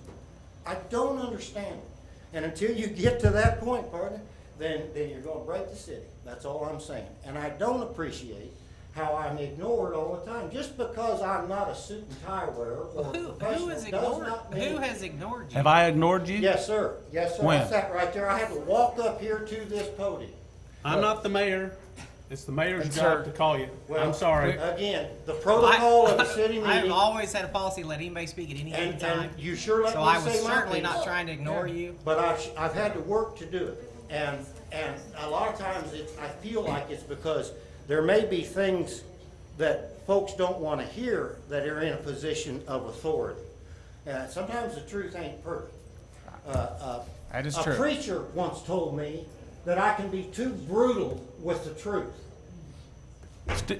I don't understand it. And until you get to that point, partner, then you're going to break the city. That's all I'm saying. And I don't appreciate how I'm ignored all the time. Just because I'm not a suit and tie wearer or professional does not mean. Who has ignored you? Have I ignored you? Yes, sir. Yes, sir. When? I sat right there. I had to walk up here to this podium. I'm not the mayor. It's the mayor's And job sir- to call you. Well, I'm sorry. Again, the protocol of the city I've meeting, always had a policy to let anybody speak at any given and time. you sure let So me I was say my certainly piece. not trying to ignore you. But I've had to work to do it. And a lot of times I feel like it's because there may be things that folks don't want to hear that are in a position of authority. Sometimes the truth ain't pretty. That is A true. preacher once told me that I can be too brutal with the truth.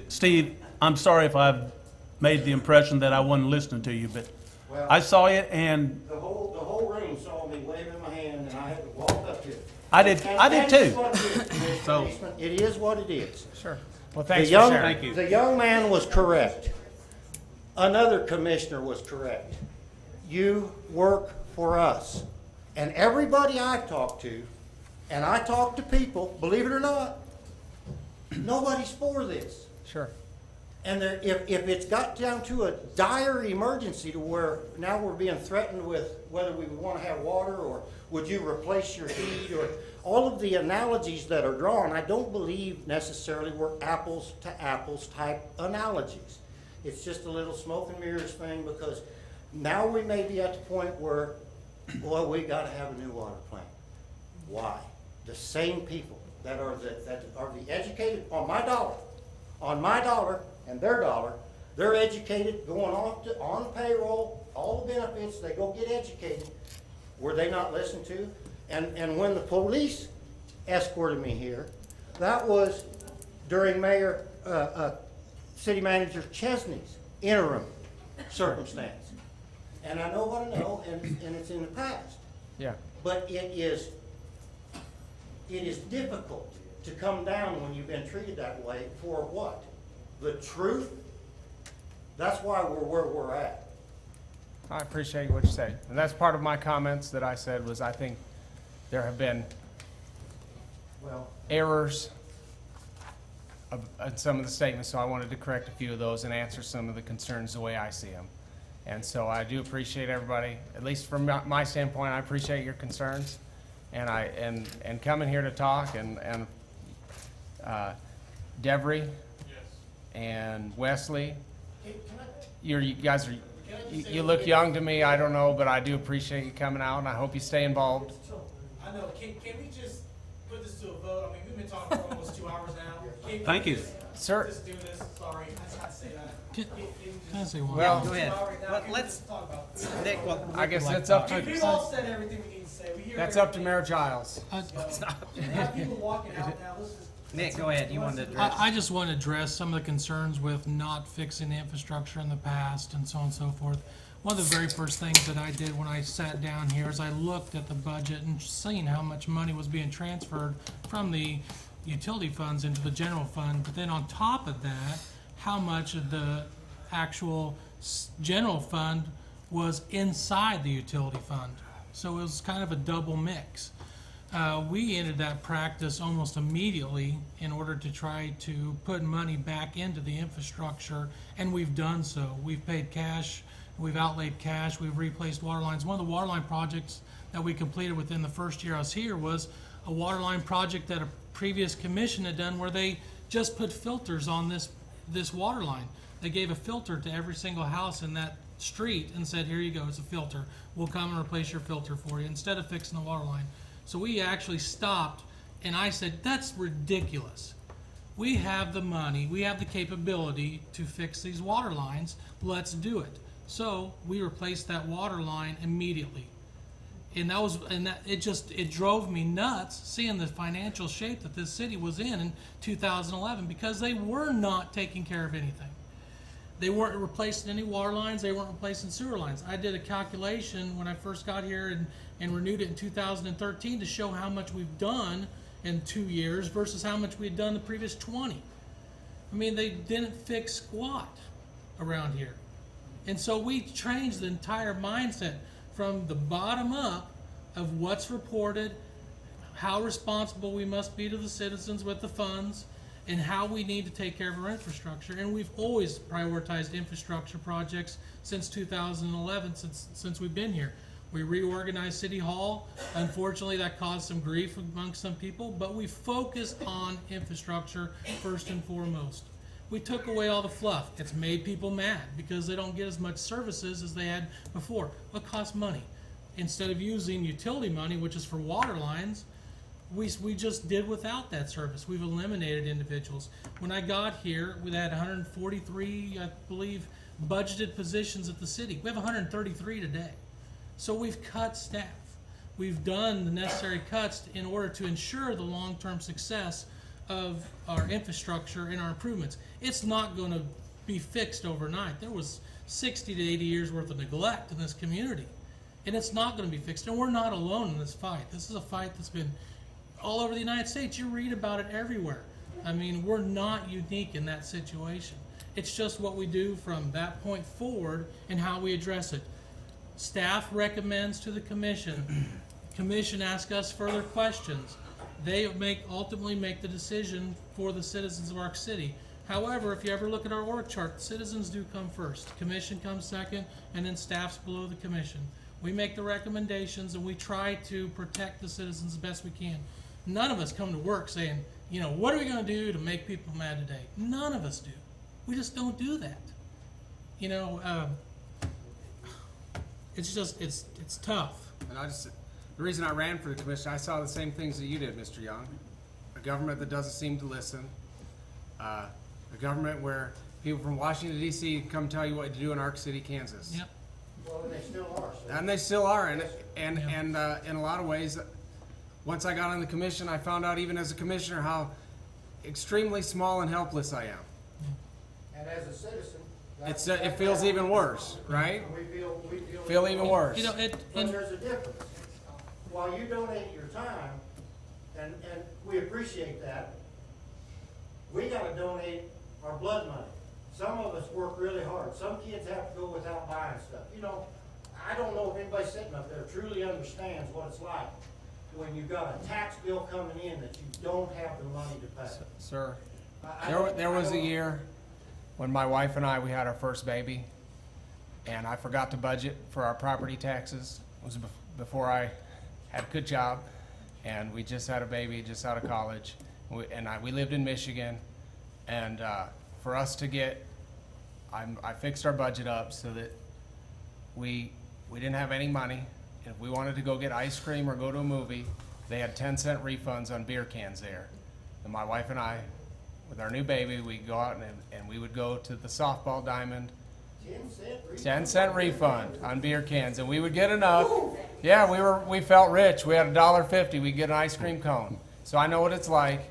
Steve, I'm sorry if I've made the impression that I wasn't listening to you, but Well, I saw you and the whole room saw me waving my hand, and I had to walk up here. I did And too. it's what it is, Mr. So- Eastman. It is what it is. Sure. Well, The thanks for young, sharing. Thank you. the young man was correct. Another commissioner was correct. You work for us. And everybody I've talked to, and I talk to people, believe it or not, nobody's for this. Sure. And if it's got down to a dire emergency to where now we're being threatened with whether we would want to have water or would you replace your heat or all of the analogies that are drawn, I don't believe necessarily were apples to apples type analogies. It's just a little smoke and mirrors thing because now we may be at the point where, well, we got to have a new water plant. Why? The same people that are the educated on my dollar and their dollar, they're educated, going on payroll, all the benefits, they go get educated. Were they not listened to? And when the police escorted me here, that was during City Manager Chesney's interim circumstance. And I know what I know, and it's in the past. Yeah. But it is difficult to come down when you've been treated that way for what? The truth? That's why we're where we're at. I appreciate what you say. And that's part of my comments that I said was I think there have been Well, errors in some of the statements, so I wanted to correct a few of those and answer some of the concerns the way I see them. And so I do appreciate everybody, at least from my standpoint, I appreciate your concerns. And and coming here to talk and Devery and Wesley, you guys are, you look young to me, I don't know, but I do appreciate you coming out and I hope you stay involved. I know, can we just put this to a vote? I mean, we've been talking for almost 2 hours now. Can we Thank you. Sir. Just do this, sorry, I had to say that. Can I say one? Well, Go ahead. Now, Well, let's, talk about this. Nick, well, I guess that's up We've to, all said everything we need to say. We hear that's up to everything. Mayor Giles. We have people walking out now, let's just. Nick, go ahead. You wanted to address. I just want to address some of the concerns with not fixing the infrastructure in the past and so on and so forth. One of the very first things that I did when I sat down here is I looked at the budget and seen how much money was being transferred from the utility funds into the general fund. But then on top of that, how much of the actual general fund was inside the utility fund. So it was kind of a double mix. We ended that practice almost immediately in order to try to put money back into the infrastructure, and we've done so. We've paid cash, we've outlaid cash, we've replaced water lines. One of the water line projects that we completed within the first year I was here was a water line project that a previous commission had done where they just put filters on this water line. They gave a filter to every single house in that street and said, here you go, it's a filter. We'll come and replace your filter for you instead of fixing the water line. So we actually stopped, and I said, that's ridiculous. We have the money, we have the capability to fix these water lines, let's do it. So we replaced that water line immediately. And it drove me nuts seeing the financial shape that this city was in 2011 because they were not taking care of anything. They weren't replacing any water lines, they weren't replacing sewer lines. I did a calculation when I first got here and renewed it in 2013 to show how much we've done in 2 years versus how much we had done the previous 20. I mean, they didn't fix squat around here. And so we changed the entire mindset from the bottom up of what's reported, how responsible we must be to the citizens with the funds, and how we need to take care of our infrastructure. And we've always prioritized infrastructure projects since 2011, since we've been here. We reorganized City Hall. Unfortunately, that caused some grief amongst some people, but we focused on infrastructure first and foremost. We took away all the fluff. It's made people mad because they don't get as much services as they had before. It costs money. Instead of using utility money, which is for water lines, we just did without that service. We've eliminated individuals. When I got here, we had 143, I believe, budgeted positions at the city. We have 133 today. So we've cut staff. We've done the necessary cuts in order to ensure the long-term success of our infrastructure and our improvements. It's not going to be fixed overnight. There was 60 to 80 years worth of neglect in this community, and it's not going to be fixed. And we're not alone in this fight. This is a fight that's been all over the United States. You read about it everywhere. I mean, we're not unique in that situation. It's just what we do from that point forward and how we address it. Staff recommends to the commission. Commission asks us further questions. They ultimately make the decision for the citizens of Arc City. However, if you ever look at our org chart, citizens do come first. Commission comes second, and then staff's below the commission. We make the recommendations, and we try to protect the citizens as best we can. None of us come to work saying, you know, what are we going to do to make people mad today? None of us do. We just don't do that. You know, it's just, it's tough. And the reason I ran for the commission, I saw the same things that you did, Mr. Young. A government that doesn't seem to listen. A government where people from Washington, D.C. come tell you what to do in Arc City, Kansas. Yep. Well, and they still are. So. And they still are. And in a lot of ways, once I got on the commission, I found out even as a commissioner how extremely small and helpless I am. And as a citizen, It feels even worse, right? We Feel even worse. You know, but there's a difference. While you donate your time, and we appreciate that, we got to donate our blood money. Some of us work really hard. Some kids have to go without buying stuff. You know, I don't know if anybody sitting up there truly understands what it's like when you've got a tax bill coming in that you don't have the money to pay. Sir, I there was a don't- year when my wife and we had our first baby, and I forgot to budget for our property taxes. It was before I had a good job, and we just had a baby, just out of college. We lived in Michigan, and for us to get, I fixed our budget up so that we didn't have any money. If we wanted to go get ice cream or go to a movie, they had 10-cent refunds on beer cans there. And my wife and I, with our new baby, we'd go out and we would go to the softball diamond. 10-cent refund on beer cans, and we would get enough. Yeah, we felt rich. We had $1.50. We'd get an ice cream cone. So I know what it's like,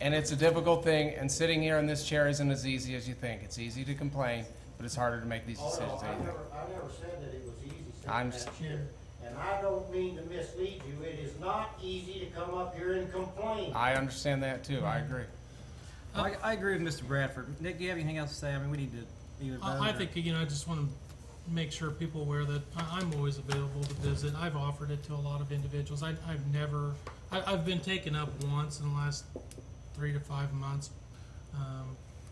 and it's a difficult thing. And sitting here in this chair isn't as easy as you think. It's easy to complain, but it's harder to make these decisions. I never said that it was easy sitting I'm in that chair. And I don't mean to mislead you. It is not easy to come up here and complain. I understand that too. I agree. I agree with Mr. Bradford. Nick, do you have anything else to say? I mean, we need to either vote I or- think, you know, I just want to make sure people are aware that I'm always available to visit. I've offered it to a lot of individuals. I've been taken up once in the last 3 to 5 months.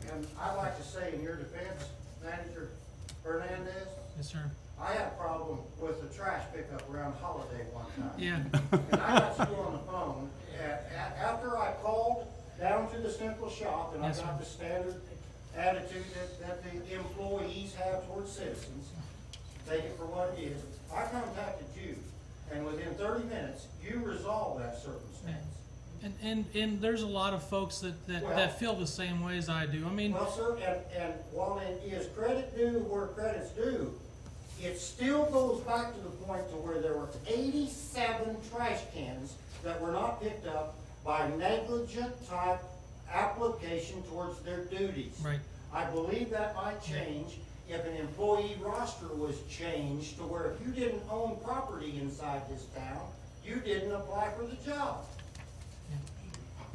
And I'd like to say in your defense, Manager Hernandez, Yes, sir. I had a problem with the trash pickup around Holiday one time. Yeah. And I got you on the phone, after I called down to the central shop, and Yes, I got sir. the standard attitude that the employees have towards citizens, take it for what it is. I contacted you, and within 30 minutes, you resolved that circumstance. And there's a lot of folks that feel the same way as I do. I mean, Well, sir, and while it is credit due where credit's due, it still goes back to the point to where there were 87 trash cans that were not picked up by negligent type application towards their duties. Right. I believe that might change if an employee roster was changed to where if you didn't own property inside this town, you didn't apply for the job.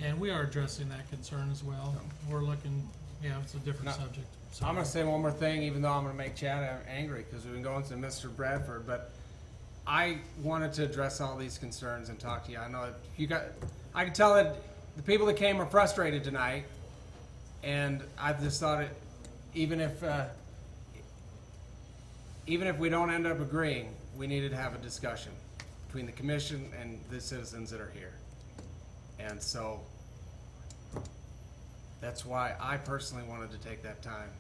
and we are addressing that concern as well. We're looking, it's a different No. subject. So I'm going to say one more thing, even though I'm going to make Chad angry because we've been going to Mr. Bradford, but I wanted to address all these concerns and talk to you. I know that I can tell that the people that came are frustrated tonight, and I just thought even if we don't end up agreeing, we needed to have a discussion between the commission and the citizens that are here. And so that's why I personally wanted to take that time,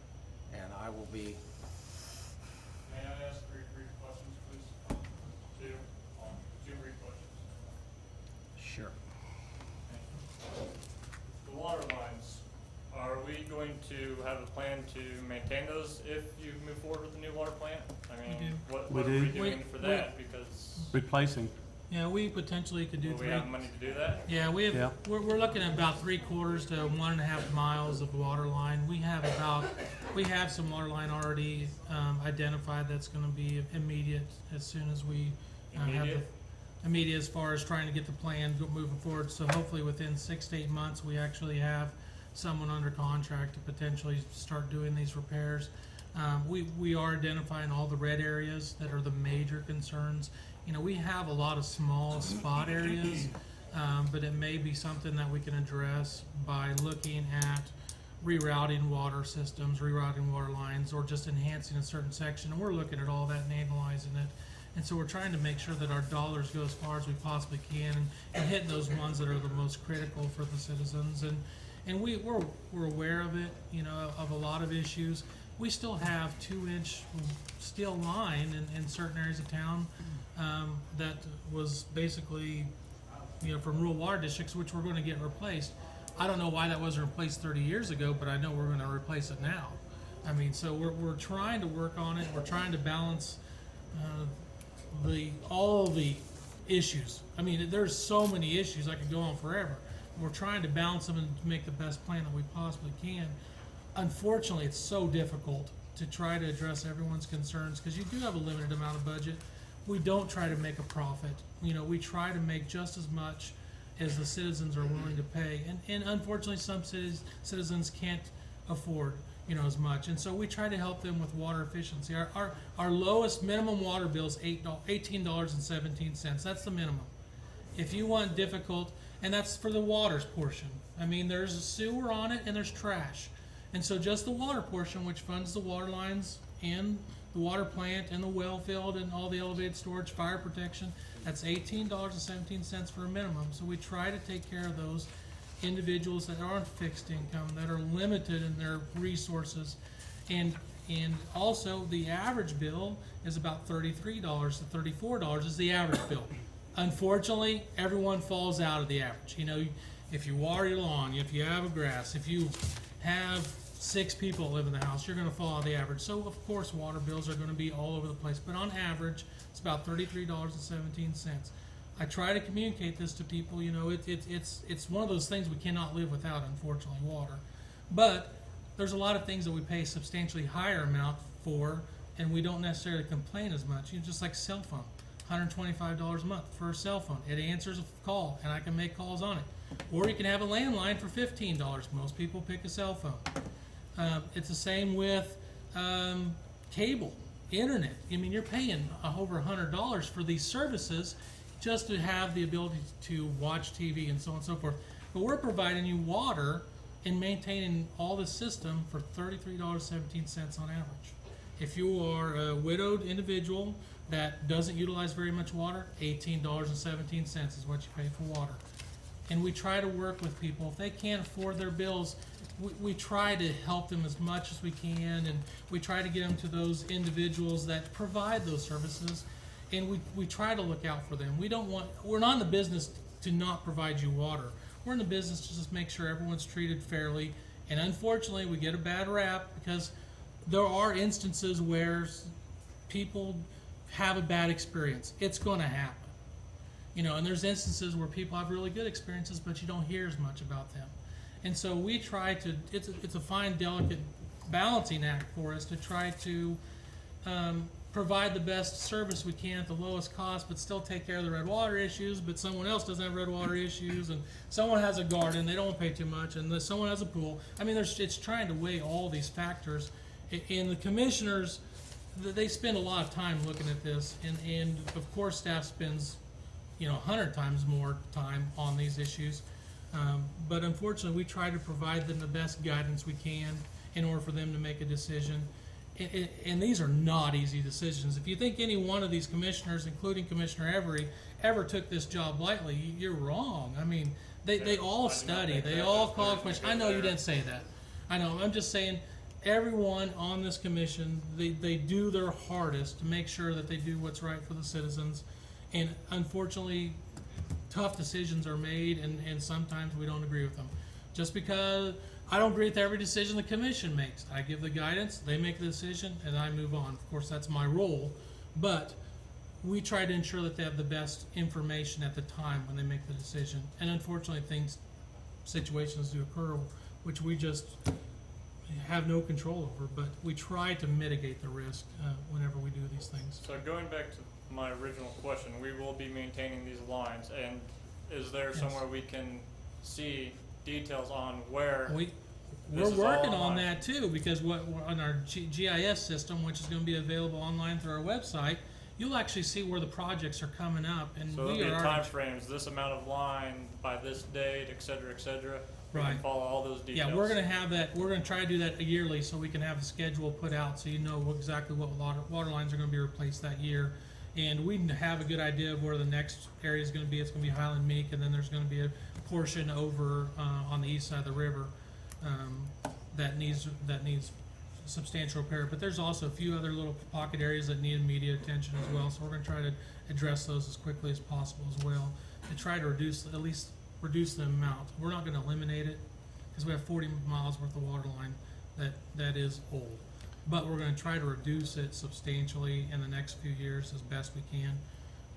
and I will be. May I ask three brief questions, please? Two brief questions. Sure. The water lines, are we going to have a plan to maintain those if you move forward with the new water plant? I mean, what We are we do. doing for that? Because Replacing. Yeah, we potentially could do will we have money to do that? Yeah, we have, Yeah. we're looking at about 3/4 to 1.5 miles of water line. We have some water line already identified that's gonna be immediate as soon as we have the. Immediate? Immediate as far as trying to get the plan moving forward, so hopefully within 6 to 8 months, we actually have someone under contract to potentially start doing these repairs. We are identifying all the red areas that are the major concerns. You know, we have a lot of small spot areas, but it may be something that we can address by looking at rerouting water systems, rerouting water lines, or just enhancing a certain section. And we're looking at all that and analyzing it. And so we're trying to make sure that our dollars go as far as we possibly can and hit those ones that are the most critical for the citizens. And we're aware of it, you know, of a lot of issues. We still have 2-inch steel line in certain areas of town that was basically, you know, from rural water districts, which we're going to get replaced. I don't know why that wasn't replaced 30 years ago, but I know we're going to replace it now. I mean, so we're trying to work on it. We're trying to balance all the issues. I mean, there's so many issues. I could go on forever. We're trying to balance them and make the best plan that we possibly can. Unfortunately, it's so difficult to try to address everyone's concerns because you do have a limited amount of budget. We don't try to make a profit. You know, we try to make just as much as the citizens are willing to pay. And unfortunately, some citizens can't afford, you know, as much. And so we try to help them with water efficiency. Our lowest minimum water bill is $18.17. That's the minimum. If you want difficult, and that's for the waters portion. I mean, there's a sewer on it and there's trash. And so just the water portion, which funds the water lines and the water plant and the well field and all the elevated storage, fire protection, that's $18.17 for a minimum. So we try to take care of those individuals that are on fixed income, that are limited in their resources. And also the average bill is about $33 to $34 is the average bill. Unfortunately, everyone falls out of the average. You know, if you water your lawn, if you have a grass, if you have 6 people that live in the house, you're going to fall out of the average. So, of course, water bills are going to be all over the place. But on average, it's about $33.17. I try to communicate this to people. You know, it's one of those things we cannot live without, unfortunately, water. But there's a lot of things that we pay substantially higher amount for, and we don't necessarily complain as much. You know, just like cell phone. $125 a month for a cell phone. It answers a call, and I can make calls on it. Or you can have a landline for $15. Most people pick a cell phone. It's the same with cable, internet. I mean, you're paying over $100 for these services just to have the ability to watch TV and so on and so forth. But we're providing you water and maintaining all the system for $33.17 on average. If you are a widowed individual that doesn't utilize very much water, $18.17 is what you pay for water. And we try to work with people. If they can't afford their bills, we try to help them as much as we can, and we try to get them to those individuals that provide those services, and we try to look out for them. We're not in the business to not provide you water. We're in the business to just make sure everyone's treated fairly, and unfortunately we get a bad rap because there are instances where people have a bad experience. It's going to happen. You know, and there's instances where people have really good experiences, but you don't hear as much about them. And so we try to, it's a fine, delicate balancing act for us to try to provide the best service we can at the lowest cost, but still take care of the red water issues, but someone else doesn't have red water issues, and someone has a garden, they don't pay too much, and someone has a pool. I mean, it's trying to weigh all these factors. And the commissioners, they spend a lot of time looking at this, and of course staff spends, you know, 100 times more time on these issues. But unfortunately, we try to provide them the best guidance we can in order for them to make a decision. and these are not easy decisions. If you think any one of these commissioners, including Commissioner Every, ever took this job lightly, you're wrong. I mean, they all study, they all call commission. I know you didn't say that. I know, I'm just saying, everyone on this commission, they do their hardest to make sure that they do what's right for the citizens. And unfortunately, tough decisions are made, and sometimes we don't agree with them. Just because I don't agree with every decision the commission makes, I give the guidance, they make the decision, and I move on. Of course, that's my role, but we try to ensure that they have the best information at the time when they make the decision. And unfortunately, situations do occur which we just have no control over, but we try to mitigate the risk whenever we do these things. So going back to my original question, we will be maintaining these lines, and is there somewhere we can see details on where we're working on that too, because on our GIS system, which is going to be available online through our website, you'll actually see where the projects are coming up, and so there'll be time frames, this amount of line by this date, et cetera, et cetera. We can follow all those details. Yeah, we're going to have that. We're going to try to do that yearly, so we can have a schedule put out, so you know exactly what water lines are going to be replaced that year, and we have a good idea of where the next area is going to be. It's going to be Highland Meek, and then there's going to be a portion over on the east side of the river that needs substantial repair. But there's also a few other little pocket areas that need immediate attention as well. So we're going to try to address those as quickly as possible as well, to try to reduce the amount. We're not going to eliminate it, because we have 40 miles worth of water line that is old. But we're going to try to reduce it substantially in the next few years as best we can.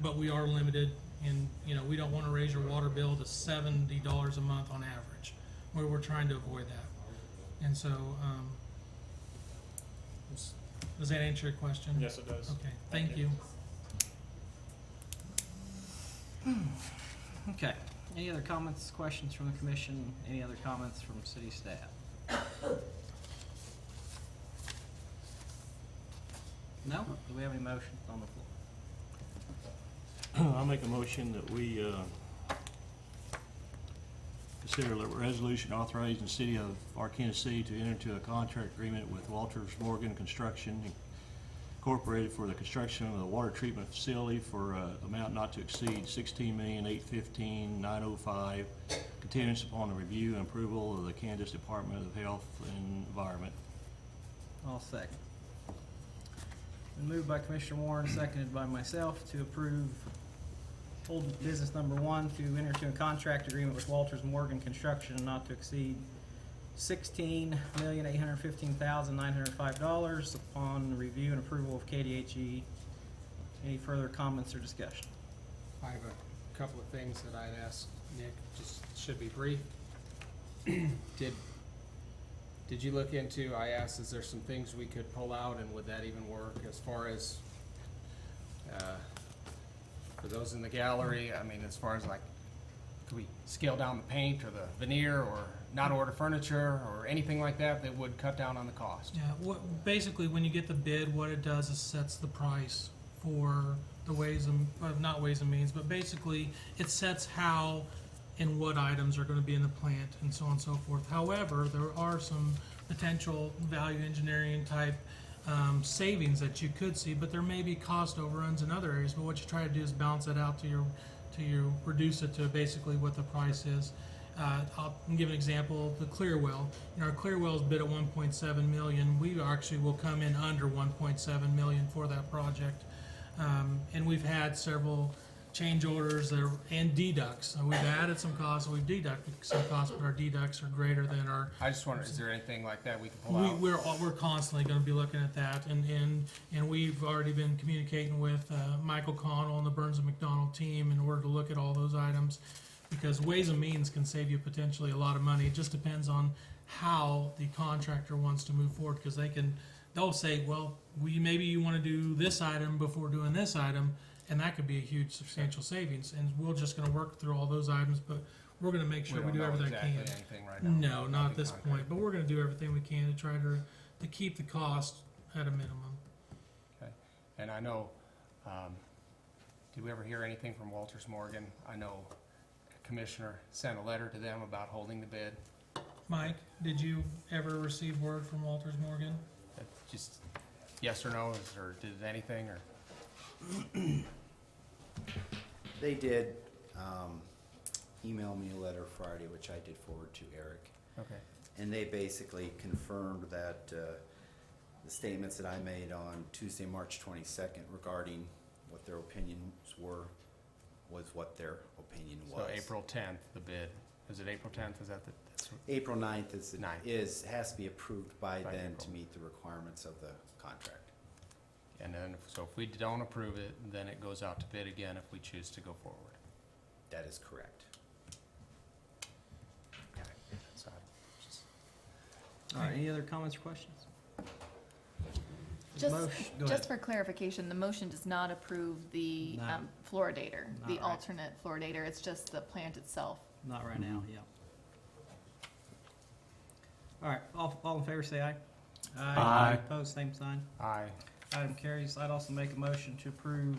But we are limited, and we don't want to raise your water bill to $70 a month on average. We're trying to avoid that. And so, does that answer your question? Yes, it does. Okay, thank you. Okay. Any other comments, questions from the commission? Any other comments from city staff? No? Do we have any motions on the floor? I'll make a motion that we consider a resolution authorizing the city of Arkansas City to enter into a contract agreement with Walters Morgan Construction Incorporated for the construction of the water treatment facility for amount not to exceed $16,815,905, contingent upon the review and approval of the Kansas Department of Health and Environment. I'll second. Been moved by Commissioner Warren, seconded by myself, to approve old business number 1 to enter into a contract agreement with Walters Morgan Construction not to exceed $16,815,905 upon review and approval of KDHE. Any further comments or discussion? I have a couple of things that I'd ask Nick, just should be brief. Did you look into, I asked, is there some things we could pull out, and would that even work as far as, for those in the gallery, I mean, as far as like, could we scale down the paint or the veneer, or not order furniture or anything like that that would cut down on the cost? Yeah, basically, when you get the bid, what it does is sets the price for the not ways and means, but basically it sets how and what items are going to be in the plant and so on and so forth. However, there are some potential value engineering type savings that you could see, but there may be cost overruns in other areas. But what you try to do is balance it out to reduce it to basically what the price is. I'll give an example. The clear well. Our clear well is bid at $1.7 million. We actually will come in under $1.7 million for that project, and we've had several change orders and deducts. We've added some costs, we've deducted some costs, but our deducts are greater than our. I just wonder, is there anything like that we can pull out? We're constantly going to be looking at that, and we've already been communicating with Michael Connell and the Burns and McDonald team in order to look at all those items, because Ways and Means can save you potentially a lot of money. It just depends on how the contractor wants to move forward, because they'll say, well, maybe you want to do this item before doing this item. And that could be a huge substantial savings, and we're just going to work through all those items, but we're going to make sure we do everything we can. Right now. No, not at this point, but we're going to do everything we can to try to keep the cost at a minimum. Okay, and I know, did we ever hear anything from Walters Morgan? I know a commissioner sent a letter to them about holding the bid. Mike, did you ever receive word from Walters Morgan? yes or no, or did anything, or? They did email me a letter Friday, which I did forward to Eric. Okay. And they basically confirmed that the statements that I made on Tuesday, March 22nd regarding what their opinions were was what their opinion was. So April 10th, the bid. Is it April 10th? Is that the? That's what, April 9th has to be approved by By then April. to meet the requirements of the contract. and then, so if we don't approve it, then it goes out to bid again if we choose to go forward. That is correct. So, just- All right, any other comments or questions? Just, Go just ahead. for clarification, the motion does not approve the Not- fluoridator, not the right. alternate fluoridator, it's just the plant itself. Not right now, yeah. All right, all in favor, say aye. Aye. Opposed, same sign. Aye. Item carries. I'd also make a motion to approve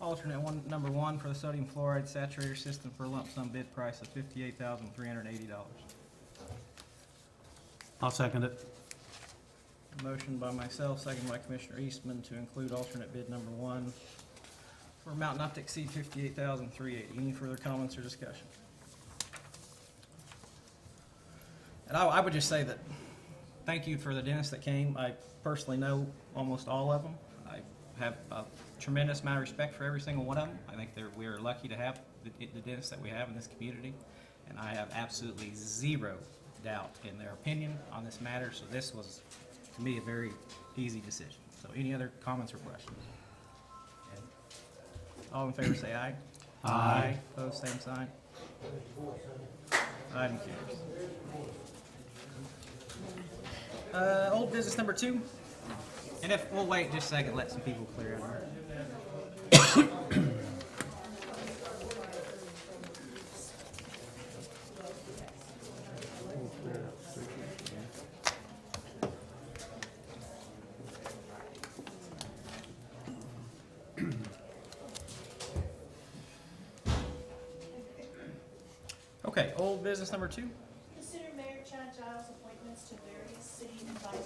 alternate number one for the sodium fluoride saturator system for a lump sum bid price of $58,380. I'll second it. Motion by myself, second by Commissioner Eastman to include alternate bid number one for amount not to exceed $58,380. Any further comments or discussion? And I would just say that, thank you for the dentists that came. I personally know almost all of them. I have a tremendous amount of respect for every single one of them. I think we are lucky to have the dentists that we have in this community, and I have absolutely zero doubt in their opinion on this matter, so this was, to me, a very easy decision. So any other comments or questions? Okay. All in favor say aye. Aye. Opposed, same sign. Item carries. Old business number 2. And if, we'll wait just a second, let some people clear out here. Okay, old business number 2. Consider Mayor Chad Giles' appointments to various city advisory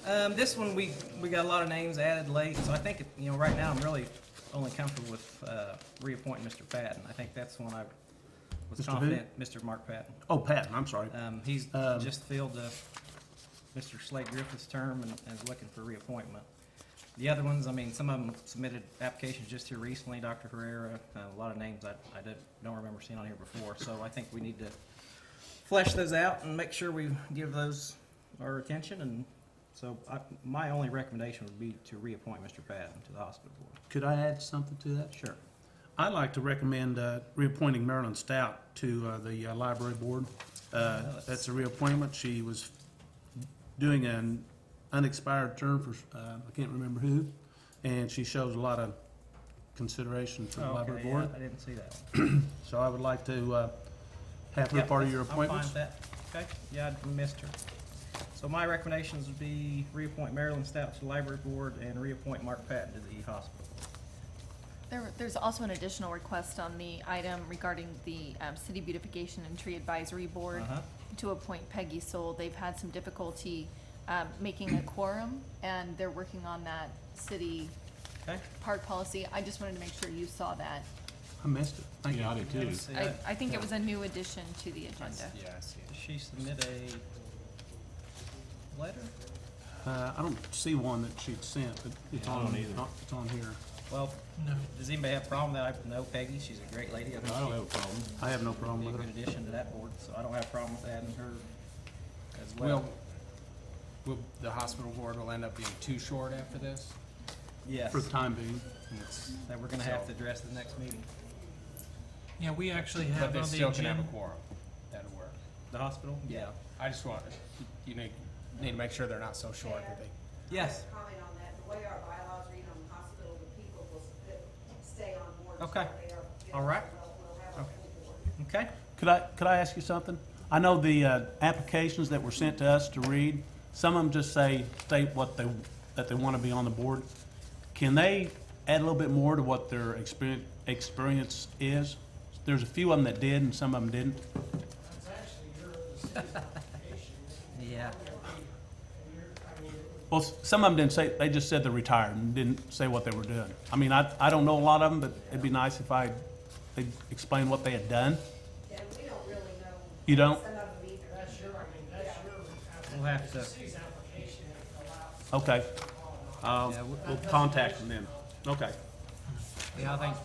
boards. This one, we got a lot of names added late, so I think, right now I'm really only comfortable with reappointing Mr. Patton. I think that's one I was Mr. who? confident, Mr. Mark Patton. Oh, Patton, I'm sorry. He's just filled Mr. Slade Griffith's term and is looking for reappointment. The other ones, some of them submitted applications just here recently, Dr. Herrera, a lot of names I don't remember seeing on here before, so I think we need to flesh those out and make sure we give those our attention, and so my only recommendation would be to reappoint Mr. Patton to the hospital board. Could I add something to that? Sure. I'd like to recommend reappointing Marilyn Stout to the library board. That's a reappointment. She was doing an unexpired term for, I can't remember who, and she shows a lot of consideration for the library board. I didn't see that one. So I would like to have her part of your appointments. I'm fine with that. Okay, yeah, I missed her. So my recommendations would be reappoint Marilyn Stout to the library board and reappoint Mark Patton to the hospital. There's also an additional request on the item regarding the City Beautification and Tree Advisory Board to appoint Peggy Soul. They've had some difficulty making a quorum, and they're working on that city park policy. I just wanted to make sure you saw that. I missed it. Thank you. I did too. I think it was a new addition to the agenda. Yeah, I see it. Does she submit a letter? I don't see one that she'd sent, but it's Yeah, I on, don't either. it's on here. Well, No. does anybody have a problem that I know Peggy? She's a great lady. I don't have a problem. I have no problem Be a with her. good addition to that board, so I don't have a problem with adding her as well. Will the hospital board will end up being too short after this? Yes. For the time being. And it's- That we're gonna have so- to address at the next meeting. Yeah, we actually But have they on the still can have a agenda. quorum. That'll work. The hospital? Yeah. I just want, you need to make sure they're not so short that they. Yes. Comment on that, the way our bylaws read on the hospital, the people will stay on board. Okay. So they are- All right. We'll have a full board. Okay. Could I ask you something? I know the applications that were sent to us to read, some of them just state what that they want to be on the board. Can they add a little bit more to what their experience is? There's a few of them that did and some of them didn't. Yeah. Well, some of them didn't say, they just said they're retired and didn't say what they were doing. I mean, I don't know a lot of them, but it'd be nice if they'd explain what they had done. Yeah, we don't really know. You don't? Some of them either. That's your, I mean, that's your. We'll have to- It's the city's application and fill out. Okay. Yeah, We'll contact them then. Okay. Yeah, I think,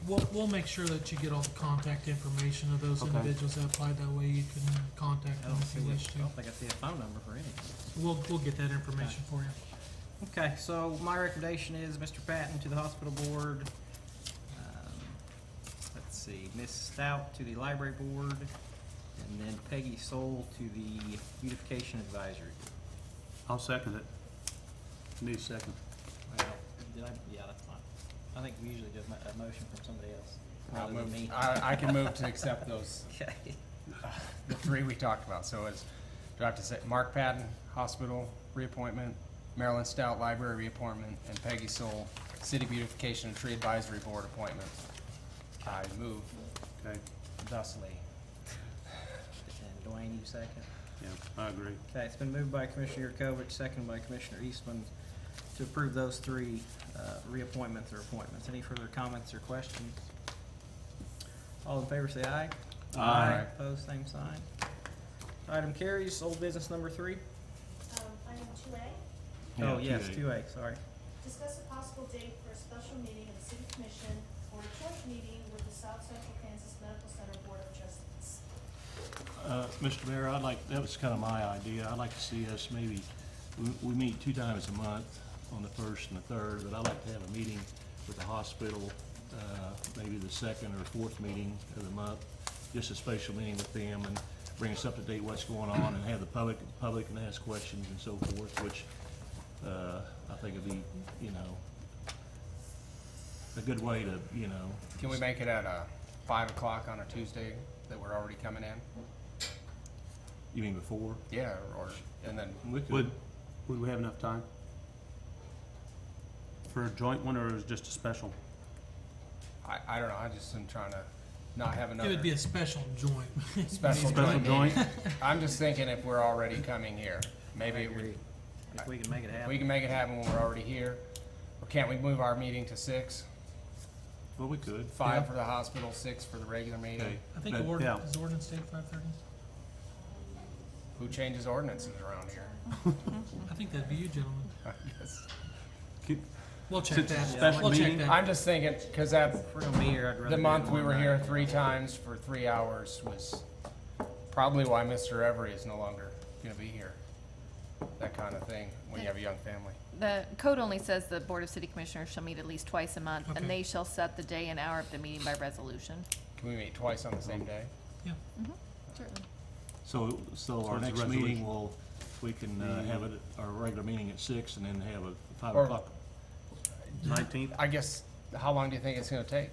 Yeah, we'll make sure that you get all the contact information of those Okay. individuals that applied. That way you can contact I them don't if you see, wish I to. don't think I see a phone number for any. We'll get that information for you. Okay, so my recommendation is Mr. Patton to the hospital board. Let's see, Ms. Stout to the library board, and then Peggy Soul to the beautification advisory. I'll second it. Need a second. Well, did I? Yeah, that's fine. I think we usually do a motion from somebody else. I'll rather than move, me. I can move to accept those, Okay. the three we talked about. So it's, do I have to say Mark Patton, hospital reappointment, Marilyn Stout, library reappointment, and Peggy Soul, city beautification and tree advisory board appointment? I move Okay. thusly. And Dwayne, you second? Yeah, I agree. Okay, it's been moved by Commissioner Yurkovich, seconded by Commissioner Eastman to approve those three reappointments or appointments. Any further comments or questions? All in favor say aye. Aye. Opposed, same sign. Item carries. Old business number 3. Item 2A, Yeah, Oh, yes, 2A. 2A, sorry. discuss a possible date for a special meeting of the city commission or a joint meeting with the South Central Kansas Medical Center Board of Trustees. Mr. Mayor, that was kind of my idea. I'd like to see us maybe, we meet 2 times a month on the 1st and the 3rd, but I'd like to have a meeting with the hospital, maybe the 2nd or 4th meeting of the month, just a special meeting with them and bring us up to date what's going on and have the public can ask questions and so forth, which I think would be, a good way to, Can we make it at 5 o'clock on a Tuesday that we're already coming in? You mean before? Yeah, or, and then, We could. Would we have enough time? For a joint one, or is it just a special? I don't know, I just am trying to not have another. It would be a special joint. Special Special joint? I'm just thinking if we're already coming here, maybe it would, If we can make it if happen. we can make it happen when we're already here. Or can't we move our meeting to 6? Well, we could. 5 for the hospital, 6 for the regular meeting? Okay. I think But- ordinance, is ordinance state 5:30? Who changes ordinances around here? I think that'd be you, gentlemen. I guess. Keep- We'll check Since it's a that. special We'll check meeting? that. I'm just thinking, because that, If we're gonna be here, I'd rather the do it month we one were night. here 3 times for 3 hours was probably why Mr. Everett is no longer gonna be here. That kind of thing, when you have a young family. The code only says the Board of City Commissioners shall meet at least twice a month, Okay. and they shall set the day and hour of the meeting by resolution. Can we meet twice on the same day? Yeah. Certainly. So So our it's a next resolution. meeting, we can have it, our regular meeting at 6 and then have a 5 Or- o'clock. 19th? I guess, how long do you think it's gonna take?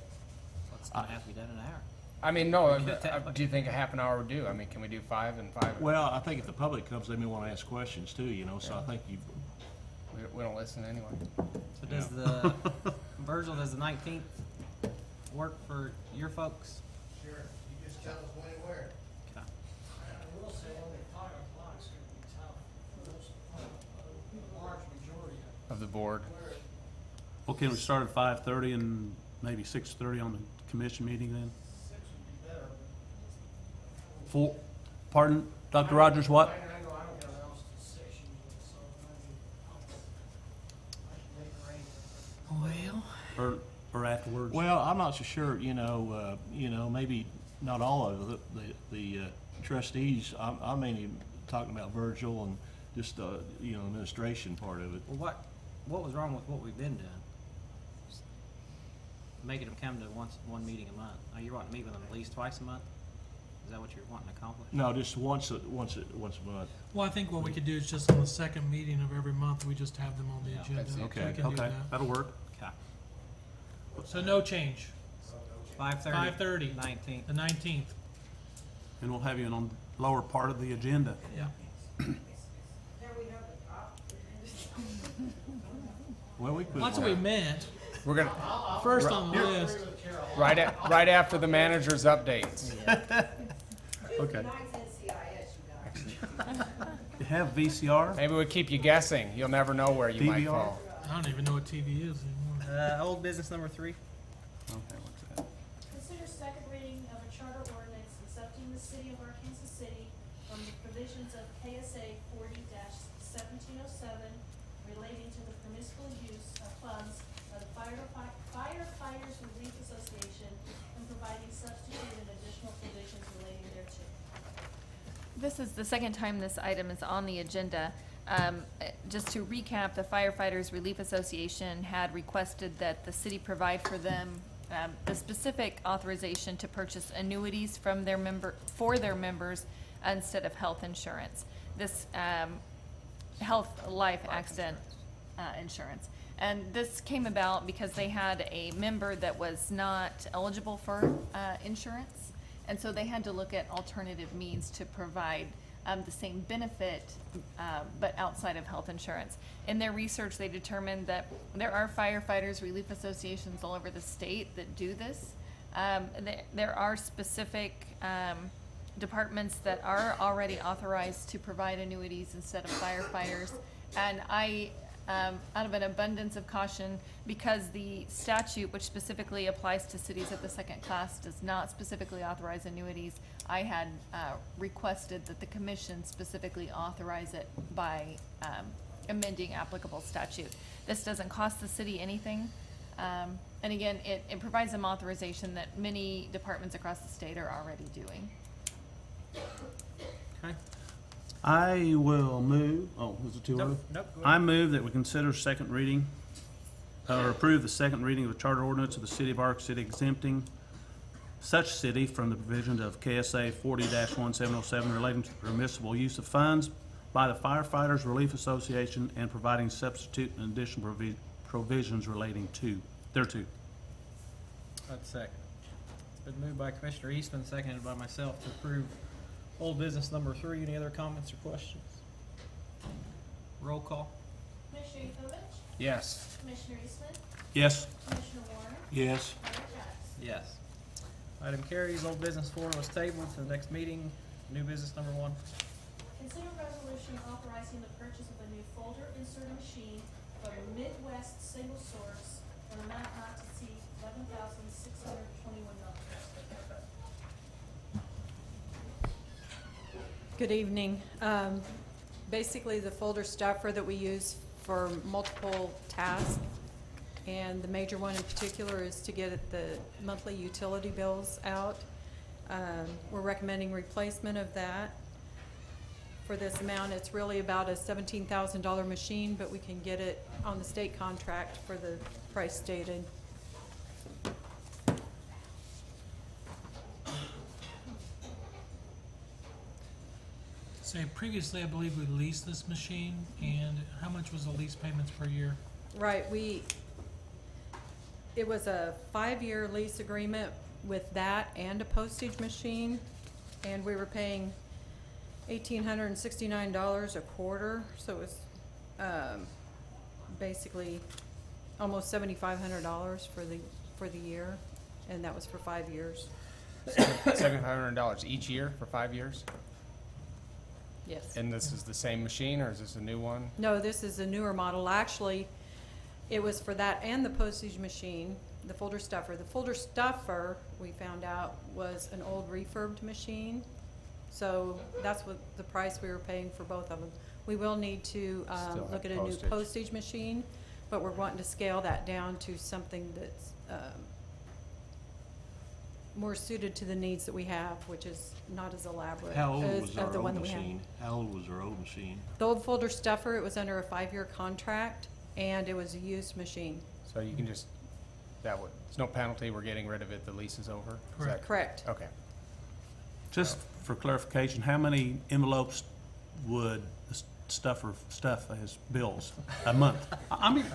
It's gonna have to be done in an hour. I mean, no, We could have- do you think a half an hour would do? I mean, can we do 5 and 5? Well, I think if the public comes, they may want to ask questions too, so I think We don't listen anyway. So does the, Virgil, does the 19th work for your folks? Sure, you just tell us when and where. Okay. I will say only 5 o'clock's gonna be tough for those, a large majority of Of the board. Well, can we start at 5:30 and maybe 6:30 on the commission meeting then? 6 would be better. Pardon, Dr. Rogers, what? I know I don't get around till 6 usually, so maybe I can make arrangements. Or afterwards? well, I'm not so sure, maybe not all of the trustees. I'm mainly talking about Virgil and just, administration part of it. Well, what was wrong with what we've been doing? Just making them come to one meeting a month. Are you wanting to meet with them at least twice a month? Is that what you're wanting to accomplish? No, just once a month. Well, I think what we could do is just on the second meeting of every month, we just have them on the agenda. that's it. Okay. We can do Okay, that. that'll work. Okay. So no change. 5:30. 5:30. 19th. The 19th. And we'll have you on the lower part of the agenda. Yeah. There we have the top. Well, we could. That's what we meant. We're gonna, First on the list. right after the manager's updates. Okay. Tonight's NCIS, you guys. You have VCR? Maybe we keep you guessing. You'll never know where you might DVR? fall. I don't even know what TV is anymore. Old business number 3. Okay, what's that? Consider second reading of a charter ordinance accepting the city of Arkansas City from the provisions of KSA 40-1707 relating to the permissible use of funds of the Firefighters Relief Association and providing substitute and additional provisions relating thereto. This is the second time this item is on the agenda. Just to recap, the Firefighters Relief Association had requested that the city provide for them the specific authorization to purchase annuities from for their members instead of health insurance. This life accident insurance. And this came about because they had a member that was not eligible for insurance. And so they had to look at alternative means to provide the same benefit, but outside of health insurance. In their research, they determined that there are firefighters relief associations all over the state that do this. There are specific departments that are already authorized to provide annuities instead of firefighters. And I, out of an abundance of caution, because the statute, which specifically applies to cities of the second class, does not specifically authorize annuities, I had requested that the commission specifically authorize it by amending applicable statute. This doesn't cost the city anything. And again, it provides some authorization that many departments across the state are already doing. Okay. I will move, was it too early? Nope. Go I ahead. move that we consider second reading, or approve the second reading of the charter ordinance of the city of Ark City exempting such city from the provisions of KSA 40-1707 relating to the permissible use of funds by the Firefighters Relief Association and providing substitute and additional provisions relating to thereto. That's second. It's been moved by Commissioner Eastman, seconded by myself to approve old business number 3. Any other comments or questions? Roll call. Commissioner Evovich? Yes. Commissioner Eastman? Yes. Commissioner Warren? Yes. Mayor Jackson? Yes. Item carries. Old business 4 was tabled to the next meeting. New business number 1. Consider resolution authorizing the purchase of a new folder insert machine from Midwest Single Source for an amount not to exceed $11,621. Good evening. Basically, the folder stuffer that we use for multiple tasks, and the major one in particular is to get the monthly utility bills out. We're recommending replacement of that. For this amount, it's really about a $17,000 machine, but we can get it on the state contract for the price stated. Say, previously, I believe we leased this machine, and how much was the lease payments per year? Right, it was a 5-year lease agreement with that and a postage machine, and we were paying $1,869 a quarter, so it was, basically almost $7,500 for the year, and that was for 5 years. $7,500 each year for 5 years? Yes. And this is the same machine, or is this a new one? No, this is a newer model. Actually, it was for that and the postage machine, the folder stuffer. The folder stuffer, we found out, was an old refurbed machine. So that's what the price we were paying for both of them. We will need to Still look have at a new postage. postage machine, but we're wanting to scale that down to something that's more suited to the needs that we have, which is not as elaborate How old as was of our the one old that we have. machine? How old was our old machine? The old folder stuffer, it was under a 5-year contract, and it was a used machine. So you can just, there's no penalty, we're getting rid of it, the lease is over? Is that- Correct. Okay. Just for clarification, how many envelopes would the stuffer stuff as bills a month? I mean,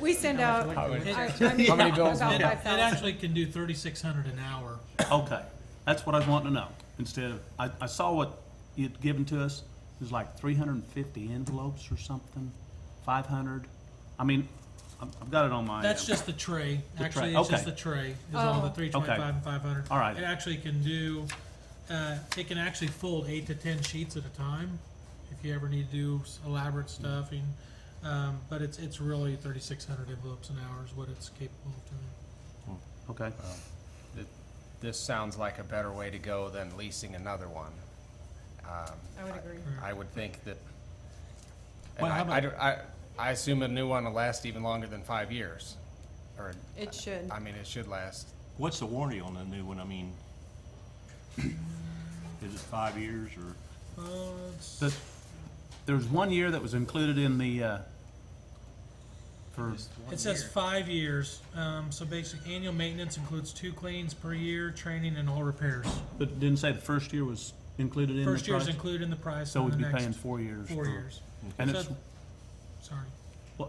We send out, How many- How many bills about do you It have? 5,000. actually can do 3,600 an hour. okay, that's what I was wanting to know. Instead of, I saw what you'd given to us, it was like 350 envelopes or something, 500. I mean, I've got it on my. That's just the tray. The Actually, tray, it's just okay. the tray, is all the Oh. 325 Okay. and 500. All right. It actually can do It can actually fold 8 to 10 sheets at a time if you ever need to do elaborate stuffing. But it's really 3,600 envelopes an hour is what it's capable of doing. Okay. This sounds like a better way to go than leasing another one. I would agree. I would think that, Well, how and I assume a new one will last even longer than 5 years. Or, It should. I mean, it should last. What's the warranty on the new one? I mean, is it 5 years or? There was 1 year that was included in the, It says 5 years. So basically, annual maintenance includes 2 cleans per year, training, and all repairs. but it didn't say the first year was included in the price? First year is included in the price. So and we'd the be next paying 4 years. 4 years. And So- it's, Sorry,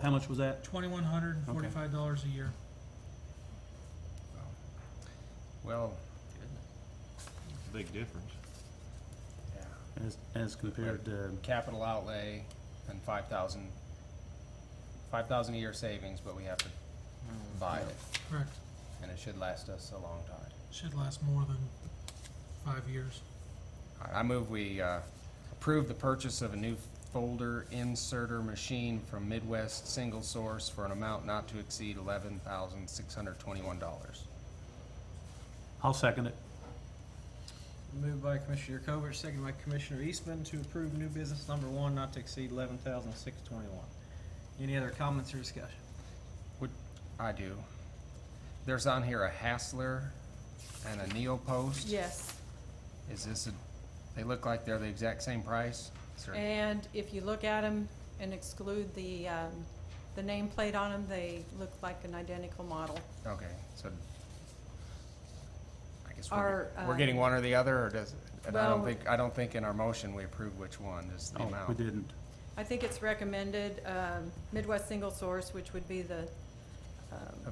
how much was that? $2,145 a year. Well, Big difference. yeah. As compared to, Capital outlay and 5,000 a year savings, but we have to buy it, Correct. and it should last us a long time. Should last more than 5 years. All right, I move we approve the purchase of a new folder inserter machine from Midwest Single Source for an amount not to exceed $11,621. I'll second it. Moved by Commissioner Yurkovich, second by Commissioner Eastman to approve new business number 1 not to exceed 11,621. Any other comments or discussion? I do. There's on here a Hassler and a Neopost. Yes. Is this they look like they're the exact same price? Is there- And if you look at them and exclude the nameplate on them, they look like an identical model. Okay, so I guess Our, we're getting one or the other, or does, and well- I don't think in our motion we approved which one, just the Oh, amount. we didn't. I think it's recommended Midwest Single Source, which would be the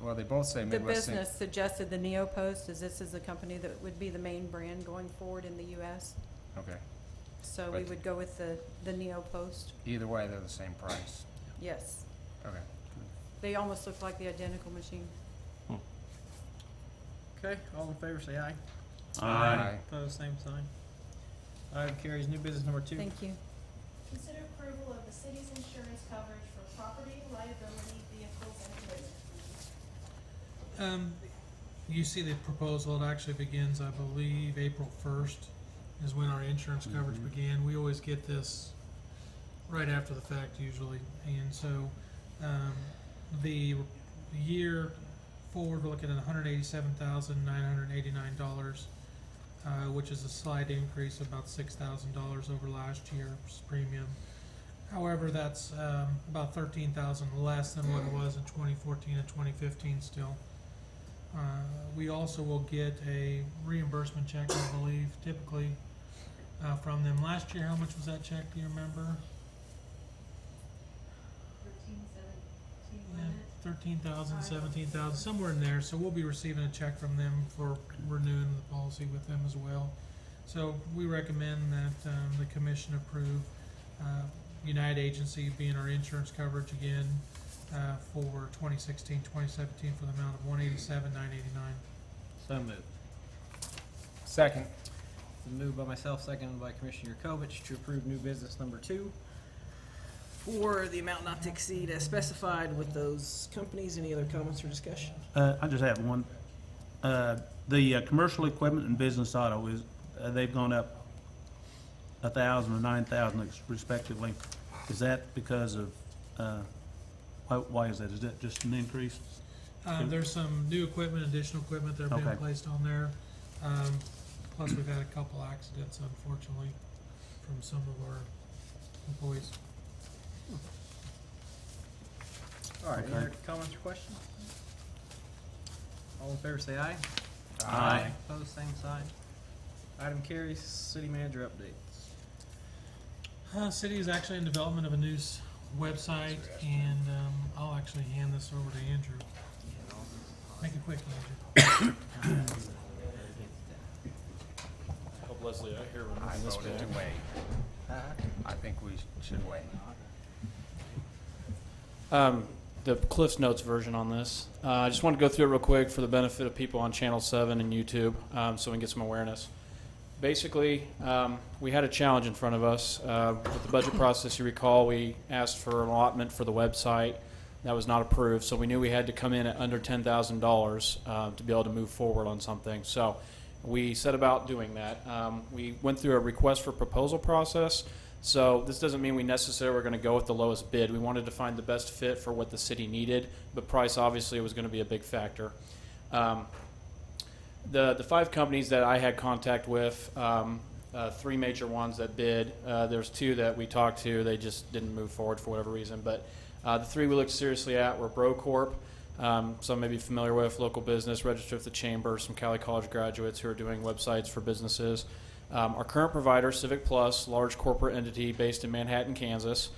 Well, they both say the Midwest. business suggested the Neopost, as this is the company that would be the main brand going forward in the U.S. Okay, So we But- would go with the Neopost. either way, they're the same price. Yes. Okay. They almost look like the identical machine. Okay, all in favor say aye. Aye. Opposed, same sign. Item carries. New business number 2. Thank you. Consider approval of the city's insurance coverage for property, liability, vehicles, and equipment. You see the proposal, it actually begins, I believe, April 1st is when our insurance coverage began. We always get this right after the fact usually. And so, the year forward, we're looking at $187,989, which is a slight increase of about $6,000 over last year's premium. However, that's about $13,000 less than what it was in 2014 and 2015 still. We also will get a reimbursement check, I believe, typically from them. Last year, how much was that check, do you remember? 13,000, 17,000, somewhere in there. So we'll be receiving a check from them for renewing the policy with them as well. So we recommend that the commission approve United Agency being our insurance coverage again for 2016, 2017 for the amount of $187,989. So moved. Second. Moved by myself, seconded by Commissioner Yurkovich to approve new business number 2 for the amount not to exceed as specified with those companies. Any other comments or discussion? I just have one. The commercial equipment and business auto is, they've gone up 1,000 or 9,000 respectively. Is that because of, why is that? Is that just an increase? There's some new equipment, additional equipment that are being Okay. placed on there. Plus, we've had a couple accidents, unfortunately, from some of our employees. All right, any Okay. other comments or questions? All in favor say aye. Aye. Opposed, same sign. Item carries. City manager updates. City is actually in development of a new website, and I'll actually hand this over to Andrew. Make it quick, Andrew. Hope Leslie out here I voted to wait. I think we should wait. The Cliff's Notes version on this. I just want to go through it real quick for the benefit of people on Channel 7 and YouTube, so we can get some awareness. Basically, we had a challenge in front of us. With the budget process, you recall, we asked for an allotment for the website. That was not approved, so we knew we had to come in at under $10,000 to be able to move forward on something. So we set about doing that. We went through a request for proposal process. So this doesn't mean we necessarily were going to go with the lowest bid. We wanted to find the best fit for what the city needed, but price obviously was going to be a big factor. The 5 companies that I had contact with, 3 major ones that bid. There's 2 that we talked to. They just didn't move forward for whatever reason. But the 3 we looked seriously at were BroCorp. Some may be familiar with, local business, registered with the chamber, some Cali College graduates who are doing websites for businesses. Our current provider, Civic Plus, large corporate entity based in Manhattan, Kansas.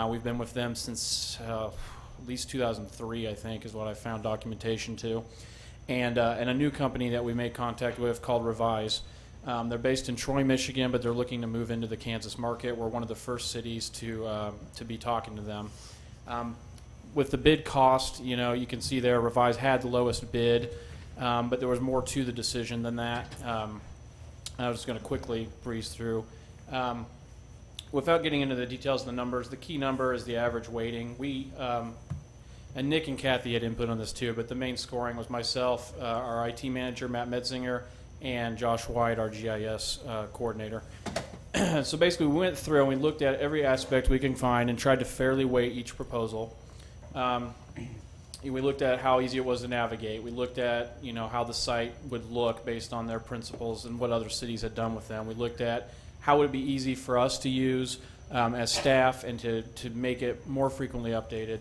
We've been with them since at least 2003, I think, is what I found documentation to. And a new company that we made contact with called Revise. They're based in Troy, Michigan, but they're looking to move into the Kansas market. We're one of the first cities to be talking to them. With the bid cost, you can see there Revise had the lowest bid, but there was more to the decision than that. I was just going to quickly breeze through. Without getting into the details of the numbers, the key number is the average weighting. And Nick and Kathy had input on this too, but the main scoring was myself, our IT manager, Matt Metzinger, and Josh White, our GIS coordinator. So basically we went through and we looked at every aspect we can find and tried to fairly weight each proposal. We looked at how easy it was to navigate. We looked at how the site would look based on their principles and what other cities had done with them. We looked at how would it be easy for us to use as staff and to make it more frequently updated.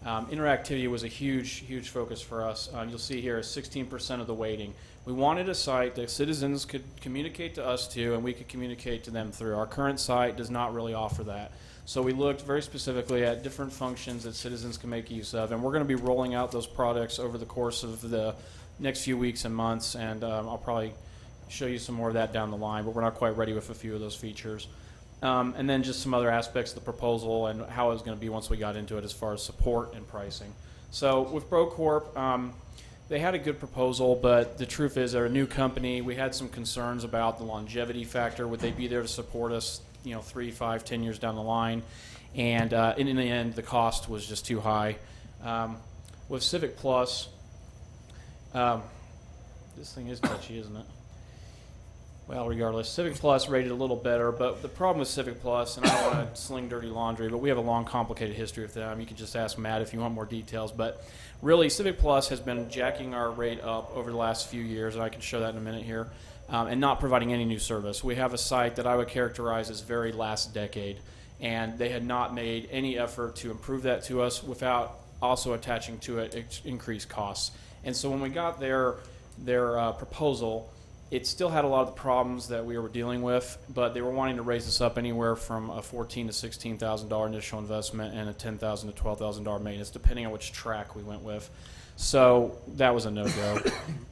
Interactivity was a huge focus for us. You'll see here is 16% of the weighting. We wanted a site that citizens could communicate to us to and we could communicate to them through. Our current site does not really offer that. So we looked very specifically at different functions that citizens can make use of, and we're going to be rolling out those products over the course of the next few weeks and months, and I'll probably show you some more of that down the line, but we're not quite ready with a few of those features. And then just some other aspects of the proposal and how it was going to be once we got into it as far as support and pricing. So with BroCorp, they had a good proposal, but the truth is they're a new company. We had some concerns about the longevity factor. Would they be there to support us 3, 5, 10 years down the line? And in the end, the cost was just too high. With Civic Plus, this thing is touchy, isn't it? Well, regardless, Civic Plus rated a little better, but the problem with Civic Plus, and I don't want to sling dirty laundry, but we have a long, complicated history with them. You can just ask Matt if you want more details. But really, Civic Plus has been jacking our rate up over the last few years, and I can show that in a minute here, and not providing any new service. We have a site that I would characterize as very last decade, and they had not made any effort to improve that to us without also attaching to it increased costs. And so when we got their proposal, it still had a lot of the problems that we were dealing with, but they were wanting to raise us up anywhere from a $14,000 to $16,000 initial investment and a $10,000 to $12,000 maintenance, depending on which track we went with. So that was a no-go.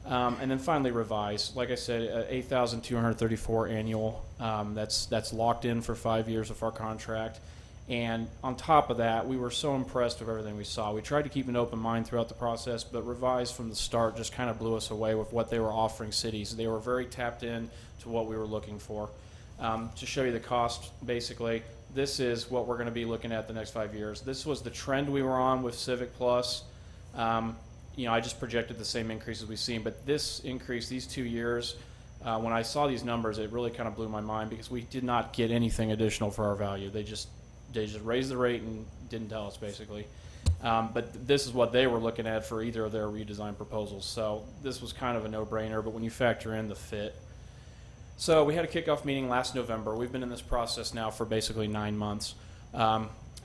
And then finally, Revise. Like I said, $8,234 annual. That's locked in for 5 years of our contract. And on top of that, we were so impressed with everything we saw. We tried to keep an open mind throughout the process, but Revise from the start just kind of blew us away with what they were offering cities. They were very tapped in to what we were looking for. To show you the cost, basically, this is what we're going to be looking at the next 5 years. This was the trend we were on with Civic Plus. I just projected the same increases we've seen, but this increase, these 2 years, when I saw these numbers, it really kind of blew my mind because we did not get anything additional for our value. They just raised the rate and didn't tell us, basically. But this is what they were looking at for either of their redesign proposals. So this was kind of a no-brainer, but when you factor in the fit. So we had a kickoff meeting last November. We've been in this process now for basically 9 months.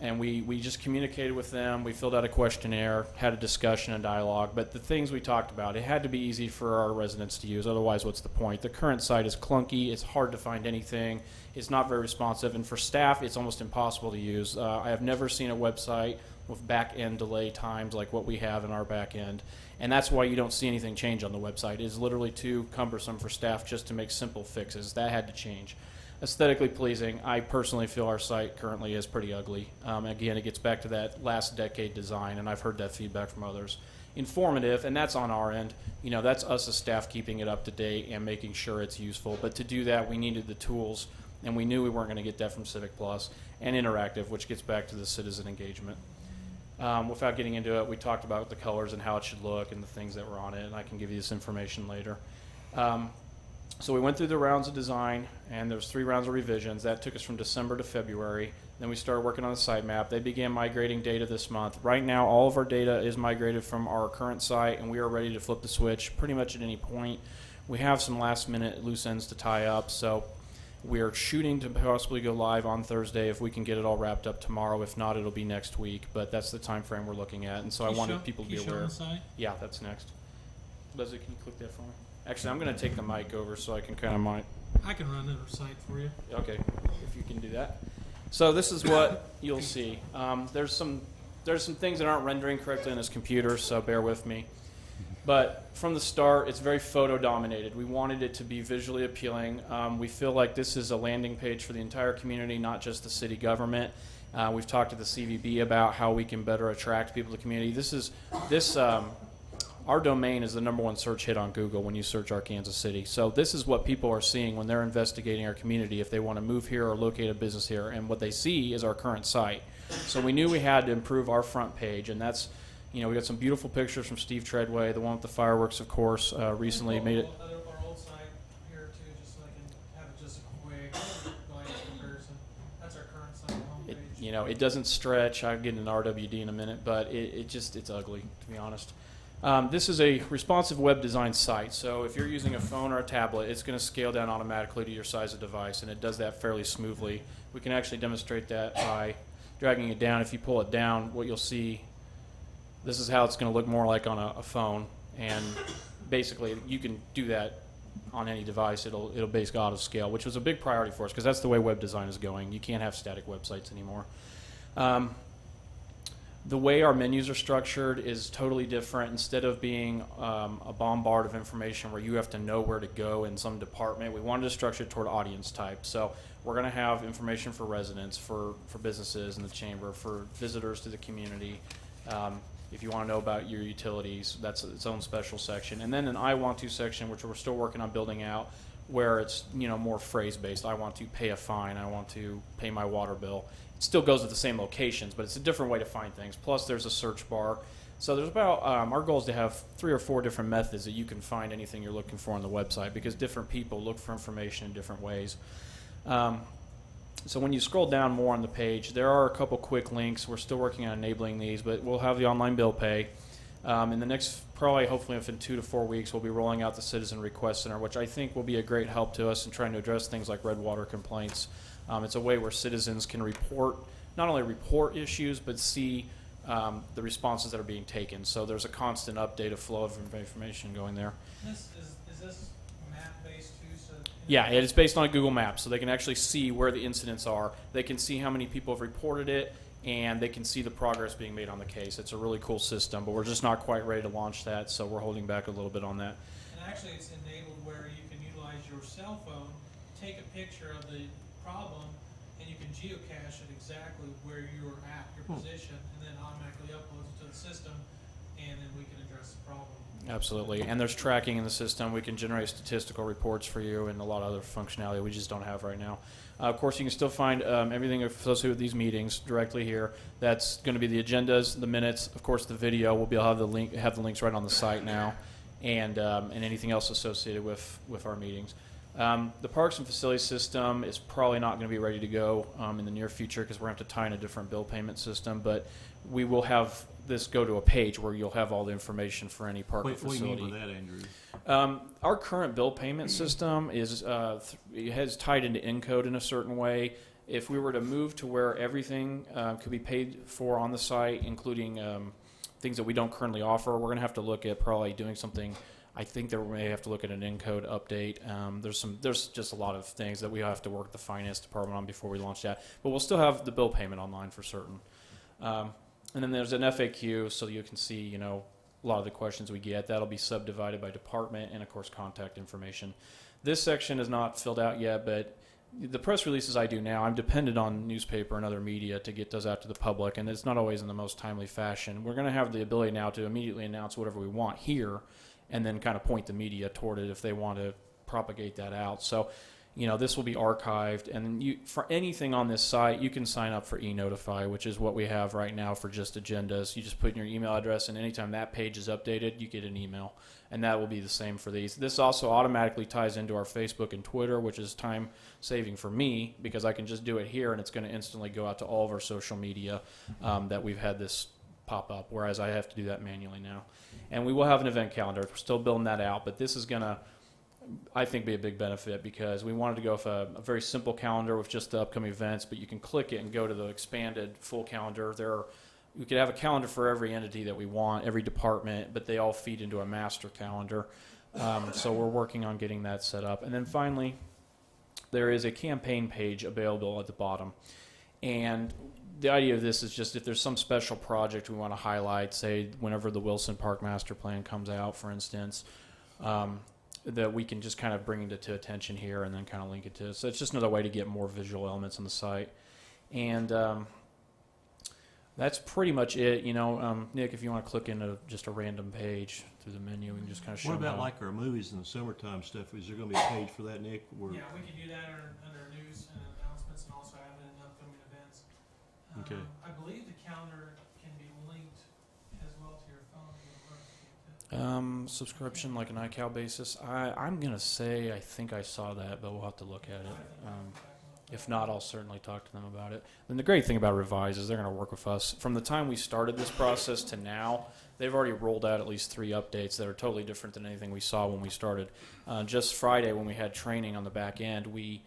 And we just communicated with them. We filled out a questionnaire, had a discussion and dialogue. But the things we talked about, it had to be easy for our residents to use. Otherwise, what's the point? The current site is clunky. It's hard to find anything. It's not very responsive. And for staff, it's almost impossible to use. I have never seen a website with back-end delay times like what we have in our back-end. And that's why you don't see anything change on the website. It is literally too cumbersome for staff just to make simple fixes. That had to change. Aesthetically pleasing, I personally feel our site currently is pretty ugly. Again, it gets back to that last decade design, and I've heard that feedback from others. informative, and that's on our end. You know, that's us as staff keeping it up to date and making sure it's useful. But to do that, we needed the tools, and we knew we weren't going to get that from Civic Plus and interactive, which gets back to the citizen engagement. Without getting into it, we talked about the colors and how it should look and the things that were on it, and I can give you this information later. So we went through the rounds of design, and there was 3 rounds of revisions. That took us from December to February. Then we started working on the site map. They began migrating data this month. Right now, all of our data is migrated from our current site, and we are ready to flip the switch pretty much at any point. We have some last-minute loose ends to tie up, so we are shooting to possibly go live on Thursday if we can get it all wrapped up tomorrow. If not, it'll be next week, but that's the time frame we're looking at, and so I wanted people to be aware. Can you show the site? Yeah, that's next. Leslie, can you click that for me? Actually, I'm going to take the mic over so I can kind of I can run the site for you. Okay, if you can do that. So this is what you'll see. There's some things that aren't rendering correctly on this computer, so bear with me. But from the start, it's very photo dominated. We wanted it to be visually appealing. We feel like this is a landing page for the entire community, not just the city government. We've talked to the CVB about how we can better attract people to the community. Our domain is the #1 search hit on Google when you search Arkansas City. So this is what people are seeing when they're investigating our community if they want to move here or locate a business here. And what they see is our current site. So we knew we had to improve our front page. And that's, we got some beautiful pictures from Steve Treadway, the one with the fireworks, of course, recently made it. Our old site here too, just so I can have just a quick glance comparison. That's our current site homepage. It doesn't stretch. I'll get into RWD in a minute, but it's ugly, to be honest. This is a responsive web design site, so if you're using a phone or a tablet, it's going to scale down automatically to your size of device, and it does that fairly smoothly. We can actually demonstrate that by dragging it down. If you pull it down, what you'll see, this is how it's going to look more like on a phone, and basically you can do that on any device. It'll basically auto-scale, which was a big priority for us because that's the way web design is going. You can't have static websites anymore. The way our menus are structured is totally different. Instead of being a bombard of information where you have to know where to go in some department, we wanted to structure it toward audience type. So we're going to have information for residents, for businesses in the chamber, for visitors to the community. If you want to know about your utilities, that's its own special section. And then an I want to section, which we're still working on building out, where it's more phrase-based. I want to pay a fine. I want to pay my water bill. It still goes to the same locations, but it's a different way to find things. Plus, there's a search bar. So there's about, our goal is to have 3 or 4 different methods that you can find anything you're looking for on the website because different people look for information in different ways. So when you scroll down more on the page, there are a couple quick links. We're still working on enabling these, but we'll have the online bill pay. In the next, probably hopefully within 2 to 4 weeks, we'll be rolling out the Citizen Request Center, which I think will be a great help to us in trying to address things like red water complaints. It's a way where citizens can not only report issues, but see the responses that are being taken. So there's a constant update, a flow of information going there. Is this map-based too? Yeah, it is based on Google Maps, so they can actually see where the incidents are. They can see how many people have reported it, and they can see the progress being made on the case. It's a really cool system, but we're just not quite ready to launch that, so we're holding back a little bit on that. And actually, it's enabled where you can utilize your cell phone, take a picture of the problem, and you can geocache it exactly where you're at, your position, and then automatically uploads it to the system, and then we can address the problem. Absolutely, and there's tracking in the system. We can generate statistical reports for you and a lot of other functionality we just don't have right now. Of course, you can still find everything associated with these meetings directly here. That's going to be the agendas, the minutes, of course, the video. We'll be able to have the links right on the site now, and anything else associated with our meetings. The Parks and Facilities system is probably not going to be ready to go in the near future because we're going to have to tie in a different bill payment system, but we will have this go to a page where you'll have all the information for any park or facility. What do you mean by that, Andrew? Our current bill payment system is it has tied into Encode in a certain way. If we were to move to where everything could be paid for on the site, including things that we don't currently offer, we're going to have to look at probably doing something. I think that we may have to look at an Encode update. There's just a lot of things that we have to work with the finance department on before we launch that. But we'll still have the bill payment online for certain. And then there's an FAQ, so you can see, a lot of the questions we get. That'll be subdivided by department and, of course, contact information. This section is not filled out yet, but the press releases I do now, I'm dependent on newspaper and other media to get those out to the public, and it's not always in the most timely fashion. We're going to have the ability now to immediately announce whatever we want here, and then kind of point the media toward it if they want to propagate that out. So, this will be archived, and for anything on this site, you can sign up for e-Notify, which is what we have right now for just agendas. You just put in your email address, and anytime that page is updated, you get an email, and that will be the same for these. This also automatically ties into our Facebook and Twitter, which is time saving for me because I can just do it here, and it's going to instantly go out to all of our social media that we've had this pop up, whereas I have to do that manually now. And we will have an event calendar. We're still building that out, but this is going to, I think, be a big benefit because we wanted to go with a very simple calendar with just the upcoming events, but you can click it and go to the expanded full calendar. We could have a calendar for every entity that we want, every department, but they all feed into a master calendar. So we're working on getting that set up. And then finally, there is a campaign page available at the bottom. And the idea of this is just if there's some special project we want to highlight, say whenever the Wilson Park Master Plan comes out, for instance, that we can just kind of bring it to attention here and then kind of link it to. So it's just another way to get more visual elements on the site. And that's pretty much it. Nick, if you want to click into just a random page through the menu and just kind of show What about them. like our movies in the summertime stuff? Is there going to be a page for that, Nick? Yeah, we can do that under news and announcements and also have it in upcoming events. Okay. I believe the calendar can be linked as well to your phone. Subscription like an iCal basis. I'm going to say I think I saw that, but we'll have to look at it. If not, I'll certainly talk to them about it. And the great thing about Revise is they're going to work with us. From the time we started this process to now, they've already rolled out at least 3 updates that are totally different than anything we saw when we started. Just Friday when we had training on the back end, we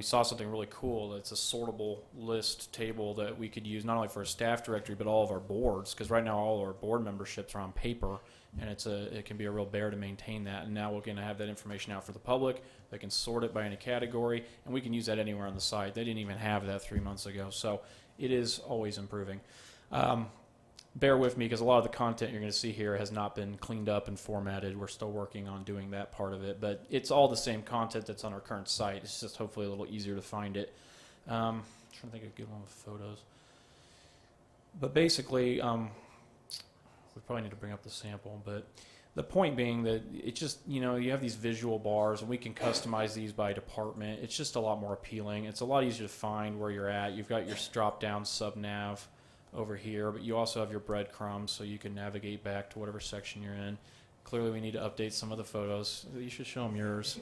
saw something really cool. It's a sortable list table that we could use not only for a staff directory but all of our boards, because right now all our board memberships are on paper, and it can be a real bear to maintain that. And now we're going to have that information out for the public. They can sort it by any category, and we can use that anywhere on the site. They didn't even have that 3 months ago, so it is always improving. Bear with me because a lot of the content you're going to see here has not been cleaned up and formatted. We're still working on doing that part of it, but it's all the same content that's on our current site. It's just hopefully a little easier to find it. I'm trying to think of a good one with photos. But basically, we probably need to bring up the sample, but the point being that it just, you have these visual bars and we can customize these by department. It's just a lot more appealing. It's a lot easier to find where you're at. You've got your drop-down sub-nav over here, but you also have your breadcrumbs so you can navigate back to whatever section you're in. Clearly we need to update some of the photos. You should show them yours.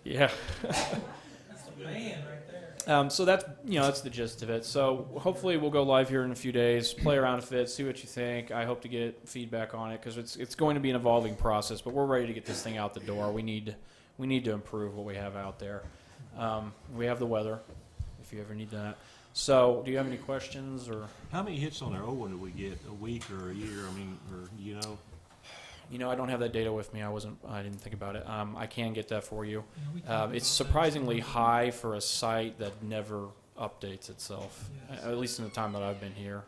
Yeah. That's the man right there. So that's the gist of it. So hopefully we'll go live here in a few days, play around with it, see what you think. I hope to get feedback on it because it's going to be an evolving process, but we're ready to get this thing out the door. We need to improve what we have out there. We have the weather, if you ever need that. So do you have any questions or? How many hits on our old one do we get? A week or a year? I mean, or you know? I don't have that data with me. I didn't think about it. I can get that for you. It's surprisingly high for a site that never updates itself, at least in the time that I've been here.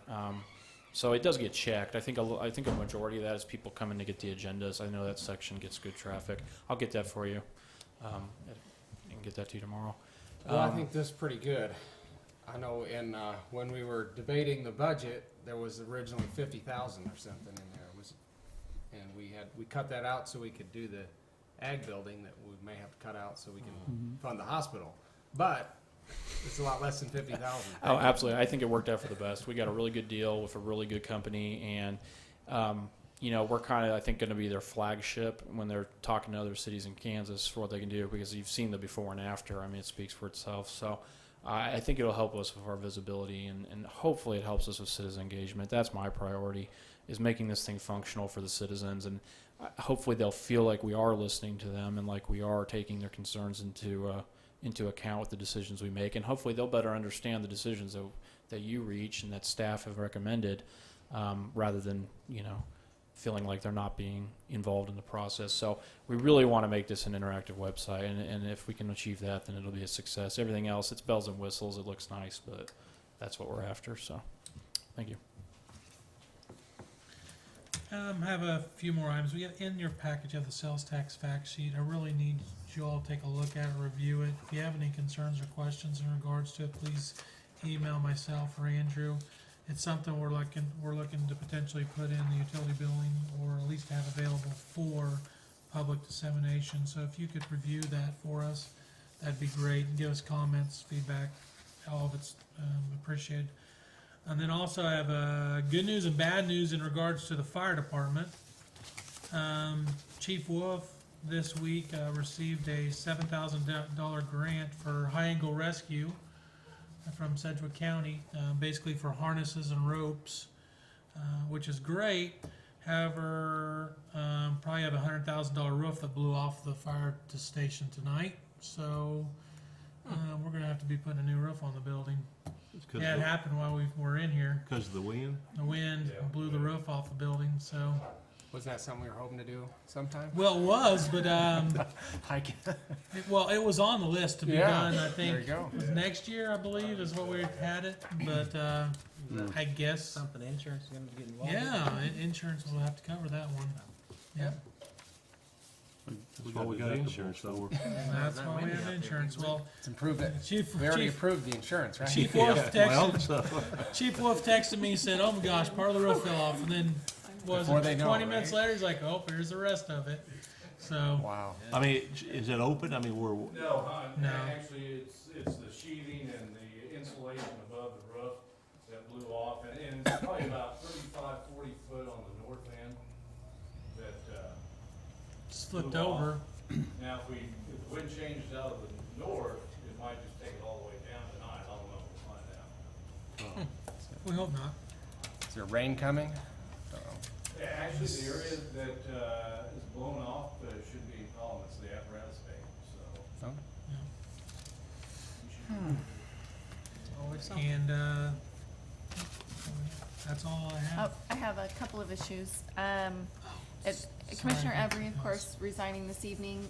So it does get checked. I think a majority of that is people coming to get the agendas. I know that section gets good traffic. I'll get that for you. I can get that to you tomorrow. Well, I think this is pretty good. I know when we were debating the budget, there was originally 50,000 or something in there. And we cut that out so we could do the ag building that we may have to cut out so we can fund the hospital. But it's a lot less than 50,000. Oh, absolutely. I think it worked out for the best. We got a really good deal with a really good company, and we're kind of, I think, going to be their flagship when they're talking to other cities in Kansas for what they can do, because you've seen the before and after. I mean, it speaks for itself. So I think it'll help us with our visibility, and hopefully it helps us with citizen engagement. That's my priority, is making this thing functional for the citizens, and hopefully they'll feel like we are listening to them and like we are taking their concerns into account with the decisions we make, and hopefully they'll better understand the decisions that you reach and that staff have recommended, rather than feeling like they're not being involved in the process. So we really want to make this an interactive website, and if we can achieve that, then it'll be a success. Everything else, it's bells and whistles, it looks nice, but that's what we're after. So thank you. Have a few more items. We have in your package, you have the sales tax fact sheet. I really need you all to take a look at it, review it. If you have any concerns or questions in regards to it, please email myself or Andrew. It's something we're looking to potentially put in the utility billing, or at least have available for public dissemination. So if you could review that for us, that'd be great, and give us comments, feedback. All of it's appreciated. And then also I have good news and bad news in regards to the fire department. Chief Wolf this week received a $7,000 grant for high angle rescue from Sedgwick County, basically for harnesses and ropes, which is great. However, probably have a $100,000 roof that blew off the fire station tonight, so we're going to have to be putting a new roof on the building. Yeah, it happened while we were in here. Because of the wind? The wind blew the roof off the building, so. Was that something we were hoping to do sometime? Well, it was, but it was on the list to be done. I think there you go. it was next year, I believe, is what we had it. But I guess Something insurance is going to get involved. yeah, insurance will have to cover that one. Yeah, That's why we got insurance for. that's why we have insurance. Well, Let's improve it. Chief We already approved the insurance, right? Chief Wolf Well, texted. Chief Wolf texted me and said, "Oh my gosh, part of the roof fell off," and then Before they know, 20 minutes right? later, he's like, "Oh, here's the rest of it." So Wow. I mean, is it open? I mean, we're, No, No. actually, it's the sheathing and the insulation above the roof that blew off, and it's probably about 35, 40 foot on the north end that, just flipped blew off. over. Now, if the wind changes out of the north, it might just take it all the way down tonight, I don't know, we'll find out. We hope not. Is there rain coming? Actually, the area that, is blown off, shouldn't be a problem, it's the apparatus bay, so. Oh. And that's all I have. I have a couple of issues. Commissioner Every, of course, resigning this evening.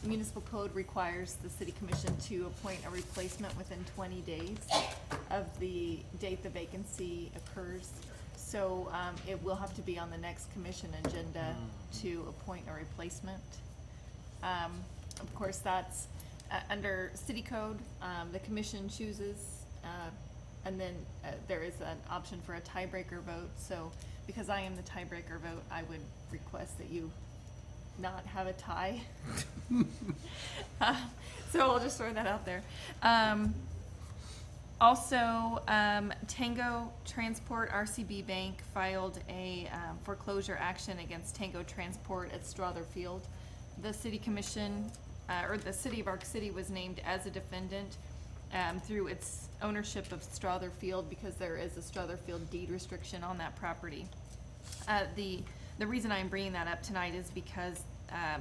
Municipal code requires the city commission to appoint a replacement within 20 days of the date the vacancy occurs. So it will have to be on the next commission agenda to appoint a replacement. Of course, that's under city code. The commission chooses, and then there is an option for a tiebreaker vote. So because I am the tiebreaker vote, I would request that you not have a tie. So I'll just throw that out there. Also, Tango Transport, RCB Bank filed a foreclosure action against Tango Transport at Strother Field. The city commission, or the city of Arc City was named as a defendant through its ownership of Strother Field, because there is a Strother Field deed restriction on that property. The reason I'm bringing that up tonight is because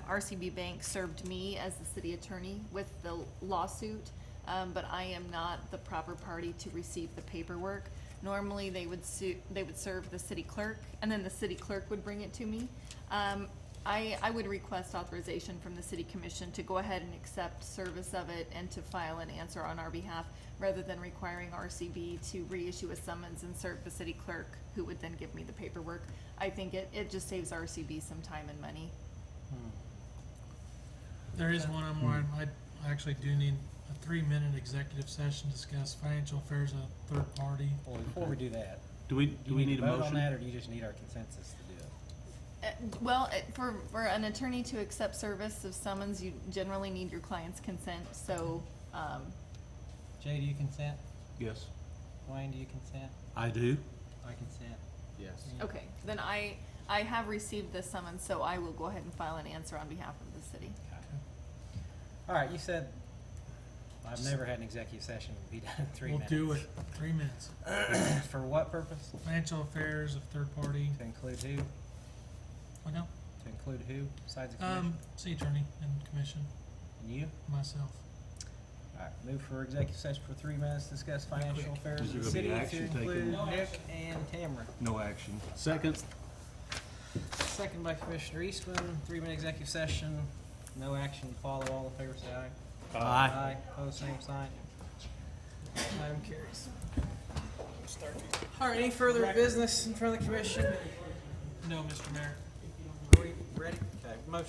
RCB Bank served me as the city attorney with the lawsuit. But I am not the proper party to receive the paperwork. Normally, they would serve the city clerk, and then the city clerk would bring it to me. I would request authorization from the city commission to go ahead and accept service of it and to file an answer on our behalf, rather than requiring RCB to reissue a summons and serve the city clerk, who would then give me the paperwork. I think it just saves RCB some time and money. There is one on where I actually do need a 3-minute executive session to discuss financial affairs of a third party. Well, before we do that, Do we need a vote on motion? that, or do you just need our consensus to do it? Well, for an attorney to accept service of summons, you generally need your client's consent, so, Jay, do you consent? yes. Wayne, do you consent? I do. I consent. Yes. okay, then I have received the summons, so I will go ahead and file an answer on behalf of the city. All right, you said, I've never had an executive session be done in 3 We'll minutes. do it, 3 minutes. For what purpose? Financial affairs of third party. To include who? What now? To include who besides the commission? City attorney and commission, And you? myself. All right, move for executive session for 3 minutes, discuss financial affairs Is of there the gonna be city to action include taken? Nick and Tamara. No action. Second. Second by Commissioner Eastman, 3-minute executive session, no action to follow. All in favor, say aye. Aye. Pose same sign. Item carries. All right, any further business in front of the commission? No, Mr. Mayor. Are we ready?